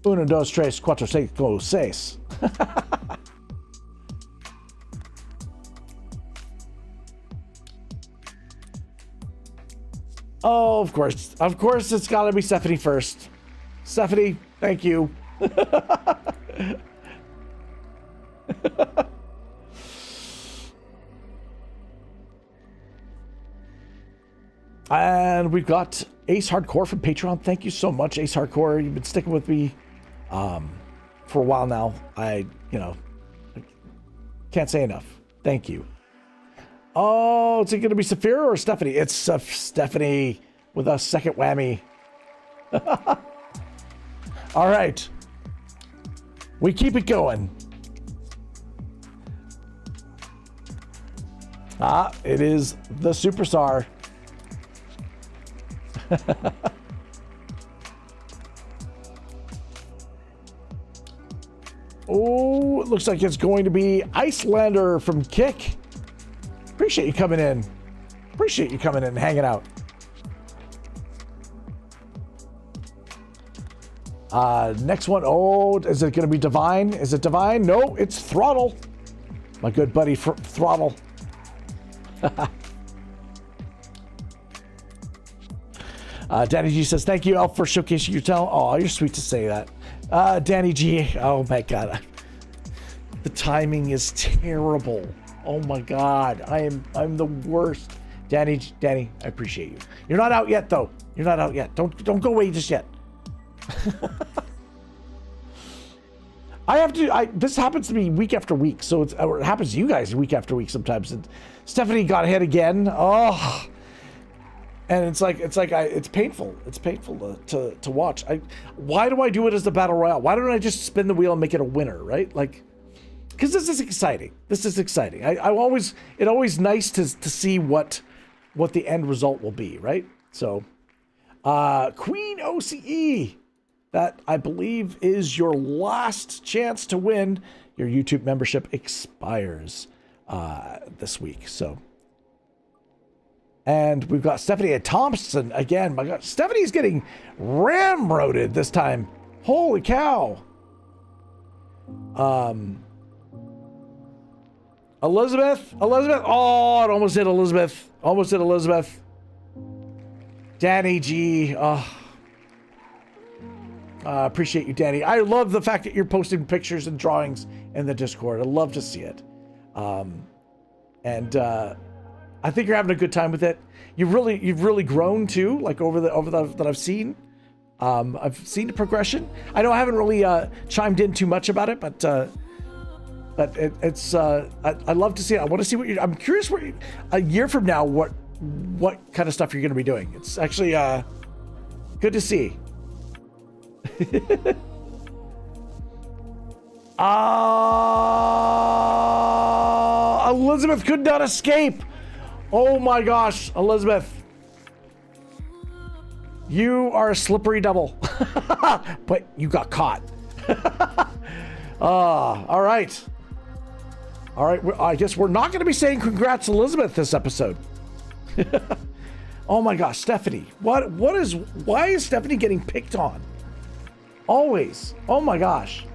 Speaker 1: 1, 2, 3, 4, 5, 6. Oh, of course. Of course, it's got to be Stephanie first. Stephanie, thank you. And we've got Ace Hardcore from Patreon. Thank you so much, Ace Hardcore. You've been sticking with me for a while now. I can't say enough. Thank you. Oh, is it going to be Saphira or Stephanie? It's Stephanie with a second whammy. All right. We keep it going. It is the Superstar. Oh, it looks like it's going to be Icelander from Kick. Appreciate you coming in. Appreciate you coming in and hanging out. Next one. Oh, is it going to be Divine? Is it Divine? No, it's Throttle. My good buddy Throttle. Danny G says, thank you, Elf, for showcasing your talent. Oh, you're sweet to say that. Danny G, oh my God. The timing is terrible. Oh my God. I'm the worst. Danny, I appreciate you. You're not out yet, though. You're not out yet. Don't go away just yet. This happens to me week after week, so it happens to you guys week after week sometimes. And Stephanie got hit again. Oh, and it's painful. It's painful to watch. Why do I do it as the battle royale? Why don't I just spin the wheel and make it a winner, right? Like, because this is exciting. This is exciting. It's always nice to see what the end result will be, right? So, Queen OCE. That, I believe, is your last chance to win. Your YouTube membership expires this week. So, and we've got Stephanie Thompson again. My God, Stephanie's getting ramroded this time. Holy cow! Elizabeth. Oh, it almost hit Elizabeth. Danny G. Oh. Appreciate you, Danny. I love the fact that you're posting pictures and drawings in the Discord. I love to see it. And I think you're having a good time with it. You've really grown too, like over that I've seen. I've seen the progression. I know I haven't really chimed in too much about it, but But it's I love to see it. I want to see what I'm curious what a year from now what kind of stuff you're going to be doing. It's actually good to see. Elizabeth could not escape. Oh my gosh, Elizabeth. You are a slippery devil. But you got caught. All right. All right, I guess we're not going to be saying congrats, Elizabeth, this episode. Oh my gosh, Stephanie. Why is Stephanie getting picked on? Always. Oh my gosh.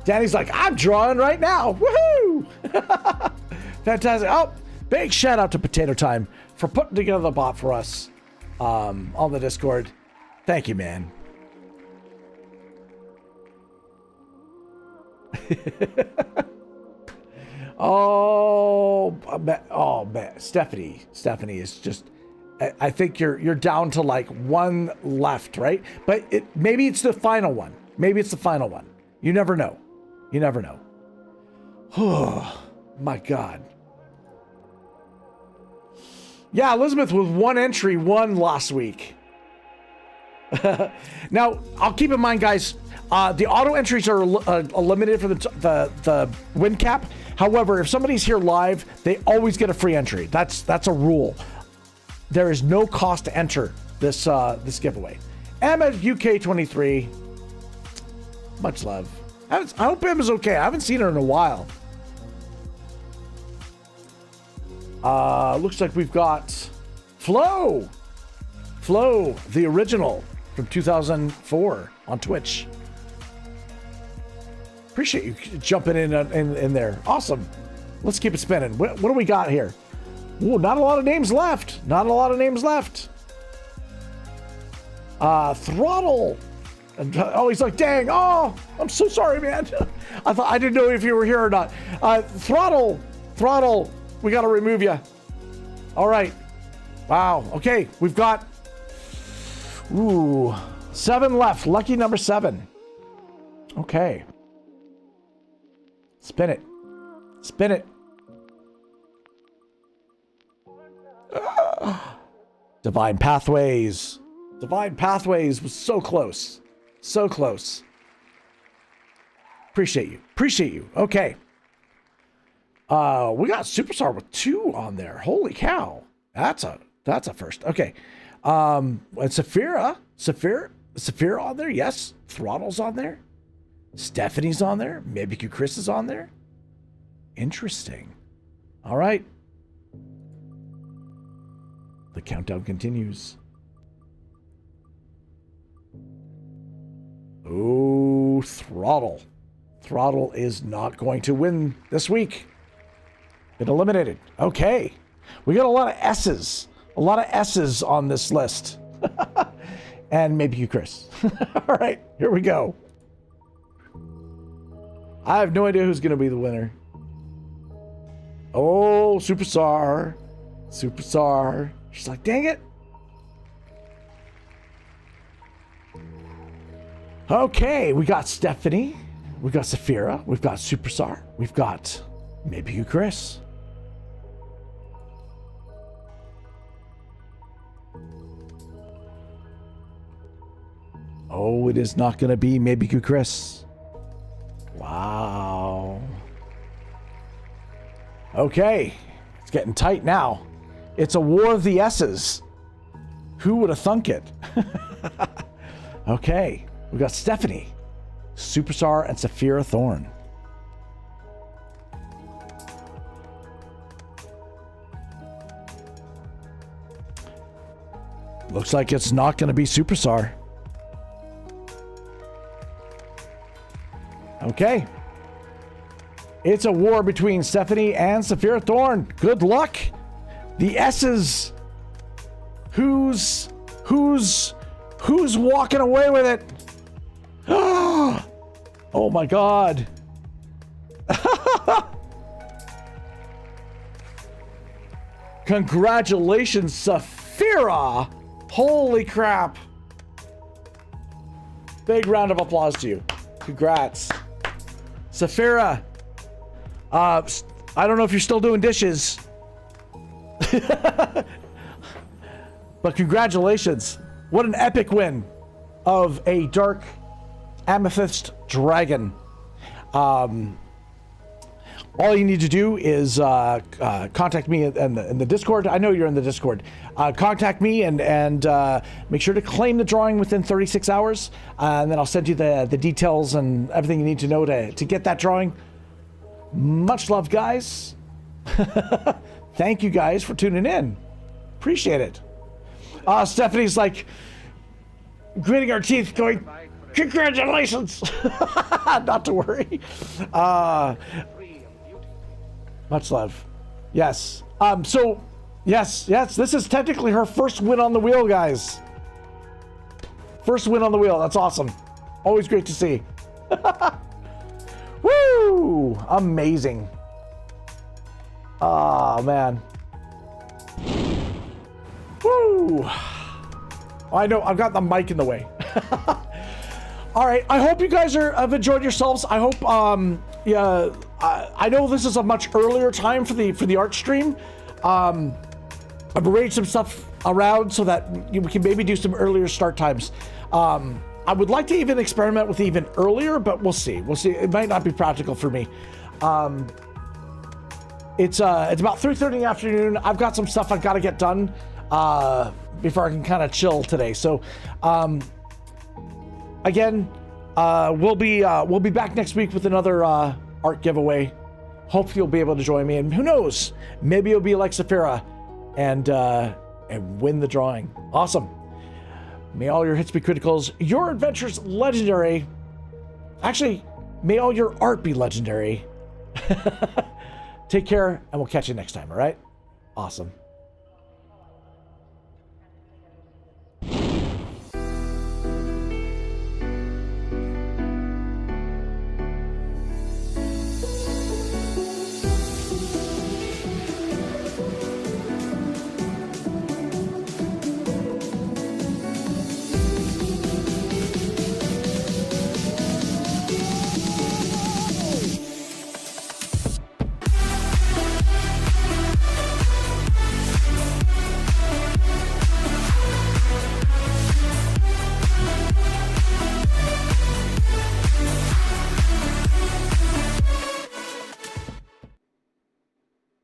Speaker 1: Danny's like, I'm drawing right now. Woohoo! Fantastic. Oh, big shout out to Potato Time for putting together the bot for us on the Discord. Thank you, man. Oh man, Stephanie is just. I think you're down to like one left, right? But maybe it's the final one. Maybe it's the final one. You never know. You never know. Oh my God. Yeah, Elizabeth with one entry won last week. Now, I'll keep in mind, guys, the auto entries are limited for the win cap. However, if somebody's here live, they always get a free entry. That's a rule. There is no cost to enter this giveaway. Emma UK23, much love. I hope Emma's okay. I haven't seen her in a while. Looks like we've got Flo, the original from 2004 on Twitch. Appreciate you jumping in there. Awesome. Let's keep it spinning. What do we got here? Ooh, not a lot of names left. Throttle. Oh, he's like, dang. Oh, I'm so sorry, man. I didn't know if you were here or not. Throttle. We got to remove you. All right. Wow. Okay. We've got 7 left. Lucky number 7. Okay. Spin it. Divine Pathways. Divine Pathways was so close. So close. Appreciate you. Okay. We got Superstar with 2 on there. Holy cow. That's a first. Okay. And Saphira on there. Yes. Throttle's on there. Stephanie's on there. Maybe Chris is on there. Interesting. All right. The countdown continues. Oh, Throttle. Throttle is not going to win this week. Been eliminated. Okay. We got a lot of S's. A lot of S's on this list. And maybe you, Chris. All right, here we go. I have no idea who's going to be the winner. Oh, Superstar. She's like, dang it. Okay, we got Stephanie. We got Saphira. We've got Superstar. We've got maybe you, Chris. Oh, it is not going to be maybe you, Chris. Wow. Okay, it's getting tight now. It's a war of the S's. Who would have thunk it? Okay, we got Stephanie, Superstar, and Saphira Thorne. Looks like it's not going to be Superstar. Okay. It's a war between Stephanie and Saphira Thorne. Good luck. The S's. Who's walking away with it? Oh my God. Congratulations, Saphira. Holy crap. Big round of applause to you. Congrats. Saphira. I don't know if you're still doing dishes. But congratulations. What an epic win of a Dark Amethyst Dragon. All you need to do is contact me in the Discord. I know you're in the Discord. Contact me and make sure to claim the drawing within 36 hours. And then I'll send you the details and everything you need to know to get that drawing. Much love, guys. Thank you guys for tuning in. Appreciate it. Stephanie's like gritting her teeth going, congratulations. Not to worry. Much love. Yes. So, yes, this is technically her first win on the wheel, guys. First win on the wheel. That's awesome. Always great to see. Woo! Amazing. Oh, man. Woo! I know, I've got the mic in the way. All right, I hope you guys have enjoyed yourselves. I hope, yeah, I know this is a much earlier time for the art stream. I've arranged some stuff around so that we can maybe do some earlier start times. I would like to even experiment with even earlier, but we'll see. We'll see. It might not be practical for me. It's about 3:30 in the afternoon. I've got some stuff I've got to get done before I can kind of chill today. So, again, we'll be back next week with another art giveaway. Hopefully you'll be able to join me, and who knows, maybe you'll be like Saphira and win the drawing. Awesome. May all your hits be criticals, your adventures legendary. Actually, may all your art be legendary. Take care, and we'll catch you next time, all right? Awesome.